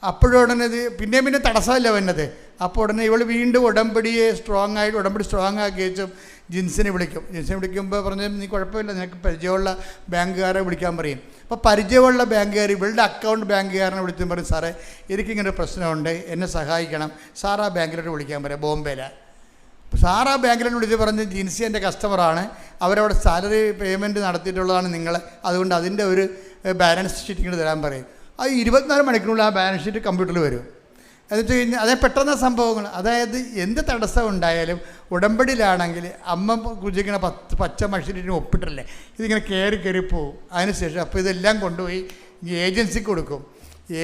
അപ്പോഴുടനെ ഇത് പിന്നെ തടസ്സമല്ല വന്നത്. അപ്പോൾ ഉടനെ ഇവൾ വീണ്ടും ഉടമ്പടി സ്ട്രോങ് ആക്കി വെച്ചും ജിൻസിനെ വിളിക്കുമ്പോൾ പറഞ്ഞ്, നീ കുഴപ്പമില്ല, നിനക്ക് പരിചയമുള്ള ബാങ്കുകാരെ വിളിക്കാൻ പറയും. അപ്പോൾ പരിചയമുള്ള ബാങ്കുകാർ ഇവളുടെ അക്കൗണ്ട് ബാങ്കുകാരനെ വിളിച്ചും പറയും, സാറേ എനിക്കിങ്ങനെ പ്രശ്നമുണ്ട്, എന്നെ സഹായിക്കണം, സാർ ആ ബാങ്കിലോട്ട് വിളിക്കാൻ പറയാം, ബോംബെയിലാണ്. സാർ ആ ബാങ്കിലോട്ട് വിളിച്ച് പറഞ്ഞ്, ജിൻസി എൻ്റെ കസ്റ്റമറാണ്, അവരവിടെ സാലറി പേയ്മെൻറ്റ് നടത്തിയിട്ടുള്ളതാണ് നിങ്ങൾ, അതുകൊണ്ട് അതിൻ്റെ ഒരു ബാലൻസ് ഷീറ്റ് ഇങ്ങോട്ട് തരാൻ പറയും. അത് 24 മണിക്കൂറിനുള്ളിൽ ആ ബാലൻസ് ഷീറ്റ് കമ്പ്യൂട്ടറിൽ വരും. എന്നിട്ട് കഴിഞ്ഞാൽ അതേ പെട്ടെന്ന സംഭവങ്ങൾ. അതായത് എന്ത് തടസ്സം ഉണ്ടായാലും ഉടമ്പടിയിലാണെങ്കിൽ അമ്മ കുജിക്കണ പച്ച മഷീറ്റിന് ഒപ്പിട്ടില്ലേ, ഇതിങ്ങനെ കയറി പോകും. അതിനുശേഷം അപ്പോൾ ഇതെല്ലാം കൊണ്ടുപോയി ഏജൻസിക്ക് കൊടുക്കും.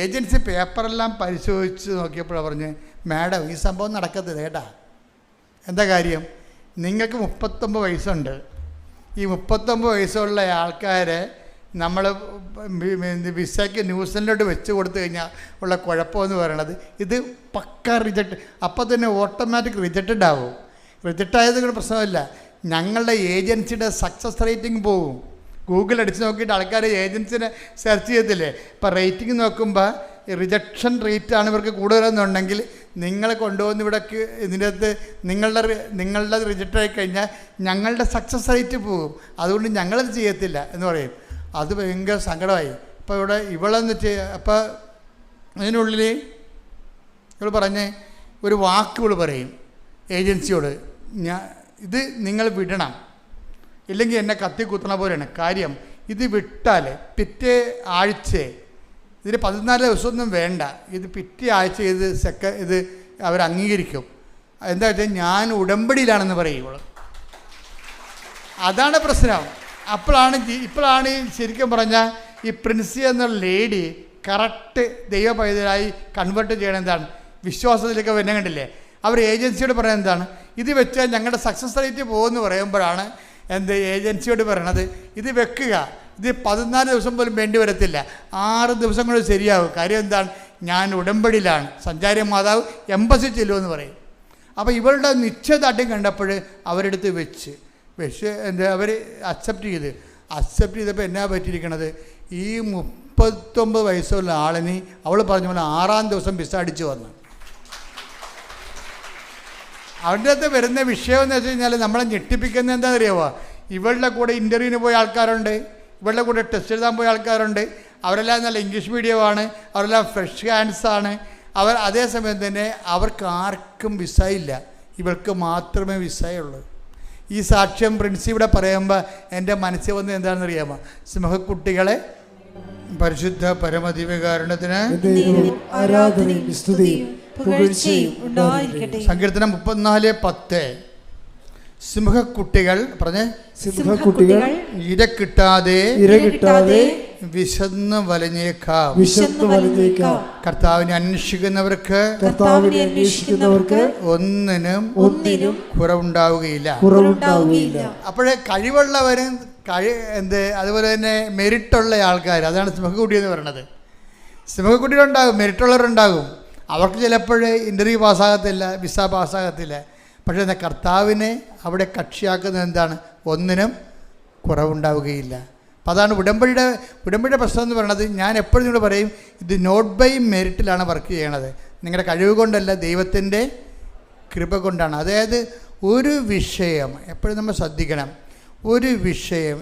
ഏജൻസി പേപ്പറെല്ലാം പരിശോധിച്ച് നോക്കിയപ്പോഴാണ് പറഞ്ഞ്, മാഡം ഈ സംഭവം നടക്കത്തില്ല കേട്ടാ. എന്താ കാര്യം? നിങ്ങൾക്ക് 39 വയസ്സുണ്ട്. ഈ 39 വയസ്സുള്ള ആൾക്കാരെ നമ്മൾ വിസയ്ക്ക് ന്യൂസിലൻഡിലോട്ട് വെച്ച് കൊടുത്തു കഴിഞ്ഞാൽ ഉള്ള കുഴപ്പമെന്ന് പറയണത്, ഇത് പക്ക റിജക്റ്റ്, അപ്പോൾ തന്നെ ഓട്ടോമാറ്റിക് റിജക്റ്റഡ് ആവും. റിജക്റ്റ് ആയത് കൊണ്ട് പ്രശ്നമില്ല, ഞങ്ങളുടെ ഏജൻസിയുടെ സക്സസ് റേറ്റിംഗ് പോകും. ഗൂഗിൾ അടിച്ച് നോക്കിയിട്ട് ആൾക്കാർ ഏജൻസിനെ സെർച്ച് ചെയ്യത്തില്ലേ, ഇപ്പോൾ റേറ്റിംഗ് നോക്കുമ്പോൾ റിജക്ഷൻ റേറ്റാണ് ഇവർക്ക് കൂടുതലെന്നുണ്ടെങ്കിൽ നിങ്ങളെ കൊണ്ടുവന്ന് ഇവിടേക്ക് ഇതിൻ്റെ അകത്ത് നിങ്ങളുടെ റിജക്റ്റ് ആയി കഴിഞ്ഞാൽ ഞങ്ങളുടെ സക്സസ് റേറ്റ് പോകും, അതുകൊണ്ട് ഞങ്ങളത് ചെയ്യത്തില്ല എന്ന് പറയും. അത് ഭയങ്കര സങ്കടമായി. അപ്പോൾ ഇവളെന്ന് വെച്ച് അപ്പോൾ അതിനുള്ളിൽ ഇവൾ പറഞ്ഞ് ഒരു വാക്ക് ഇവൾ പറയും ഏജൻസിയോട്, ഇത് നിങ്ങൾ വിടണം, ഇല്ലെങ്കിൽ എന്നെ കത്തി കുത്തണ പോലെയാണ് കാര്യം. ഇത് വിട്ടാൽ പിറ്റേ ആഴ്ച, ഇതിന് 14 ദിവസമൊന്നും വേണ്ട, ഇത് പിറ്റേ ആഴ്ച ഇത് അവർ അംഗീകരിക്കും. എന്താ വെച്ചാൽ ഞാൻ ഉടമ്പടിയിലാണെന്ന് പറയുള്ളൂ. അതാണ് പ്രശ്നം. ഇപ്പോഴാണ് ശരിക്കും പറഞ്ഞാൽ ഈ പ്രിൻസി എന്നുള്ള ലേഡി കറക്റ്റ് ദൈവ പൈതലായി കൺവേർട്ട് ചെയ്യണം. എന്താണ് വിശ്വാസത്തിലേക്ക് വരുന്ന കണ്ടില്ലേ? അവർ ഏജൻസിയോട് പറയുന്നത് എന്താണ്, ഇത് വെച്ചാൽ ഞങ്ങളുടെ സക്സസ് റേറ്റ് പോകുമെന്ന് പറയുമ്പോഴാണ് ഏജൻസിയോട് പറയണത് ഇത് വെക്കുക, ഇത് 14 ദിവസം പോലും വേണ്ടി വരത്തില്ല, 6 ദിവസം കൊണ്ട് ശരിയാവും. കാര്യം എന്താണ്, ഞാൻ ഉടമ്പടിയിലാണ്, സഞ്ചാരി മാതാവ് എംബസി ചെല്ലുമെന്ന് പറയും. അപ്പോൾ ഇവരുടെ നിശ്ചയദാർഢ്യം കണ്ടപ്പോൾ അവരെടുത്ത് വെച്ച് അവർ അക്സെപ്റ്റ് ചെയ്തപ്പോൾ എന്നാ പറ്റിയിരിക്കണത്, ഈ 39 വയസ്സുള്ള ആളിന് അവൾ പറഞ്ഞ പോലെ 6-ാം ദിവസം വിസ അടിച്ചു വന്നു. അവരുടെ അടുത്ത് വരുന്ന വിഷയം എന്ന് വെച്ച് കഴിഞ്ഞാൽ നമ്മളെ ഞെട്ടിപ്പിക്കുന്നത് എന്താണെന്ന് അറിയാമോ? ഇവളുടെ കൂടെ ഇൻ്റർവ്യൂവിന് പോയ ആൾക്കാരുണ്ട്, ഇവളുടെ കൂടെ ടെസ്റ്റ് എഴുതാൻ പോയ ആൾക്കാരുണ്ട്. അവരെല്ലാം നല്ല ഇംഗ്ലീഷ് മീഡിയമാണ്, അവരെല്ലാം ഫ്രഷ് ഹാൻഡ്സാണ്. അതേസമയം തന്നെ അവർക്ക് ആർക്കും വിസ ഇല്ല, ഇവൾക്ക് മാത്രമേ വിസയുള്ളൂ. ഈ സാക്ഷ്യം പ്രിൻസിവിടെ പറയുമ്പോൾ എൻ്റെ മനസ്സിൽ വന്നത് എന്താണെന്ന് അറിയാമോ? സിംഹക്കുട്ടികളെ പരിശുദ്ധ പരമദിവ്യകാരുണ്യത്തിന് സങ്കീർത്തനം 34:10. സിംഹക്കുട്ടികൾ പറഞ്ഞേ, സിംഹക്കുട്ടികൾ ഇരക്കിട്ടാതെ വിശന്ന് വലഞ്ഞേക്കാം. കർത്താവിനെ അന്വേഷിക്കുന്നവർക്ക് ഒന്നിനും കുറവുണ്ടാവുകയില്ല. അപ്പോഴേ കഴിവുള്ളവരും അതുപോലെ തന്നെ മെരിറ്റുള്ള ആൾക്കാർ, അതാണ് സിംഹക്കുട്ടി എന്ന് പറയുന്നത്. സിംഹക്കുട്ടികളുണ്ടാകും, മെരിറ്റുള്ളവരുണ്ടാകും. അവർക്ക് ചിലപ്പോൾ ഇൻ്റർവ്യൂ പാസ്സാകത്തില്ല, വിസ പാസ്സാകത്തില്ല. പക്ഷേ കർത്താവിനെ അവിടെ കക്ഷിയാക്കുന്നത് എന്താണ്, ഒന്നിനും കുറവുണ്ടാവുകയില്ല. അപ്പോൾ അതാണ് ഉടമ്പടിയുടെ പ്രശ്നം എന്ന് പറയുന്നത്. ഞാൻ എപ്പോഴും നിങ്ങളോട് പറയും, ഇത് നോട്ട് ബൈ മെറിറ്റിലാണ് വർക്ക് ചെയ്യണത്, നിങ്ങളുടെ കഴിവ് കൊണ്ടല്ല, ദൈവത്തിൻ്റെ കൃപ കൊണ്ടാണ്. അതായത് ഒരു വിഷയം എപ്പോഴും നമ്മൾ ശ്രദ്ധിക്കണം. ഒരു വിഷയം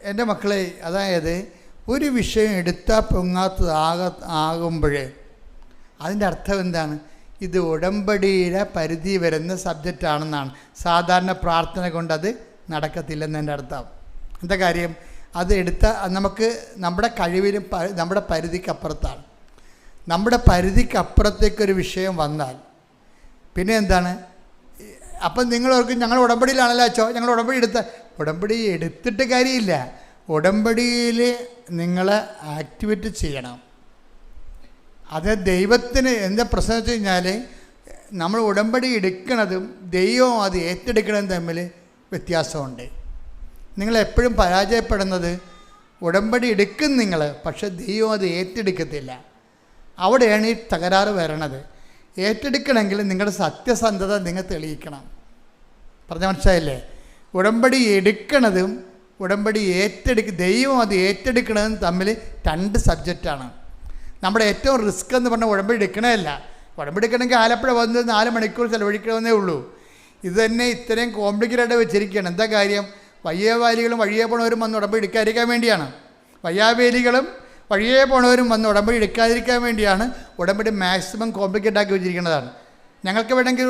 എൻ്റെ മക്കളെ, അതായത് ഒരു വിഷയം എടുത്താൽ പൊങ്ങാത്തതാകുമ്പോഴേ അതിൻ്റെ അർത്ഥം എന്താണ്, ഇത് ഉടമ്പടിയുടെ പരിധി വരുന്ന സബ്ജക്റ്റാണെന്നാണ്. സാധാരണ പ്രാർത്ഥന കൊണ്ട് അത് നടക്കത്തില്ലെന്ന് എൻ്റെ അർത്ഥം. എന്താ കാര്യം, അത് നമുക്ക് നമ്മുടെ കഴിവിനും നമ്മുടെ പരിധിക്കപ്പുറത്താണ്. നമ്മുടെ പരിധിക്കപ്പുറത്തേക്കൊരു വിഷയം വന്നാൽ പിന്നെ എന്താണ്, അപ്പം നിങ്ങളോർക്കും ഞങ്ങൾ ഉടമ്പടിയിലാണല്ലോ അച്ചോ, ഞങ്ങൾ ഉടമ്പടി എടുത്തിട്ട് കാര്യമില്ല. ഉടമ്പടിയിൽ നിങ്ങൾ ആക്ടിവേറ്റ് ചെയ്യണം. അത് ദൈവത്തിന് എന്താ പ്രശ്നം വെച്ച് കഴിഞ്ഞാൽ, നമ്മൾ ഉടമ്പടി എടുക്കുന്നതും ദൈവവും അത് ഏറ്റെടുക്കുന്നതും തമ്മിൽ വ്യത്യാസമുണ്ട്. നിങ്ങളെപ്പോഴും പരാജയപ്പെടുന്നത് ഉടമ്പടി എടുക്കും നിങ്ങൾ, പക്ഷെ ദൈവം അത് ഏറ്റെടുക്കത്തില്ല. അവിടെയാണ് ഈ തകരാറ് വരണത്. ഏറ്റെടുക്കണമെങ്കിൽ നിങ്ങളുടെ സത്യസന്ധത നിങ്ങൾ തെളിയിക്കണം. പറഞ്ഞ മനസ്സിലായില്ലേ? ഉടമ്പടി എടുക്കണതും ഉടമ്പടി ദൈവം അത് ഏറ്റെടുക്കണതും തമ്മിൽ 2 സബ്ജക്റ്റാണ്. നമ്മുടെ ഏറ്റവും റിസ്ക് എന്ന് പറഞ്ഞാൽ ഉടമ്പടി എടുക്കണമല്ല. ഉടമ്പടി എടുക്കണമെങ്കിൽ ആലപ്പുഴ വന്ന് 4 മണിക്കൂർ ചിലവഴിക്കണമെന്നേ ഉള്ളൂ. ഇത് തന്നെ ഇത്രയും കോംപ്ലിക്കേറ്റഡ് വെച്ചിരിക്കുകയാണ്. എന്താ കാര്യം, വയ്യാവേലികളും വഴിയെ പോണവരും വന്ന് ഉടമ്പടി എടുക്കാതിരിക്കാൻ വേണ്ടിയാണ്. വയ്യാവേലികളും വഴിയെ പോണവരും വന്ന് ഉടമ്പടി എടുക്കാതിരിക്കാൻ വേണ്ടിയാണ് ഉടമ്പടി മാക്സിമം കോംപ്ലിക്കേറ്റ് ആക്കി വെച്ചിരിക്കുന്നതാണ്. ഞങ്ങൾക്ക് വേണമെങ്കിൽ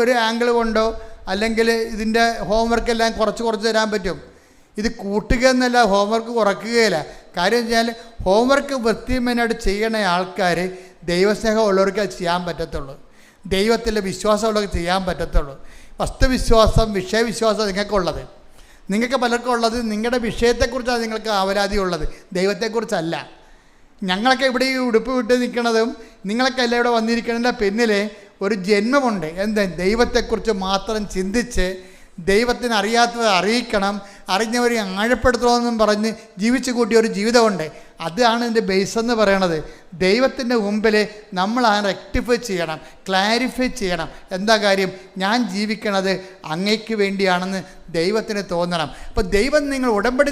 ഒരു ആംഗിൾ കൊണ്ടോ അല്ലെങ്കിൽ ഇതിൻ്റെ ഹോംവർക്കെല്ലാം കുറച്ച് തരാൻ പറ്റും. ഇത് കൂട്ടുക എന്നല്ല, ഹോംവർക്ക് കുറയ്ക്കുകയില്ല. കാര്യം വെച്ചാൽ ഹോംവർക്ക് വൃത്തിമേനായിട്ട് ചെയ്യണ ആൾക്കാർ ദൈവസ്നേഹം ഉള്ളവർക്ക് അത് ചെയ്യാൻ പറ്റത്തുള്ളൂ. ദൈവത്തിൻ്റെ വിശ്വാസമുള്ളവർക്ക് ചെയ്യാൻ പറ്റത്തുള്ളൂ. വസ്തുവിശ്വാസം, വിഷയവിശ്വാസം നിങ്ങൾക്കുള്ളത്, നിങ്ങൾക്ക് പലർക്കും ഉള്ളത് നിങ്ങളുടെ വിഷയത്തെക്കുറിച്ചാണ് നിങ്ങൾക്ക് ആവലാതി ഉള്ളത്, ദൈവത്തെക്കുറിച്ചല്ല. ഞങ്ങളൊക്കെ ഇവിടെ ഈ ഉടുപ്പ് വിട്ട് നിൽക്കുന്നതും നിങ്ങളൊക്കെ എല്ലാം ഇവിടെ വന്നിരിക്കുന്നതിൻ്റെ പിന്നിലെ ഒരു ജന്മമുണ്ട്. എന്താ, ദൈവത്തെക്കുറിച്ച് മാത്രം ചിന്തിച്ച് ദൈവത്തിന് അറിയാത്തത് അറിയിക്കണം, അറിഞ്ഞവരെ ആഴപ്പെടുത്തണമെന്നും പറഞ്ഞ് ജീവിച്ചു കൂട്ടിയ ഒരു ജീവിതമുണ്ട്. അതാണ് എൻ്റെ ബേസ് എന്ന് പറയണത്. ദൈവത്തിൻ്റെ മുമ്പിൽ നമ്മൾ ആ റെക്ടിഫൈ ചെയ്യണം, ക്ലാരിഫൈ ചെയ്യണം. എന്താ കാര്യം, ഞാൻ ജീവിക്കണത് അങ്ങയ്ക്ക് വേണ്ടിയാണെന്ന് ദൈവത്തിന് തോന്നണം. അപ്പോൾ ദൈവം ഉടമ്പടി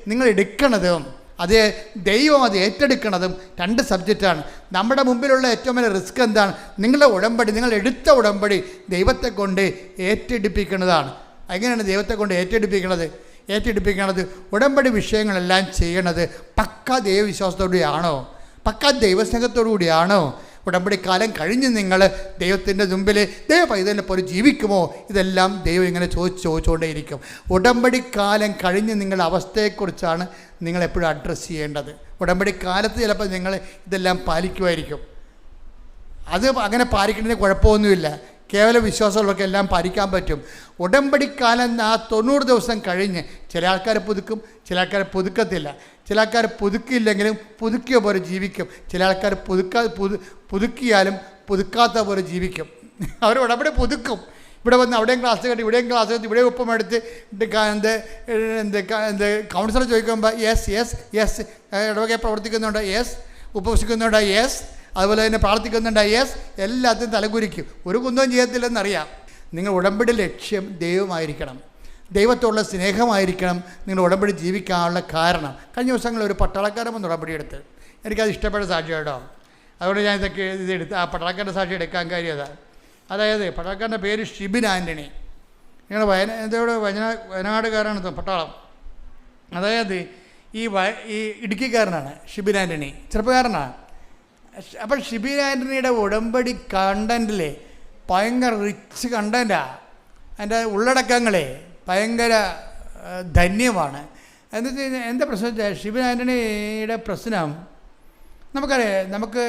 നിങ്ങൾ എടുക്കണതും അത് ദൈവം അത് ഏറ്റെടുക്കണതും 2 സബ്ജക്റ്റാണ്. നമ്മുടെ മുമ്പിലുള്ള ഏറ്റവും വലിയ റിസ്ക് എന്താണ്, നിങ്ങളുടെ ഉടമ്പടി, നിങ്ങൾ എടുത്ത ഉടമ്പടി ദൈവത്തെ കൊണ്ട് ഏറ്റെടുപ്പിക്കുന്നതാണ്. എങ്ങനെയാണ് ദൈവത്തെ കൊണ്ട് ഏറ്റെടുപ്പിക്കണത്? ഉടമ്പടി വിഷയങ്ങളെല്ലാം ചെയ്യണത് പക്കാ ദൈവവിശ്വാസത്തോടുകൂടിയാണോ, പക്കാ ദൈവസ്നേഹത്തോടു കൂടിയാണോ, ഉടമ്പടി കാലം കഴിഞ്ഞ് നിങ്ങൾ ദൈവത്തിൻ്റെ മുമ്പിൽ ദൈവ പൈതലിനെ പോലെ ജീവിക്കുമോ? ഇതെല്ലാം ദൈവം ഇങ്ങനെ ചോദിച്ചുകൊണ്ടേയിരിക്കും. ഉടമ്പടി കാലം കഴിഞ്ഞ് നിങ്ങളുടെ അവസ്ഥയെക്കുറിച്ചാണ് നിങ്ങളെപ്പോഴും അഡ്രസ്സ് ചെയ്യേണ്ടത്. ഉടമ്പടി കാലത്ത് ചിലപ്പോൾ നിങ്ങൾ ഇതെല്ലാം പാലിക്കുമായിരിക്കും. അത് അങ്ങനെ പാലിക്കുന്നതിന് കുഴപ്പമൊന്നുമില്ല. കേവല വിശ്വാസമുള്ളവർക്ക് എല്ലാം പാലിക്കാൻ പറ്റും. ഉടമ്പടിക്കാലം ആ 90 ദിവസം കഴിഞ്ഞ് ചില ആൾക്കാർ പുതുക്കും, ചില ആൾക്കാർ പുതുക്കത്തില്ല. ചില ആൾക്കാർ പുതുക്കിയില്ലെങ്കിലും പുതുക്കിയ പോലെ ജീവിക്കും. ചില ആൾക്കാർ പുതുക്കിയാലും പുതുക്കാത്ത പോലെ ജീവിക്കും. അവർ ഉടമ്പടി പുതുക്കും. ഇവിടെ വന്ന് അവിടെയും ക്ലാസ് കെട്ടി ഇവിടെയും ക്ലാസ് കെട്ടി ഇവിടെയും ഒപ്പം എടുത്ത് കൗൺസിലർ ചോദിക്കുമ്പോൾ യെസ് ഇടവകെ പ്രവർത്തിക്കുന്നുണ്ട്, യെസ് ഉപവസിക്കുന്നുണ്ട്, യെസ് അതുപോലെ തന്നെ പ്രാർത്ഥിക്കുന്നുണ്ട്, യെസ് എല്ലാത്തിനും തലകുരിക്കും. ഒരു കുന്തവും ചെയ്യത്തില്ലെന്നറിയാം. നിങ്ങൾ ഉടമ്പടി ലക്ഷ്യം ദൈവമായിരിക്കണം, ദൈവത്തോടുള്ള സ്നേഹമായിരിക്കണം നിങ്ങൾ ഉടമ്പടി ജീവിക്കാനുള്ള കാരണം. കഴിഞ്ഞ ദിവസങ്ങളിൽ ഒരു പട്ടാളക്കാരൻ വന്ന് ഉടമ്പടി എടുത്ത് എനിക്കത് ഇഷ്ടപ്പെട്ട സാക്ഷി കേട്ടോ. അതുകൊണ്ട് ഞാൻ ഇതൊക്കെ ഇതെടുത്ത് ആ പട്ടാളക്കാരൻ്റെ സാക്ഷി എടുക്കാൻ കാര്യം അതാണ്. അതായത് പട്ടാളക്കാരൻ്റെ പേര് ഷിബിൻ ആൻ്റണി. ഞങ്ങൾ വയനാടുകാരാണ് പട്ടാളം. അതായത് ഈ ഇടുക്കിക്കാരനാണ് ഷിബിൻ ആൻ്റണി, ചെറുപ്പക്കാരനാണ്. അപ്പോൾ ഷിബിൻ ആൻ്റണിയുടെ ഉടമ്പടി കണ്ടൻറ്റിൽ ഭയങ്കര റിച്ച് കണ്ടൻറ്റാണ്. അതിൻ്റെ ഉള്ളടക്കങ്ങളെ ഭയങ്കര ധന്യമാണ്. എന്ന് വെച്ച് കഴിഞ്ഞാൽ എന്താ പ്രശ്നം വെച്ചാൽ ഷിബിൻ ആൻ്റണിയുടെ പ്രശ്നം നമുക്കറിയാം. നമുക്ക്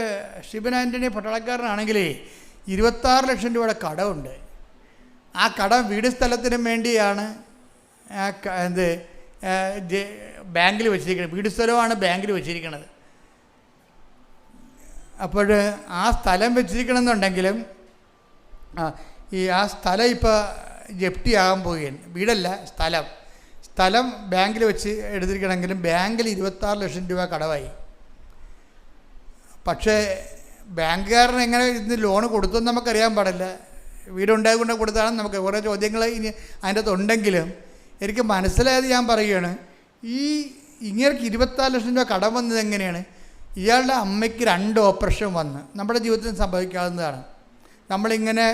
ഷിബിൻ ആൻ്റണി പട്ടാളക്കാരനാണെങ്കിൽ 26 ലക്ഷം രൂപയുടെ കടമുണ്ട്. ആ കടം വീട് സ്ഥലത്തിനും വേണ്ടിയാണ് ബാങ്കിൽ വെച്ചിരിക്കുന്നത്. വീട് സ്ഥലമാണ് ബാങ്കിൽ വെച്ചിരിക്കുന്നത്. അപ്പോൾ ആ സ്ഥലം വെച്ചിരിക്കണമെന്നുണ്ടെങ്കിലും ആ സ്ഥലം ഇപ്പോൾ ജപ്തിയാകാൻ പോവുകയാണ്. വീടല്ല, സ്ഥലം ബാങ്കിൽ വെച്ച് എടുത്തിരിക്കണമെങ്കിലും ബാങ്കിൽ 26 ലക്ഷം രൂപ കടമായി. പക്ഷേ ബാങ്കുകാരൻ എങ്ങനെ ഇന്ന് ലോൺ കൊടുത്തെന്ന് നമുക്കറിയാൻ പാടില്ല. വീടുണ്ടായിക്കൊണ്ട് കൊടുത്താണ് നമുക്ക് കുറേ ചോദ്യങ്ങൾ ഇനി അതിൻ്റെ അകത്തുണ്ടെങ്കിലും എനിക്ക് മനസ്സിലായത് ഞാൻ പറയുകയാണ്. ഇങ്ങനെയൊക്കെ 26 ലക്ഷം രൂപ കടം വന്നത് എങ്ങനെയാണ്? ഇയാളുടെ അമ്മയ്ക്ക് 2 ഓപ്പറേഷൻ വന്ന് നമ്മുടെ ജീവിതത്തിൽ സംഭവിക്കാവുന്നതാണ്. നമ്മളിങ്ങനെ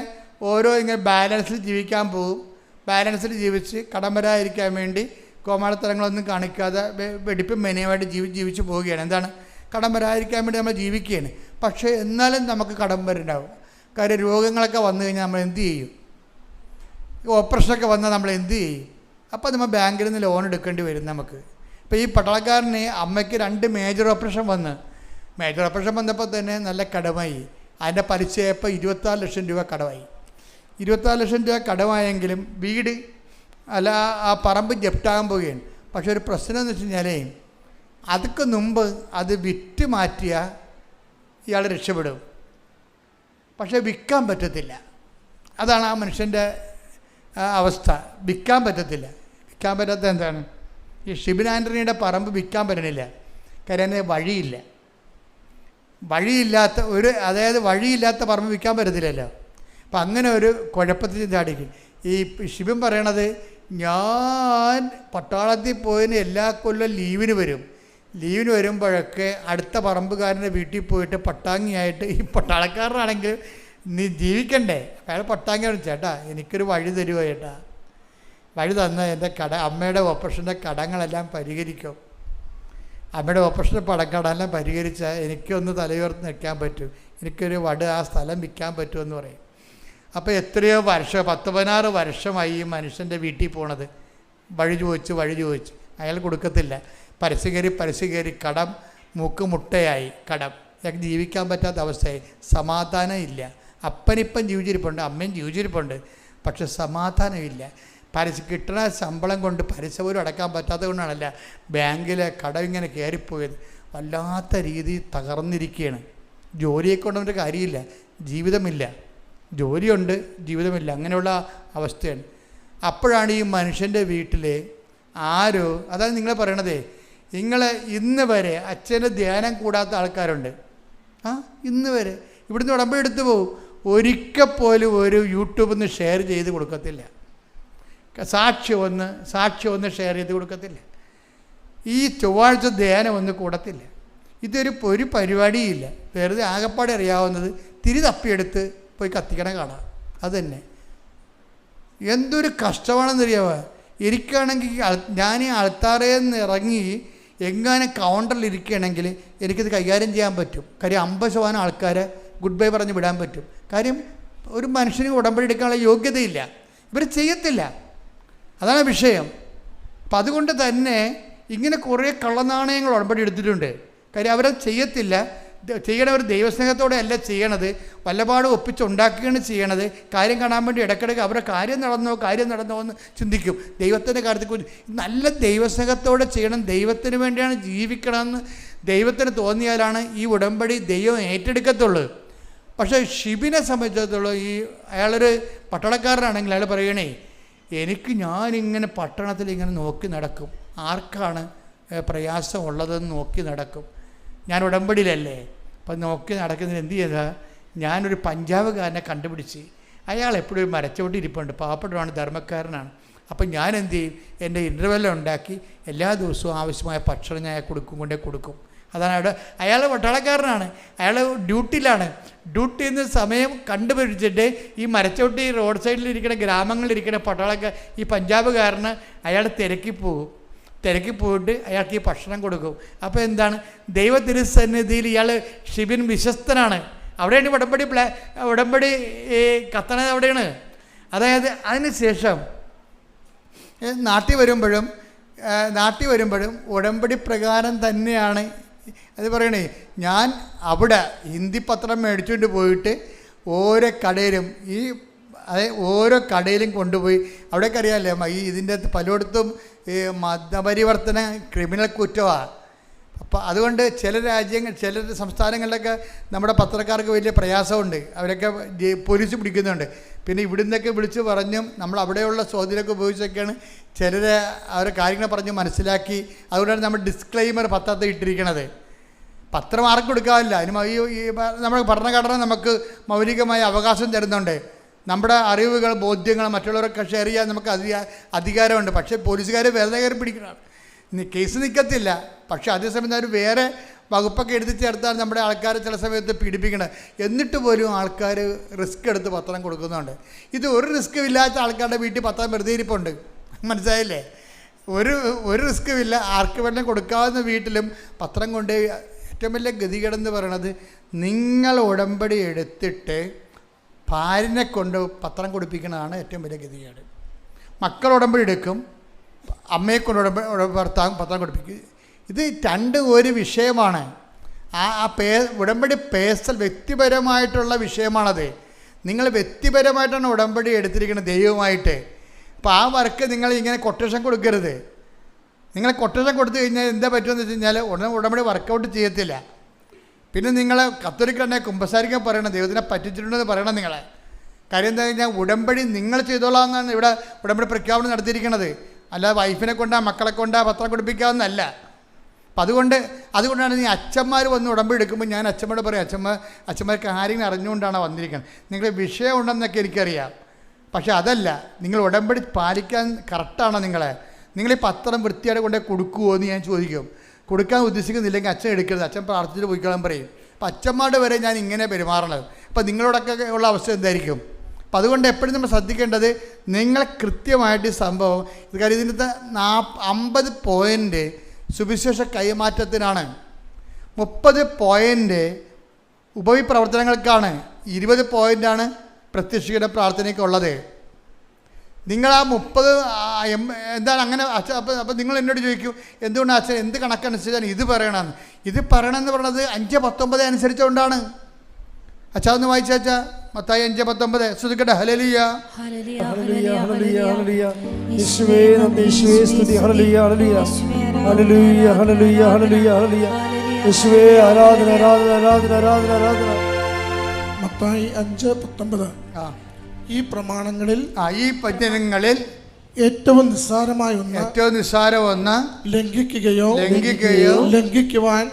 ഇങ്ങനെ ബാലൻസിൽ ജീവിക്കാൻ പോകും. ബാലൻസിൽ ജീവിച്ച് കടം വരാതിരിക്കാൻ വേണ്ടി കോമാളിത്തരങ്ങളൊന്നും കാണിക്കാതെ വെടിപ്പും മെനയുമായിട്ട് ജീവിച്ച് പോവുകയാണ്. എന്താണ്? കടം വരാതിരിക്കാൻ വേണ്ടി നമ്മൾ ജീവിക്കുകയാണ്. പക്ഷേ എന്നാലും നമുക്ക് കടം വരുന്നുണ്ടാവും. കാര്യം രോഗങ്ങളൊക്കെ വന്നു കഴിഞ്ഞാൽ നമ്മൾ എന്ത് ചെയ്യും? ഓപ്പറേഷനൊക്കെ വന്നാൽ നമ്മൾ എന്ത് ചെയ്യും? അപ്പോൾ നമ്മൾ ബാങ്കിൽ നിന്ന് ലോൺ എടുക്കേണ്ടി വരും നമുക്ക്. ഇപ്പോൾ ഈ പട്ടാളക്കാരന് അമ്മയ്ക്ക് 2 മേജർ ഓപ്പറേഷൻ വന്നപ്പോൾ തന്നെ നല്ല കടമായി. അതിൻ്റെ പലിശയപ്പോൾ 26 ലക്ഷം രൂപ കടമായി. 26 ലക്ഷം രൂപ കടമായെങ്കിലും വീട് അല്ല ആ പറമ്പ് ജപ്റ്റാകാൻ പോവുകയാണ്. പക്ഷെ ഒരു പ്രശ്നം എന്ന് വെച്ച് കഴിഞ്ഞാൽ അതൊക്കെ മുമ്പ് അത് വിറ്റ് മാറ്റിയ ഇയാൾ രക്ഷപ്പെടും. പക്ഷേ വിൽക്കാൻ പറ്റത്തില്ല. അതാണ് ആ മനുഷ്യൻ്റെ അവസ്ഥ. വിൽക്കാൻ പറ്റത്തില്ല. വിൽക്കാൻ പറ്റാത്ത എന്താണ്? ഈ ഷിബിൻ ആൻ്റണിയുടെ പറമ്പ് വിൽക്കാൻ പറ്റണില്ല. കാര്യം വഴിയില്ലാത്ത പറമ്പ് വിൽക്കാൻ പറ്റത്തില്ലല്ലോ. അപ്പം അങ്ങനെ ഒരു കുഴപ്പത്തിൽ ചാടിക്കും. ഈ ഷിബിൻ പറയണത്, ഞാൻ പട്ടാളത്തിൽ പോയതിന് എല്ലാ കൊല്ലം ലീവിന് വരുമ്പോഴൊക്കെ അടുത്ത പറമ്പുകാരൻ്റെ വീട്ടിൽ പോയിട്ട് പട്ടാങ്ങിയായിട്ട്, ഈ പട്ടാളക്കാരനാണെങ്കിൽ നീ ജീവിക്കണ്ടേ, അയാൾ പട്ടാങ്ങി ചേട്ടാ എനിക്കൊരു വഴി തരുമോ ചേട്ടാ, വഴി തന്ന എൻ്റെ അമ്മയുടെ ഓപ്പറേഷൻ്റെ കടങ്ങളെല്ലാം പരിഹരിക്കും, അമ്മയുടെ ഓപ്പറേഷൻ്റെ കടമെല്ലാം പരിഹരിച്ചാൽ എനിക്കൊന്ന് തലയുയർത്തി നിൽക്കാൻ പറ്റും, എനിക്കൊരു ആ സ്ഥലം വിൽക്കാൻ പറ്റുമെന്ന് പറയും. അപ്പോൾ എത്രയോ വർഷം 10-16 വർഷമായി ഈ മനുഷ്യൻ്റെ വീട്ടിൽ പോണത്. വഴി ചോദിച്ച് അയാൾ കൊടുക്കത്തില്ല. പരസ്യം കയറി കടം മുട്ടയായി. കടം ഞങ്ങൾക്ക് ജീവിക്കാൻ പറ്റാത്ത അവസ്ഥയായി. സമാധാനം ഇല്ല. അപ്പനിപ്പം ജീവിച്ചിരിപ്പുണ്ട്, അമ്മയും ജീവിച്ചിരിപ്പുണ്ട്, പക്ഷെ സമാധാനമില്ല. കിട്ടുന്ന ശമ്പളം കൊണ്ട് പലിശ പോലും അടക്കാൻ പറ്റാത്തത് കൊണ്ടാണല്ല ബാങ്കിലെ കടം ഇങ്ങനെ കയറിപ്പോയത്. വല്ലാത്ത രീതിയിൽ തകർന്നിരിക്കുകയാണ്. ജോലിയെ കൊണ്ടൊരു കാര്യമില്ല, ജീവിതമില്ല. ജോലിയുണ്ട്, ജീവിതമില്ല, അങ്ങനെയുള്ള അവസ്ഥയാണ്. അപ്പോഴാണ് ഈ മനുഷ്യൻ്റെ വീട്ടിൽ അതാണ് നിങ്ങൾ പറയണതേ, നിങ്ങൾ ഇന്ന് വരെ അച്ഛൻ്റെ ധ്യാനം കൂടാത്ത ആൾക്കാരുണ്ട്. ഇന്ന് വരെ ഇവിടുന്ന് ഉടമ്പടി എടുത്തു പോകും, ഒരിക്കൽ പോലും ഒരു യൂട്യൂബിൽ നിന്ന് ഷെയർ ചെയ്ത് കൊടുക്കത്തില്ല, സാക്ഷി ഒന്ന് ഷെയർ ചെയ്ത് കൊടുക്കത്തില്ല, ഈ ചൊവ്വാഴ്ച ധ്യാനം ഒന്ന് കൂടത്തില്ല. ഒരു പരിപാടിയില്ല. വെറുതെ ആകപ്പാടെ അറിയാവുന്നത് തിരി തപ്പിയെടുത്ത് പോയി കത്തിക്കണ കാണാം. അതുതന്നെ എന്തൊരു കഷ്ടമാണെന്നറിയാമോ. എനിക്കാണെങ്കിൽ ഞാൻ ഈ ആൾത്താറയിൽ നിന്ന് ഇറങ്ങി എങ്ങനെ കൗണ്ടറിൽ ഇരിക്കുകയാണെങ്കിൽ എനിക്കിത് കൈകാര്യം ചെയ്യാൻ പറ്റും. കാര്യം 50% ആൾക്കാരെ ഗുഡ് ബൈ പറഞ്ഞ് വിടാൻ പറ്റും. കാര്യം ഒരു മനുഷ്യന് ഉടമ്പടി എടുക്കാനുള്ള യോഗ്യതയില്ല, ഇവർ ചെയ്യത്തില്ല, അതാണ് വിഷയം. അപ്പം അതുകൊണ്ട് തന്നെ ഇങ്ങനെ കുറേ കള്ളനാണയങ്ങൾ ഉടമ്പടി എടുത്തിട്ടുണ്ട്. കാര്യം അവരത് ചെയ്യത്തില്ല. ചെയ്യണവർ ദൈവസ്നേഹത്തോടെ അല്ല ചെയ്യണത്, വല്ലപാടും ഒപ്പിച്ചുണ്ടാക്കുകയാണ് ചെയ്യണത്. കാര്യം കാണാൻ വേണ്ടി ഇടയ്ക്കിടയ്ക്ക് അവരുടെ കാര്യം നടന്നോ എന്ന് ചിന്തിക്കും. ദൈവത്തിൻ്റെ കാര്യത്തെക്കുറിച്ച് നല്ല ദൈവസ്നേഹത്തോടെ ചെയ്യണം, ദൈവത്തിന് വേണ്ടിയാണ് ജീവിക്കണമെന്ന് ദൈവത്തിന് തോന്നിയാലാണ് ഈ ഉടമ്പടി ദൈവം ഏറ്റെടുക്കത്തുള്ളൂ. പക്ഷേ ഷിബിനെ സംബന്ധിച്ചിടത്തോളം അയാളൊരു പട്ടണക്കാരനാണെങ്കിൽ അയാൾ പറയണേ, ഞാനിങ്ങനെ പട്ടണത്തിൽ ഇങ്ങനെ നോക്കി നടക്കും, ആർക്കാണ് പ്രയാസം ഉള്ളതെന്ന് നോക്കി നടക്കും. ഞാൻ ഉടമ്പടിയിലല്ലേ, അപ്പം നോക്കി നടക്കുന്നതിന് എന്ത് ചെയ്താൽ ഞാനൊരു പഞ്ചാബുകാരനെ കണ്ടുപിടിച്ച്, അയാൾ എപ്പോഴും ഒരു മരച്ചോട്ടി ഇരിപ്പുണ്ട്, പാവപ്പെട്ടവനാണ്, ധർമ്മക്കാരനാണ്. അപ്പം ഞാൻ എന്ത് ചെയ്യും, എൻ്റെ ഇൻ്റർവെല്ല് ഉണ്ടാക്കി എല്ലാ ദിവസവും ആവശ്യമായ ഭക്ഷണം ഞാൻ കൊടുക്കും. അതാണ് അയാൾ പട്ടാളക്കാരനാണ്, അയാൾ ഡ്യൂട്ടിയിലാണ്. ഡ്യൂട്ടിയിൽ നിന്ന് സമയം കണ്ടുപിടിച്ചിട്ട് ഈ മരച്ചോട്ടി റോഡ് സൈഡിലിരിക്കുന്ന ഗ്രാമങ്ങളിലിരിക്കുന്ന പട്ടാളക്കാർ ഈ പഞ്ചാബുകാരന് അയാൾ തിരക്കി പോയിട്ട് അയാൾക്ക് ഈ ഭക്ഷണം കൊടുക്കും. അപ്പോൾ എന്താണ്, ദൈവ തിരുസന്നിധിയിൽ ഇയാൾ ഷിബിൻ വിശ്വസ്തനാണ്. അവിടെയാണ് ഉടമ്പടി കത്തണത് അവിടെയാണ്. അതായത് അതിന് ശേഷം നാട്ടിൽ വരുമ്പോഴും ഉടമ്പടി പ്രകാരം തന്നെയാണ് അത് പറയണേ. ഞാൻ അവിടെ ഹിന്ദി പത്രം മേടിച്ചുകൊണ്ട് പോയിട്ട് ഓരോ കടയിലും കൊണ്ടുപോയി, അവിടെയൊക്കെ അറിയാമല്ലേ ഇതിൻ്റെ അകത്ത് പലയിടത്തും മതപരിവർത്തന ക്രിമിനൽ കുറ്റമാണ്. അപ്പോൾ അതുകൊണ്ട് ചില സംസ്ഥാനങ്ങളിലൊക്കെ നമ്മുടെ പത്രക്കാർക്ക് വലിയ പ്രയാസമുണ്ട്, അവരൊക്കെ പോലീസ് പിടിക്കുന്നുണ്ട്. പിന്നെ ഇവിടുന്നൊക്കെ വിളിച്ച് പറഞ്ഞും നമ്മൾ അവിടെയുള്ള സ്വാധീനമൊക്കെ ഉപയോഗിച്ചൊക്കെയാണ് അവരെ കാര്യങ്ങൾ പറഞ്ഞ് മനസ്സിലാക്കി. അതുകൊണ്ടാണ് നമ്മൾ ഡിസ്ക്ലെയിമർ പത്രത്തിൽ ഇട്ടിരിക്കണത്. പത്രം ആർക്കും കൊടുക്കാറില്ല, നമ്മുടെ ഭരണഘടന നമുക്ക് മൗലികമായ അവകാശം തരുന്നുണ്ട്. നമ്മുടെ അറിവുകൾ, ബോധ്യങ്ങൾ മറ്റുള്ളവരൊക്കെ ഷെയർ ചെയ്യാൻ നമുക്ക് അധികാരമുണ്ട്. പക്ഷേ പോലീസുകാർ വെറുതെ കയറി പിടിക്കണം, കേസ് നിൽക്കത്തില്ല. പക്ഷേ അതേസമയം അവർ വേറെ വകുപ്പൊക്കെ എടുത്ത് ചേർത്താൽ നമ്മുടെ ആൾക്കാർ ചില സമയത്ത് പീഡിപ്പിക്കണം. എന്നിട്ട് പോലും ആൾക്കാർ റിസ്ക് എടുത്ത് പത്രം കൊടുക്കുന്നുണ്ട്. ഇത് ഒരു റിസ്ക്കും ഇല്ലാത്ത ആൾക്കാരുടെ വീട്ടിൽ പത്രം വെറുതെ ഇരിപ്പുണ്ട്, മനസ്സിലായില്ലേ? ഒരു റിസ്ക്കുമില്ല, ആർക്ക് വേണം കൊടുക്കാവുന്ന വീട്ടിലും പത്രം കൊണ്ട്. ഏറ്റവും വലിയ ഗതികേടെന്ന് പറയണത്, നിങ്ങൾ ഉടമ്പടി എടുത്തിട്ട് ഭാര്യനെ കൊണ്ട് പത്രം കൊടുപ്പിക്കുന്നതാണ് ഏറ്റവും വലിയ ഗതികേട്. മക്കൾ ഉടമ്പടി എടുക്കും, അമ്മയെ കൊണ്ട് ഭർത്താവ് പത്രം കൊടുപ്പിക്കും. ഇത് ഒരു വിഷയമാണ്. ഉടമ്പടി വ്യക്തിപരമായിട്ടുള്ള വിഷയമാണത്. നിങ്ങൾ വ്യക്തിപരമായിട്ടാണ് ഉടമ്പടി എടുത്തിരിക്കുന്നത് ദൈവമായിട്ട്. അപ്പോൾ ആ വർക്ക് നിങ്ങൾ ഇങ്ങനെ കൊട്ടേഷൻ കൊടുക്കരുത്. നിങ്ങൾ കൊട്ടേഷൻ കൊടുത്തു കഴിഞ്ഞാൽ എന്താ പറ്റുമെന്ന് വെച്ച് കഴിഞ്ഞാൽ ഉടമ്പടി വർക്കൗട്ട് ചെയ്യത്തില്ല. പിന്നെ നിങ്ങൾ കത്തോലിക്കന്നെ കുമ്പസാരിക്കാൻ പറയണം, ദൈവത്തിനെ പറ്റിച്ചിട്ടുണ്ടെന്ന് പറയണം നിങ്ങളെ. കാര്യം എന്താ കഴിഞ്ഞാൽ ഉടമ്പടി നിങ്ങൾ ചെയ്തോളാമെന്നാണ് ഇവിടെ ഉടമ്പടി പ്രഖ്യാപനം നടത്തിയിരിക്കുന്നത്. അല്ലാതെ വൈഫിനെ കൊണ്ടാ മക്കളെ കൊണ്ടാ പത്രം കൊടുപ്പിക്കാമെന്നല്ല. അപ്പം അതുകൊണ്ടാണ് നീ അച്ഛന്മാർ വന്ന് ഉടമ്പടി എടുക്കുമ്പോൾ ഞാൻ അച്ഛന്മാരോട് പറയും, അച്ഛന്മാർക്ക് കാര്യങ്ങൾ അറിഞ്ഞുകൊണ്ടാണ് വന്നിരിക്കുന്നത്. നിങ്ങൾ വിഷയം ഉണ്ടെന്നൊക്കെ എനിക്കറിയാം, പക്ഷെ അതല്ല, നിങ്ങൾ ഉടമ്പടി പാലിക്കാൻ കറക്റ്റാണോ നിങ്ങൾ ഈ പത്രം വൃത്തിയായിട്ട് കൊണ്ടേ കൊടുക്കുമോ എന്ന് ഞാൻ ചോദിക്കും. കൊടുക്കാൻ ഉദ്ദേശിക്കുന്നില്ലെങ്കിൽ അച്ഛൻ എടുക്കരുത്, അച്ഛൻ പ്രാർത്ഥിച്ചിട്ട് പോയിക്കോളാൻ പറയും. അപ്പം അച്ഛന്മാരുടെ വരെ ഞാൻ ഇങ്ങനെ പെരുമാറണത്. അപ്പം നിങ്ങളോടൊക്കെ ഉള്ള അവസ്ഥ എന്തായിരിക്കും? അപ്പം അതുകൊണ്ട് എപ്പോഴും നമ്മൾ ശ്രദ്ധിക്കേണ്ടത്, നിങ്ങൾ കൃത്യമായിട്ട് സംഭവം കാര്യം ഇതിൻ്റെ 50 പോയിൻ്റ് സുവിശേഷ കൈമാറ്റത്തിനാണ്, 30 പോയിൻ്റ് ഉപവിപ്രവർത്തനങ്ങൾക്കാണ്, 20 പോയിൻ്റാണ് പ്രത്യക്ഷീകരണ പ്രാർത്ഥനയ്ക്കുള്ളത്. നിങ്ങൾ ആ 30 എന്താണ് അങ്ങനെ അപ്പം നിങ്ങൾ എന്നോട് ചോദിക്കും, എന്തുകൊണ്ട് അച്ഛൻ എന്ത് കണക്കനുസരിച്ചാണ് ഇത് പറയണമെന്ന്? ഇത് പറയണമെന്ന് പറയുന്നത് 5:19 അനുസരിച്ചുകൊണ്ടാണ്. അച്ഛാ ഒന്ന് വായിച്ചാ മത്തായി 5:19 ശ്രദ്ധിക്കട്ടെ. ഹല്ലേലൂയ ഹല്ലേലൂയ ഹല്ലേലൂയ ഹല്ലേലൂയ യേശുവേ നന്ദി, യേശുവേ സ്തുതി. ഹല്ലേലൂയ ഹല്ലേലൂയ ഹല്ലേലൂയ ഹല്ലേലൂയ ഹല്ലേലൂയ ഹല്ലേലൂയ യേശുവേ ആരാധന ആരാധന ആരാധന ആരാധന ആരാധന. മത്തായി 5:19 ഈ പ്രമാണങ്ങളിൽ ഈ വചനങ്ങളിൽ ഏറ്റവും നിസ്സാരമായ ഒന്ന് ലംഘിക്കുകയോ ലംഘിക്കുവാൻ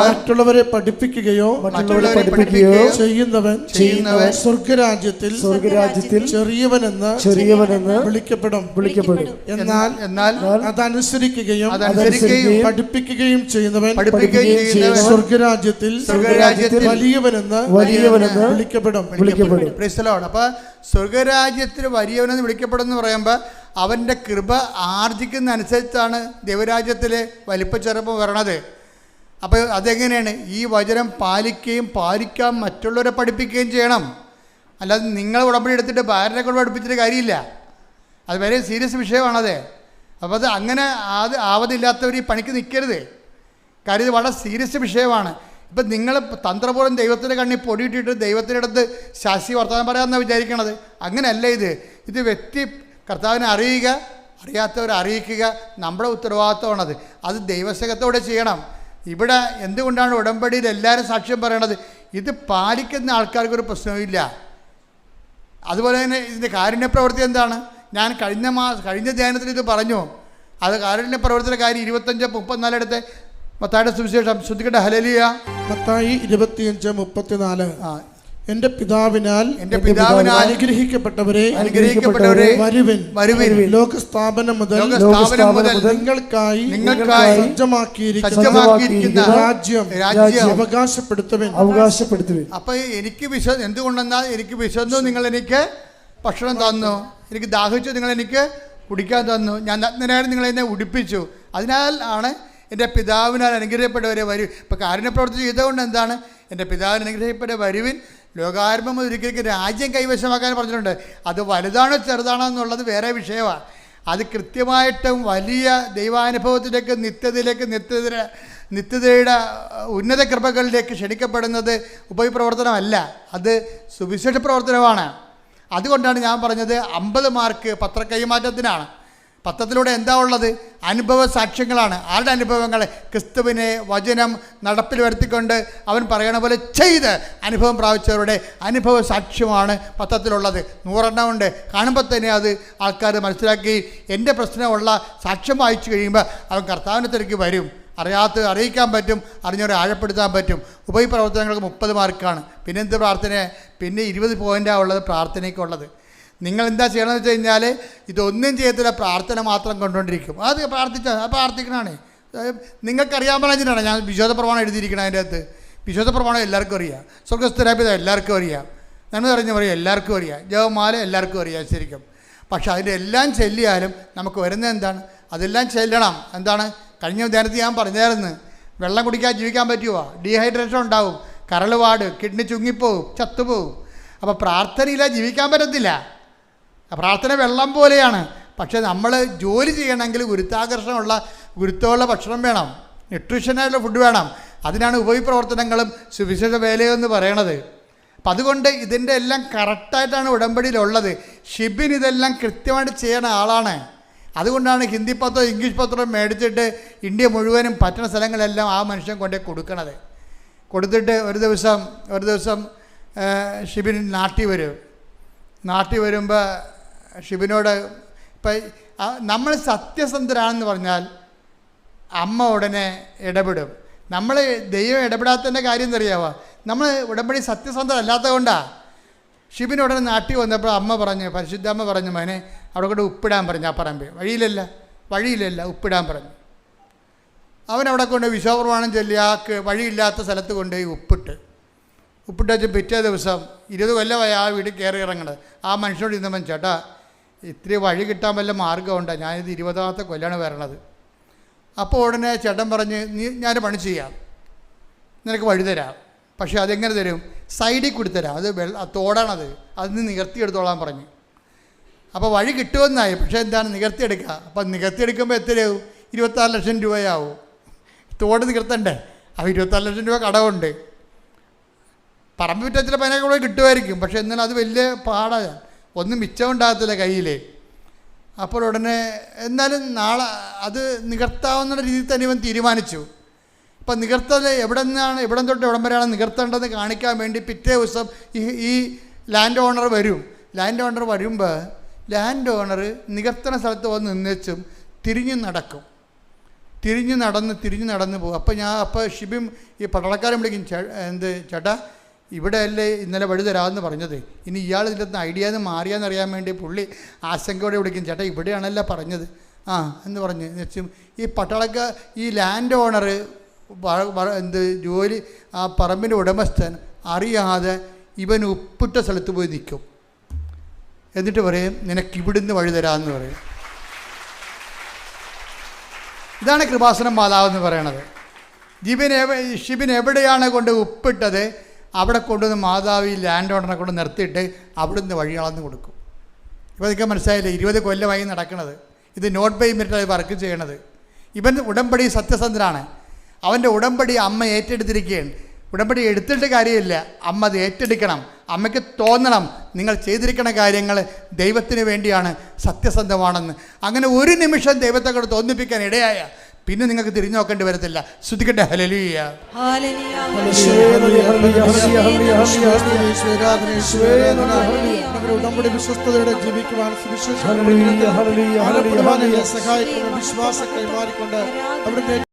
മറ്റുള്ളവരെ പഠിപ്പിക്കുകയോ ചെയ്യുന്നവൻ സ്വർഗരാജ്യത്തിൽ ചെറിയവനെന്ന് വിളിക്കപ്പെടും. എന്നാൽ അതനുസരിക്കുകയും പഠിപ്പിക്കുകയും ചെയ്യുന്നവൻ സ്വർഗരാജ്യത്തിൽ വലിയവനെന്ന് വിളിക്കപ്പെടും. അപ്പോൾ സ്വർഗരാജ്യത്തിൽ വലിയവനെന്ന് വിളിക്കപ്പെടും എന്ന് പറയുമ്പോൾ അവൻ്റെ കൃപ ആർജിക്കുന്ന അനുസരിച്ചാണ് ദൈവരാജ്യത്തിലെ വലിപ്പച്ചെറുപ്പം വരണത്. അപ്പോൾ അതെങ്ങനെയാണ്? ഈ വചനം പാലിക്കുകയും പാലിക്കാൻ മറ്റുള്ളവരെ പഠിപ്പിക്കുകയും ചെയ്യണം. അല്ലാതെ നിങ്ങൾ ഉടമ്പടി എടുത്തിട്ട് ഭാര്യനെ കൊണ്ട് പഠിപ്പിച്ചിട്ട് കാര്യമില്ല. അത് വളരെ സീരിയസ് വിഷയമാണത്. അപ്പോൾ അത് അങ്ങനെ ആവതില്ലാത്തവർ ഈ പണിക്ക് നിൽക്കരുത്. കാര്യം ഇത് വളരെ സീരിയസ് വിഷയമാണ്. ഇപ്പം നിങ്ങൾ തന്ത്രപൂർവ്വം ദൈവത്തിൻ്റെ കണ്ണിൽ പൊടിയിട്ടിട്ട് ദൈവത്തിൻ്റെ അടുത്ത് ശാസ്ത്രീയ വർത്തമാനം പറയാമെന്നാണ് വിചാരിക്കണത്. അങ്ങനെയല്ല ഇത് വ്യക്തി കർത്താവിനെ അറിയുക, അറിയാത്തവരെ അറിയിക്കുക നമ്മുടെ ഉത്തരവാദിത്തമാണത്. അത് ദൈവസേവകത്തോടെ ചെയ്യണം. ഇവിടെ എന്തുകൊണ്ടാണ് ഉടമ്പടിയിൽ എല്ലാവരും സാക്ഷ്യം പറയണത്? ഇത് പാലിക്കുന്ന ആൾക്കാർക്കൊരു പ്രശ്നവുമില്ല. അതുപോലെ തന്നെ ഇതിൻ്റെ കാരുണ്യ പ്രവൃത്തി എന്താണ്? ഞാൻ കഴിഞ്ഞ ധ്യാനത്തിൽ ഇത് പറഞ്ഞു. അത് കാരുണ്യ പ്രവർത്തന കാര്യം 25:34 എടുത്ത് മത്തായിയുടെ സുവിശേഷം ശ്രദ്ധിക്കട്ടെ. ഹല്ലേലൂയ. മത്തായി 25:34. എന്റെ പിതാവിനാൽ അനുഗ്രഹിക്കപ്പെട്ടവരെ വരുവിൻ ലോകസ്ഥാപനം മുതൽ നിങ്ങൾക്കായി സജ്ജമാക്കിയിരിക്കുന്ന രാജ്യം അവകാശപ്പെടുത്തുവിൻ. അപ്പൊ എനിക്ക് എന്തുകൊണ്ടെന്നാൽ എനിക്ക് വിശന്നു, നിങ്ങൾ എനിക്ക് ഭക്ഷണം തന്നു, എനിക്ക് ദാഹിച്ചു, നിങ്ങൾ എനിക്ക് കുടിക്കാൻ തന്നു, ഞാൻ നഗ്നനായി നിങ്ങൾ എന്നെ ഉടുപ്പിച്ചു. അതിനാൽ ആണ് എൻ്റെ പിതാവിനാൽ അനുഗ്രഹിക്കപ്പെട്ടവരെ വരും. ഇപ്പോൾ കാരുണ്യപ്രവൃത്തി ചെയ്തുകൊണ്ട് എന്താണ്? എൻ്റെ പിതാവിന് അനുഗ്രഹിക്കപ്പെട്ട വരുവിൻ ലോകാരംഭം മുതൽ ഒരിക്കലും രാജ്യം കൈവശമാക്കാൻ പറഞ്ഞിട്ടുണ്ട്. അത് വലുതാണോ ചെറുതാണോ എന്നുള്ളത് വേറെ വിഷയമാണ്. അത് കൃത്യമായിട്ടും വലിയ ദൈവാനുഭവത്തിലേക്ക് നിത്യതയുടെ ഉന്നത കൃപകളിലേക്ക് ക്ഷണിക്കപ്പെടുന്നത് ഉപപ്രവർത്തനമല്ല, അത് സുവിശേഷ പ്രവർത്തനമാണ്. അതുകൊണ്ടാണ് ഞാൻ പറഞ്ഞത് 50 മാർക്ക് പത്ര കൈമാറ്റത്തിനാണ്. പത്രത്തിലൂടെ എന്താ ഉള്ളത്? അനുഭവ സാക്ഷ്യങ്ങളാണ്. ആരുടെ അനുഭവങ്ങൾ? ക്രിസ്തുവിനെ വചനം നടപ്പിൽ വരുത്തിക്കൊണ്ട് അവൻ പറയണ പോലെ ചെയ്ത് അനുഭവം പ്രാപിച്ചവരുടെ അനുഭവ സാക്ഷ്യമാണ് പത്രത്തിലുള്ളത്. 100 എണ്ണം ഉണ്ട്. കാണുമ്പോൾ തന്നെ അത് ആൾക്കാർ മനസ്സിലാക്കി എൻ്റെ പ്രശ്നമുള്ള സാക്ഷ്യം വായിച്ചു കഴിയുമ്പോൾ അവൻ കർത്താവിനെ തിരക്കി വരും. അറിയിക്കാൻ പറ്റും, അറിഞ്ഞവരെ ആഴപ്പെടുത്താൻ പറ്റും. ഉപപ്രവർത്തനങ്ങൾക്ക് 30 മാർക്കാണ്. പിന്നെ എന്ത് പ്രാർത്ഥന? പിന്നെ 20 പോയിൻ്റാണ് ഉള്ളത് പ്രാർത്ഥനയ്ക്കുള്ളത്. നിങ്ങൾ എന്താ ചെയ്യണമെന്ന് വെച്ച് കഴിഞ്ഞാൽ ഇതൊന്നും ചെയ്യത്തില്ല, പ്രാർത്ഥന മാത്രം കൊണ്ടുകൊണ്ടിരിക്കും. അത് പ്രാർത്ഥിക്കണമാണ്. നിങ്ങൾക്കറിയാൻ പറഞ്ഞിട്ടാണ് ഞാൻ വിശ്വാസ പ്രമാണം എഴുതിയിരിക്കണം. അതിൻ്റെ അകത്ത് വിശ്വാസ പ്രമാണം എല്ലാവർക്കും അറിയാം, സ്വർഗസ്ഥരാപിത എല്ലാവർക്കും അറിയാം, നന്മ അറിഞ്ഞ് പറയും എല്ലാവർക്കും അറിയാം, ജപമാല എല്ലാവർക്കും അറിയാം ശരിക്കും. പക്ഷെ അതിൻ്റെ എല്ലാം ചെല്ലിയാലും നമുക്ക് വരുന്നത് എന്താണ്? അതെല്ലാം ചെല്ലണം. എന്താണ്? കഴിഞ്ഞ ധ്യാനത്തിൽ ഞാൻ പറഞ്ഞായിരുന്നു, വെള്ളം കുടിക്കാൻ ജീവിക്കാൻ പറ്റുമോ? ഡീഹൈഡ്രേഷൻ ഉണ്ടാവും, കരളുപാട്, കിഡ്നി ചുങ്ങിപ്പോവും, ചത്തുപോവും. അപ്പോൾ പ്രാർത്ഥനയില്ല ജീവിക്കാൻ പറ്റത്തില്ല. പ്രാർത്ഥന വെള്ളം പോലെയാണ്. പക്ഷേ നമ്മൾ ജോലി ചെയ്യണമെങ്കിൽ ഗുരുത്വമുള്ള ഭക്ഷണം വേണം, ന്യൂട്രീഷനായിട്ടുള്ള ഫുഡ് വേണം. അതിനാണ് ഉപപ്രവർത്തനങ്ങളും സുവിശേഷ വേലയെന്ന് പറയണത്. അപ്പം അതുകൊണ്ട് ഇതിൻ്റെ എല്ലാം കറക്റ്റായിട്ടാണ് ഉടമ്പടിയിലുള്ളത്. ഷിബിൻ ഇതെല്ലാം കൃത്യമായിട്ട് ചെയ്യണ ആളാണ്. അതുകൊണ്ടാണ് ഹിന്ദി പത്രവും ഇംഗ്ലീഷ് പത്രവും മേടിച്ചിട്ട് ഇന്ത്യ മുഴുവനും പറ്റുന്ന സ്ഥലങ്ങളെല്ലാം ആ മനുഷ്യൻ കൊണ്ടേ കൊടുക്കണത്. കൊടുത്തിട്ട് ഒരു ദിവസം ഷിബിൻ നാട്ടിൽ വരുമ്പോൾ ഷിബിനോട് ഇപ്പം നമ്മൾ സത്യസന്ധരാണെന്ന് പറഞ്ഞാൽ അമ്മ ഉടനെ ഇടപെടും. നമ്മൾ ദൈവം ഇടപെടാത്തതിൻ്റെ കാര്യം എന്തറിയാവോ? നമ്മൾ ഉടമ്പടി സത്യസന്ധരല്ലാത്തത് കൊണ്ടാണ്. ഷിബിൻ ഉടനെ നാട്ടിൽ വന്നപ്പോൾ പരിശുദ്ധമ്മ പറഞ്ഞു, മോനെ അവിടെ കൊണ്ട് ഉപ്പിടാൻ പറഞ്ഞു. ആ പറമ്പ് വഴിയിലല്ല ഉപ്പിടാൻ പറഞ്ഞു. അവനവിടെ കൊണ്ട് വിശ്വാസപ്രമാണം ചൊല്ലി ആ വഴിയില്ലാത്ത സ്ഥലത്ത് കൊണ്ടുപോയി ഉപ്പിട്ട് വെച്ച് പിറ്റേ ദിവസം 20 കൊല്ലമായി ആ വീട്ടിൽ കയറി ഇറങ്ങണത്. ആ മനുഷ്യനോട് ഇന്നവൻ, ചേട്ടാ ഇത്തിരി വഴി കിട്ടാൻ വല്ല മാർഗ്ഗമുണ്ടോ? ഞാനിത് 20ാമത്തെ കൊല്ലാണ് വരണത്. അപ്പോൾ ഉടനെ ചേട്ടൻ പറഞ്ഞ്, ഞാൻ പണി ചെയ്യാം, നിനക്ക് വഴി തരാം. പക്ഷേ അതെങ്ങനെ തരും? സൈഡിൽ കൂടി തരാം. അത് തോടാണത്, അതിന് നികർത്തിയെടുത്തോളാൻ പറഞ്ഞു. അപ്പോൾ വഴി കിട്ടുമെന്നായി. പക്ഷേ എന്താണ്? നികർത്തിയെടുക്കുക. അപ്പം നികർത്തിയെടുക്കുമ്പോൾ എത്രയാവും? 26 ലക്ഷം രൂപയാവും. തോട് നികർത്തണ്ടേ? അപ്പോൾ 26 ലക്ഷം രൂപ കടമുണ്ട്. പറമ്പ് വിറ്റത്തിൽ 15 കൂടെ കിട്ടുമായിരിക്കും. പക്ഷേ എന്നാലും അത് വലിയ പാടാണ്, ഒന്നും മിച്ചമുണ്ടാകത്തില്ല കയ്യിൽ. അപ്പോൾ ഉടനെ എന്നാലും നാളെ അത് നികർത്താവുന്ന രീതിയിൽ തന്നെ ഇവൻ തീരുമാനിച്ചു. ഇപ്പം നികർത്തൽ എവിടെ തൊട്ട് എവിടം വരെയാണ് നികർത്തേണ്ടതെന്ന് കാണിക്കാൻ വേണ്ടി പിറ്റേ ദിവസം ഈ ലാൻഡ് ഓണർ വരും. ലാൻഡ് ഓണർ വരുമ്പോൾ ലാൻഡ് ഓണർ നികർത്തണ സ്ഥലത്ത് വന്ന് നിന്നേച്ചും തിരിഞ്ഞു നടന്ന് പോകും. അപ്പോൾ ഷിബിം ഈ പട്ടാളക്കാരൻ വിളിക്കും, ചേട്ടാ ഇവിടെ അല്ലേ ഇന്നലെ വഴി തരാമെന്ന് പറഞ്ഞത്, ഇനി ഇയാൾ ഇതിൻ്റെ അകത്ത് ഐഡിയാന്ന് മാറിയാന്നറിയാൻ വേണ്ടി പുള്ളി ആശങ്കയോടെ വിളിക്കും, ചേട്ടാ ഇവിടെയാണല്ലോ പറഞ്ഞത് എന്ന് പറഞ്ഞ് വെച്ചും ഈ ലാൻഡ് ഓണർ ജോലി ആ പറമ്പിൻ്റെ ഉടമസ്ഥൻ അറിയാതെ ഇവൻ ഉപ്പിട്ട സ്ഥലത്ത് പോയി നിൽക്കും. എന്നിട്ട് പറയും, നിനക്കിവിടുന്ന് വഴി തരാമെന്ന് പറയും. ഇതാണ് കൃപാസനം മാതാവെന്ന് പറയണത്. ഷിബിൻ എവിടെയാണ് കൊണ്ട് ഉപ്പിട്ടത് അവിടെ കൊണ്ടുവന്ന് മാതാവ് ഈ ലാൻഡ് ഓണറെ കൊണ്ട് നിർത്തിയിട്ട് അവിടുന്ന് വഴി അളന്ന് കൊടുക്കും. ഇപ്പോൾ ഇതൊക്കെ മനസ്സിലായില്ലേ? 20 കൊല്ലമായി നടക്കുന്നത്. ഇത് നോട്ട് ബൈ മെറിറ്റായി വർക്ക് ചെയ്യണത്. ഇവൻ ഉടമ്പടി സത്യസന്ധനാണ്. അവൻ്റെ ഉടമ്പടി അമ്മ ഏറ്റെടുത്തിരിക്കുകയാണ്. ഉടമ്പടി എടുത്തിട്ട് കാര്യമില്ല, അമ്മ അത് ഏറ്റെടുക്കണം. അമ്മയ്ക്ക് തോന്നണം നിങ്ങൾ ചെയ്തിരിക്കുന്ന കാര്യങ്ങൾ ദൈവത്തിന് വേണ്ടിയാണ്, സത്യസന്ധമാണെന്ന്. അങ്ങനെ ഒരു നിമിഷം ദൈവത്തെ കൂടെ തോന്നിപ്പിക്കാൻ ഇടയായ പിന്നെ നിങ്ങൾക്ക് തിരിഞ്ഞു നോക്കേണ്ടി വരത്തില്ല. ശ്രുതിക്കട്ടെ ഹല്ലേലൂയ. ഉടമ്പടി വിശ്വസ്തയോടെ ജീവിക്കുവാൻ സഹായിക്കുന്ന വിശ്വാസം കൈമാറിക്കൊണ്ട് അവിടുത്തെ